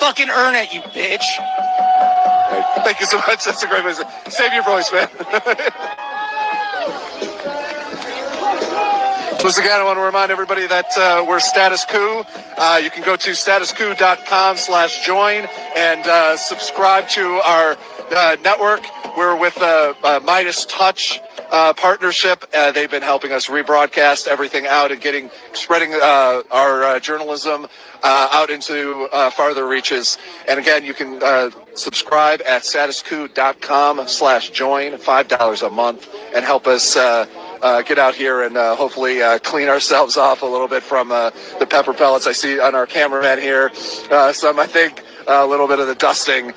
fucking earn it, you bitch. Thank you so much. That's a great message. Save your voice, man. Once again, I want to remind everybody that we're Status Coup. You can go to statuscoup.com/join and subscribe to our network. We're with Midas Touch partnership. They've been helping us rebroadcast everything out and spreading our journalism out into farther reaches. And again, you can subscribe at statuscoup.com/join, $5 a month, and help us get out here and hopefully clean ourselves off a little bit from the pepper pellets. I see on our cameraman here some, I think, a little bit of the dusting,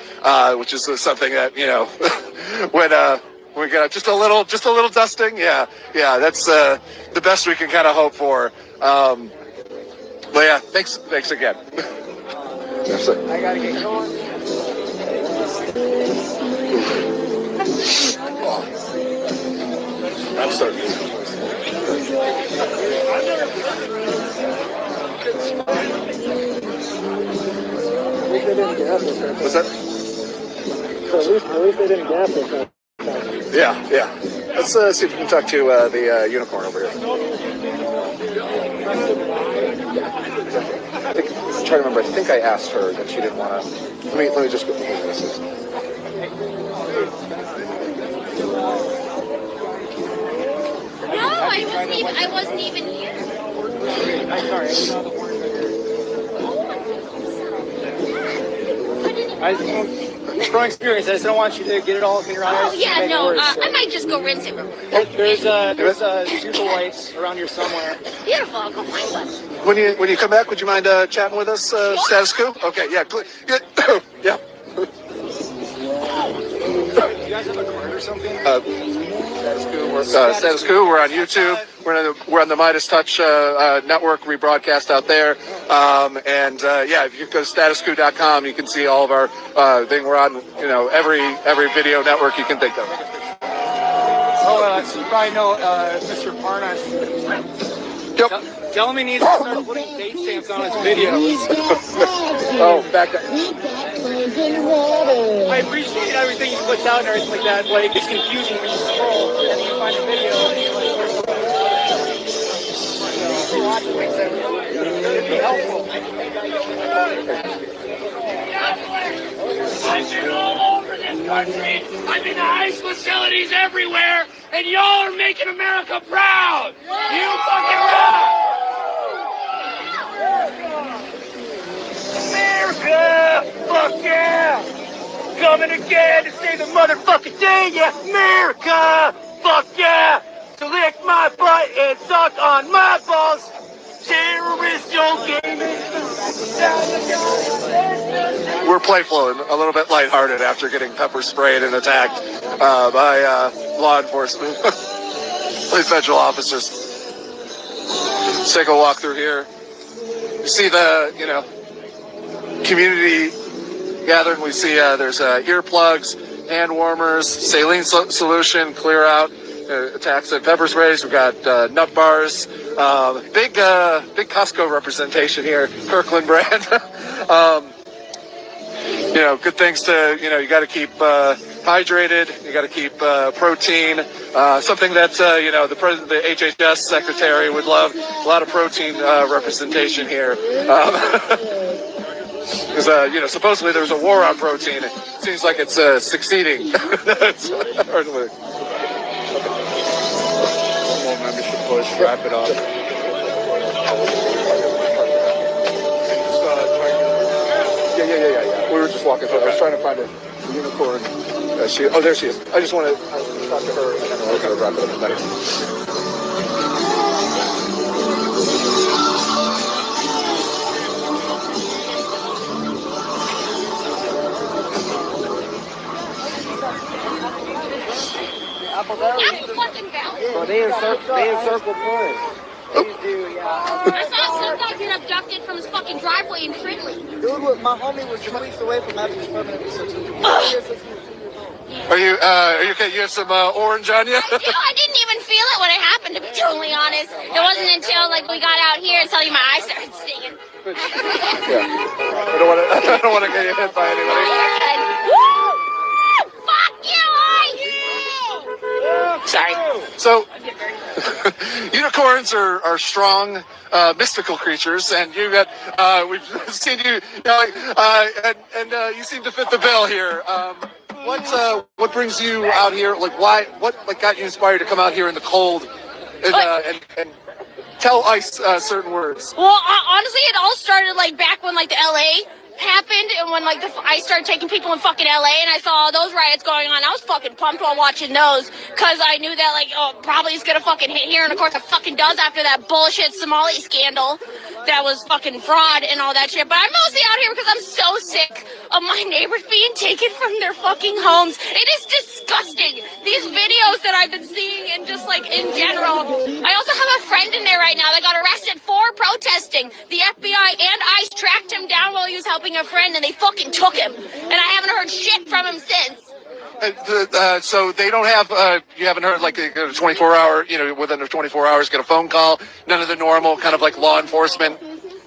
which is something that, when we got just a little dusting. Yeah, that's the best we can kind of hope for. But yeah, thanks again. I gotta get going. I'm sorry. What's that? At least they didn't gas us. Yeah. Let's see if we can talk to the unicorn over here. I'm trying to remember. I think I asked her that she didn't want to. Let me just go through this. No, I wasn't even here. I'm sorry. From experience, I just don't want you to get it all in your eyes. Oh yeah, no, I might just go rinse it real quick. There's super wipes around here somewhere. Beautiful, I'll go find one. When you come back, would you mind chatting with us, Status Quo? Okay, yeah. Yeah. You guys have a card or something? Status Quo. We're on YouTube. We're on the Midas Touch network rebroadcast out there. Yeah, if you go to statusquo.com, you can see all of our thing. We're on every video network you can think of. Oh, so you probably know Mr. Parnas. Yep. Tell him he needs to start putting date stamps on his videos. Oh, back up. I appreciate everything he puts out and everything like that. Like, it's confusing when you scroll and then you find a video and you're like, it'd be helpful. I've been all over this country. I'm in ICE facilities everywhere, and y'all are making America proud. You fucking rock. America, fuck yeah. Coming again to save the motherfucking day, yeah. America, fuck yeah. So lick my butt and suck on my balls. Terrorist, your game is We're playful and a little bit lighthearted after getting pepper sprayed and attacked by law enforcement, police federal officers. Let's take a walk through here. You see the community gathering. We see there's earplugs, hand warmers, saline solution, clear out. Attacks at pepper sprays. We've got nut bars. Big Costco representation here. Kirkland brand. Good things to you got to keep hydrated. You got to keep protein. Something that the president, the HHS secretary would love. A lot of protein representation here. Because supposedly there's a war on protein. It seems like it's succeeding. It's hard to look. More membership push, wrap it up. Yeah. We were just walking through. I was trying to find a unicorn. There she is. I just want to talk to her and then we're going to wrap it up. Well, they encircle point. They do, yeah. I saw some guy get abducted from his fucking driveway in Fridley. Dude, my homie was 2 weeks away from having his permanent disability. Are you okay? You have some orange on you? I didn't even feel it when it happened, to be totally honest. It wasn't until we got out here and my eyes started stinging. Yeah. I don't want to get you hit by anybody. Woo! Fuck you, Sorry. So, unicorns are strong, mystical creatures, and you got we've seen you, and you seem to fit the bill here. What brings you out here? Like, why? What got you inspired to come out here in the cold and tell ICE certain words? Well, honestly, it all started back when the LA happened, and when I started taking people in fucking LA and I saw all those riots going on. I was fucking pumped while watching those, because I knew that probably it's gonna fucking hit here, and of course it fucking does after that bullshit Somali scandal that was fucking fraud and all that shit. But I'm mostly out here because I'm so sick of my neighbors being taken from their fucking homes. It is disgusting. These videos that I've been seeing and just like in general. I also have a friend in there right now that got arrested for protesting. The FBI and ICE tracked him down while he was helping a friend and they fucking took him. And I haven't heard shit from him since. So they don't have, you haven't heard like a 24-hour, within 24 hours, get a phone call, none of the normal kind of like law enforcement?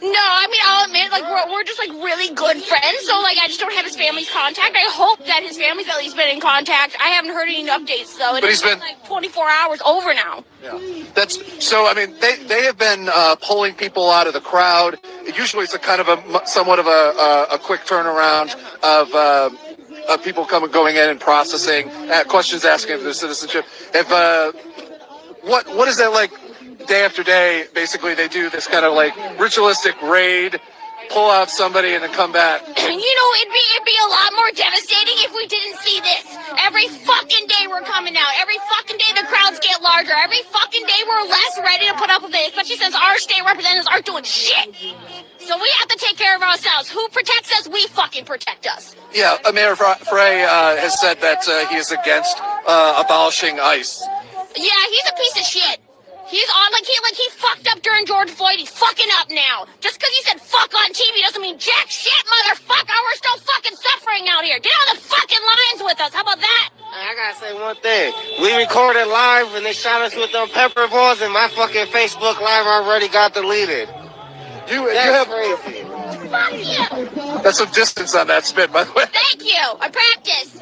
No, I mean, I'll admit, like, we're just, like, really good friends, so, like, I just don't have his family's contact. I hope that his family's at least been in contact. I haven't heard any updates, though. But he's been, like, 24 hours over now. Yeah. So, I mean, they have been pulling people out of the crowd. Usually it's a kind of somewhat of a quick turnaround of people going in and processing, questions asking for their citizenship. What is that like? Day after day, basically, they do this kind of like ritualistic raid, pull out somebody, and then come back. It'd be a lot more devastating if we didn't see this. Every fucking day we're coming out. Every fucking day the crowds get larger. Every fucking day we're less ready to put up with it, especially since our state representatives aren't doing shit. So we have to take care of ourselves. Who protects us? We fucking protect us. Yeah, Mayor Frey has said that he is against abolishing ICE. Yeah, he's a piece of shit. He's on he fucked up during George Floyd. He's fucking up now. Just because he said fuck on TV doesn't mean jack shit, motherfucker. We're still fucking suffering out here. Get on the fucking lines with us. How about that? I gotta say one thing. We recorded live and they shot us with them pepper balls and my fucking Facebook Live already got deleted. That's crazy. Fuck you. That's some distance on that spit, by the way. Thank you. I practice.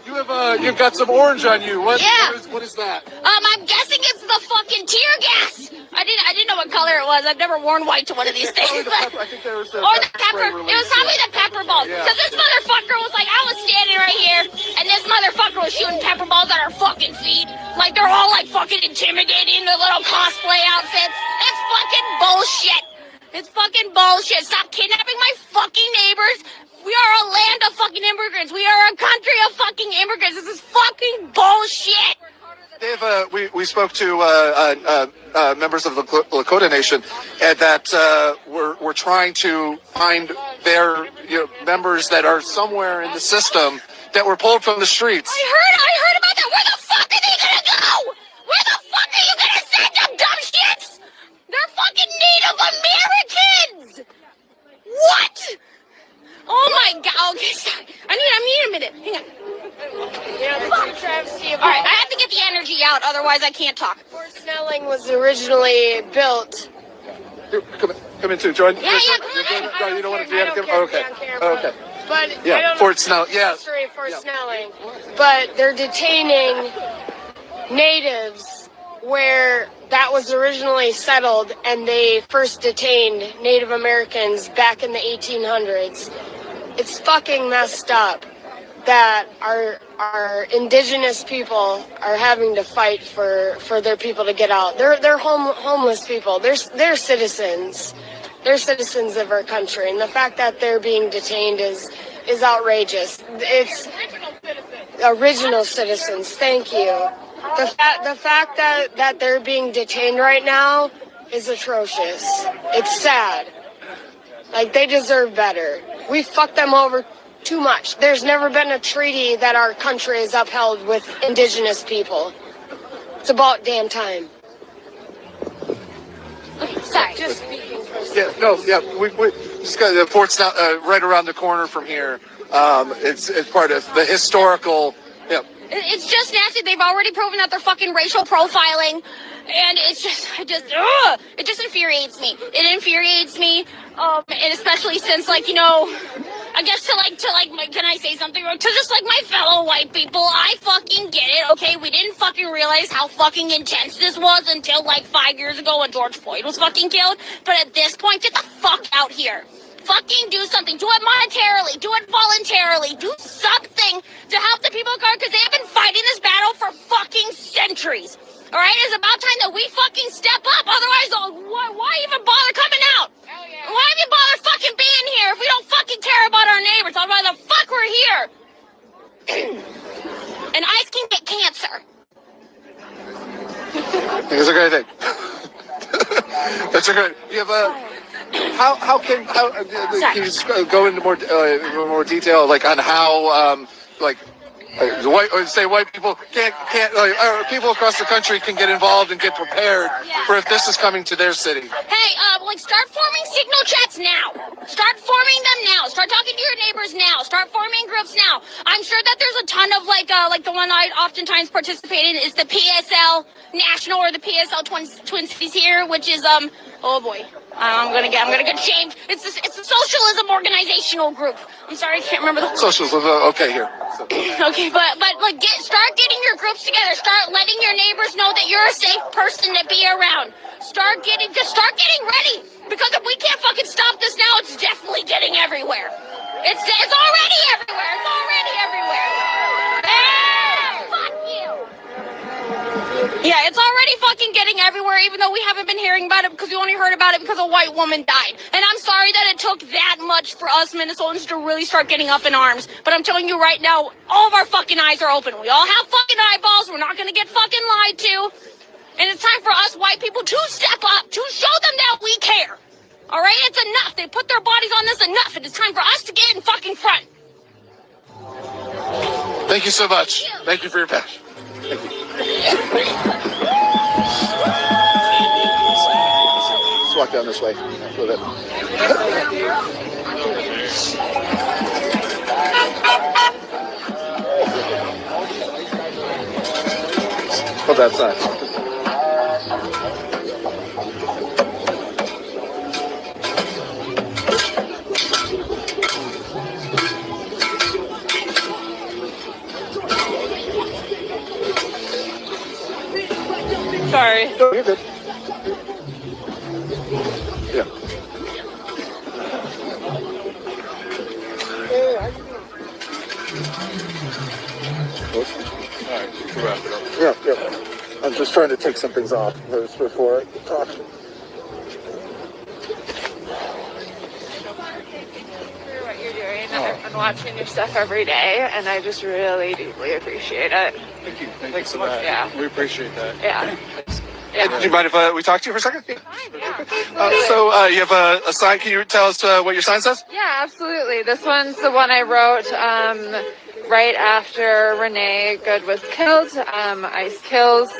You've got some orange on you. What is that? I'm guessing it's the fucking tear gas. I didn't know what color it was. I've never worn white to one of these things. I think there was or the pepper. It was probably the pepper balls. Because this motherfucker was like, I was standing right here, and this motherfucker was shooting pepper balls at our fucking feet. Like they're all like fucking intimidating their little cosplay outfits. It's fucking bullshit. It's fucking bullshit. Stop kidnapping my fucking neighbors. We are a land of fucking immigrants. We are a country of fucking immigrants. This is fucking bullshit. Dave, we spoke to members of the Lakota Nation, and that we're trying to find their members that are somewhere in the system that were pulled from the streets. I heard about that. Where the fuck are they gonna go? Where the fuck are you gonna send them, dumb shits? They're fucking Native Americans. What? Oh my god. Okay, sorry. I need a minute. Hang on. All right, I have to get the energy out, otherwise I can't talk. Fort Snelling was originally built. Come in too, Jordan. Yeah, you don't want to be on camera? Okay. Okay. But yeah, I don't Fort know Snelling. Yeah. the history of Fort Snelling. But they're detaining natives where that was originally settled, and they first detained Native Americans back in the 1800s. It's fucking messed up that our indigenous people are having to fight for their people to get out. They're homeless people. They're citizens. They're citizens of our country, and the fact that they're being detained is outrageous. It's original citizens. Thank you. The fact that they're being detained right now is atrocious. It's sad. Like, they deserve better. We fucked them over too much. There's never been a treaty that our country has upheld with indigenous people. It's about damn time. Sorry. We just got the Fort's not right around the corner from here. It's part of the historical. Yeah. It's just nasty. They've already proven that they're fucking racial profiling, and it just infuriates me. It infuriates me, and especially since, like, I guess can I say something? To just like my fellow white people, I fucking get it. Okay, we didn't fucking realize how fucking intense this was until like 5 years ago when George Floyd was fucking killed. But at this point, get the fuck out here. Fucking do something. Do it monetarily. Do it voluntarily. Do something to help the people of color, because they've been fighting this battle for fucking centuries. All right? It's about time that we fucking step up. Otherwise, why even bother coming out? Why even bother fucking being here if we don't fucking care about our neighbors? Why the fuck we're here? And ICE can get cancer. It's a great thing. That's a great. You have can you just go into more detail, like on how white people can't people across the country can get involved and get prepared for if this is coming to their city. Hey, start forming signal chats now. Start forming them now. Start talking to your neighbors now. Start forming groups now. I'm sure that there's a ton of like the one I oftentimes participate in is the PSL National or the PSL Twin Cities here, which is oh boy. I'm gonna get shamed. It's a socialism organizational group. I'm sorry, I can't remember the socialism. Okay, here. Okay, but like start getting your groups together. Start letting your neighbors know that you're a safe person to be around. Start getting ready, because if we can't fucking stop this now, it's definitely getting everywhere. It's already everywhere. It's already everywhere. Fuck you. Yeah, it's already fucking getting everywhere, even though we haven't been hearing about it because we only heard about it because a white woman died. And I'm sorry that it took that much for us Minnesotans to really start getting up in arms. But I'm telling you right now, all of our fucking eyes are open. We all have fucking eyeballs. We're not going to get fucking lied to. And it's time for us white people to step up, to show them that we care. All right? It's enough. They put their bodies on this enough. And it's time for us to get in fucking front. Thank you so much. Thank you for your passion. Thank you. Let's walk down this way a little bit. Hold that side. Sorry. No, you're good. Yeah. Alright, you can wrap it up. Yeah. I'm just trying to take some things off first before I talk. What you're doing. I've been watching your stuff every day, and I just really deeply appreciate it. Thank you. Thanks so much. Yeah. We appreciate that. Yeah. Do you mind if we talk to you for a second? Yeah. So you have a sign. Can you tell us what your sign says? Yeah, absolutely. This one's the one I wrote right after Renee Good was killed. ICE kills,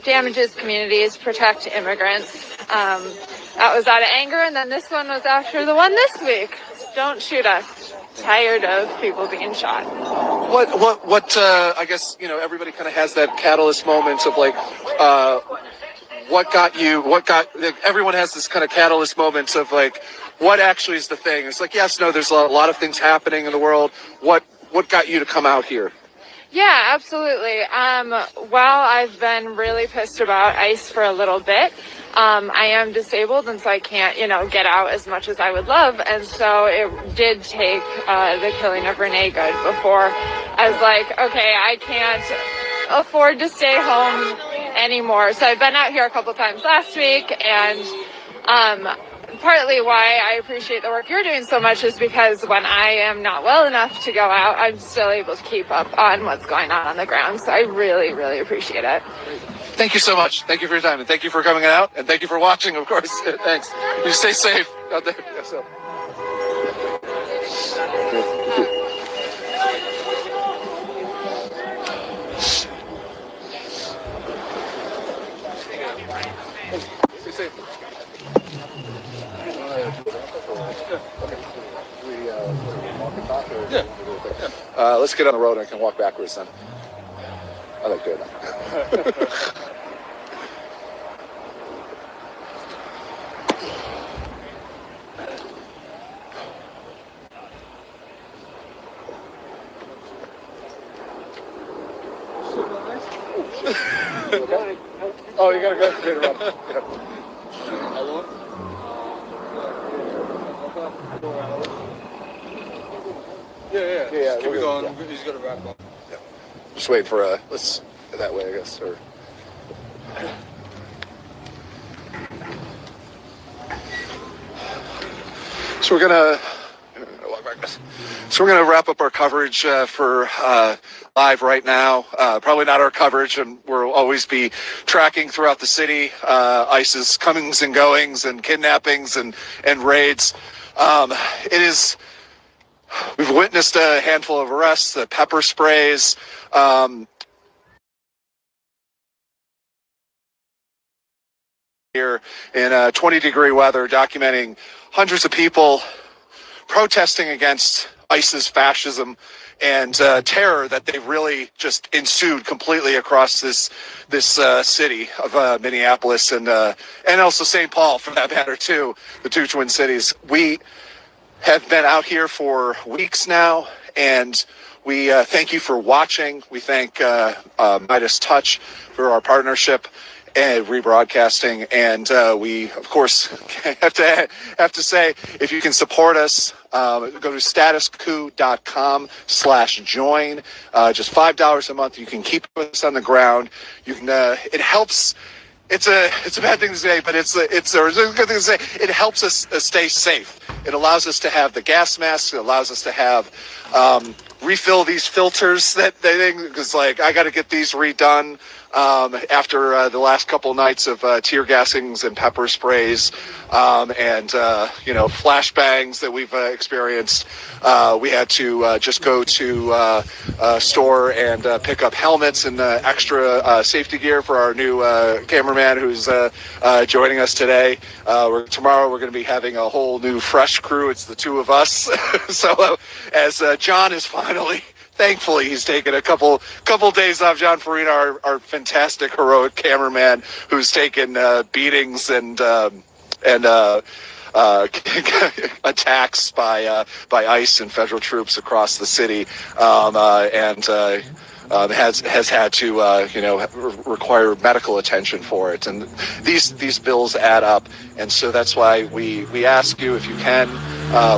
damages communities, protect immigrants. That was out of anger, and then this one was after the one this week. Don't shoot us. Tired of people being shot. What I guess, everybody kind of has that catalyst moment of like, everyone has this kind of catalyst moments of like, what actually is the thing? It's like, yes, no, there's a lot of things happening in the world. What got you to come out here? Yeah, absolutely. Well, I've been really pissed about ICE for a little bit. I am disabled, and so I can't, get out as much as I would love. And so it did take the killing of Renee Good before I was like, okay, I can't afford to stay home anymore. So I've been out here a couple times last week, and partly why I appreciate the work you're doing so much is because when I am not well enough to go out, I'm still able to keep up on what's going on the ground. So I really, really appreciate it. Thank you so much. Thank you for your time, and thank you for coming out, and thank you for watching, of course. Thanks. You stay safe out there. Yes, sir. Stay safe. Let's get on the road and I can walk backwards then. I like doing that. Oh, you gotta go straight around. Yeah. Keep it going. He's got to wrap up. Yeah. Just wait for let's that way, I guess. Or so we're gonna walk back. So we're going to wrap up our coverage for live right now. Probably not our coverage, and we'll always be tracking throughout the city ICE's comings and goings and kidnappings and raids. We've witnessed a handful of arrests, the pepper sprays. Here in 20-degree weather, documenting hundreds of people protesting against ICE's fascism and terror that they've really just ensued completely across this city of Minneapolis and also St. Paul, for that matter, too, the two twin cities. We have been out here for weeks now, and we thank you for watching. We thank Midas Touch for our partnership and rebroadcasting, and we of course have to say, if you can support us, go to statuscoup.com/join. Just $5 a month. You can keep us on the ground. You can. It helps. It's a bad thing to say, but it's a good thing to say. It helps us stay safe. It allows us to have the gas masks. It allows us to have refill these filters that they think, because like I got to get these redone after the last couple nights of tear gassings and pepper sprays and flashbangs that we've experienced. We had to just go to a store and pick up helmets and extra safety gear for our new cameraman who's joining us today. Tomorrow we're going to be having a whole new fresh crew. It's the two of us. So as John is thankfully, he's taken a couple days off. John Farina, our fantastic, heroic cameraman, who's taken beatings and attacks by ICE and federal troops across the city, and has had to require medical attention for it. And these bills add up, and so that's why we ask you, if you can,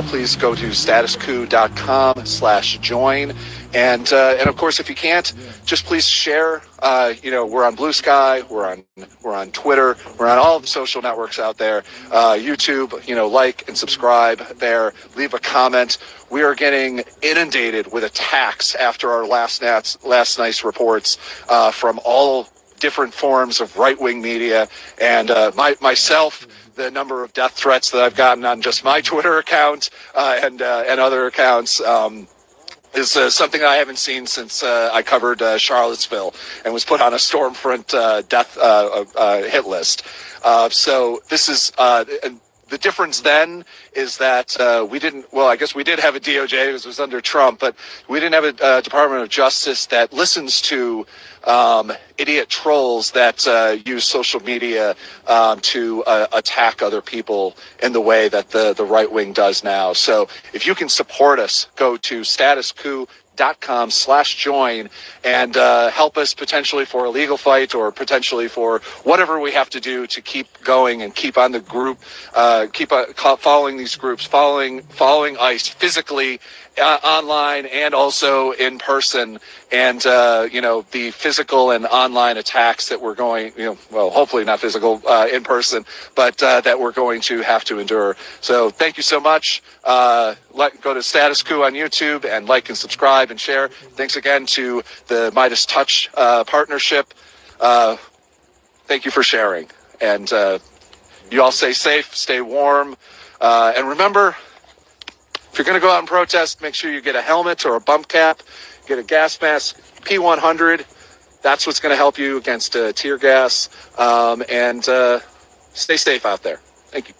please go to statuscoup.com/join. And of course, if you can't, just please share. We're on Blue Sky, we're on Twitter, we're on all the social networks out there. YouTube, like and subscribe there. Leave a comment. We are getting inundated with attacks after our last night's reports from all different forms of right-wing media, and myself. The number of death threats that I've gotten on just my Twitter account and other accounts. Is something I haven't seen since I covered Charlottesville and was put on a Stormfront death hit list. So this is the difference then is that we didn't. Well, I guess we did have a DOJ because it was under Trump, but we didn't have a Department of Justice that listens to idiot trolls that use social media to attack other people in the way that the right wing does now. So if you can support us, go to statuscoup.com/join and help us potentially for a legal fight or potentially for whatever we have to do to keep going and keep on the group, keep following these groups, following ICE physically, online and also in person, and the physical and online attacks that we're going, hopefully not physical in person, but that we're going to have to endure. So thank you so much. Go to Status Coup on YouTube and like and subscribe and share. Thanks again to the Midas Touch partnership. Thank you for sharing, and you all stay safe, stay warm, and remember, if you're going to go out and protest, make sure you get a helmet or a bump cap, get a gas mask, P100. That's what's going to help you against tear gas. And stay safe out there. Thank you.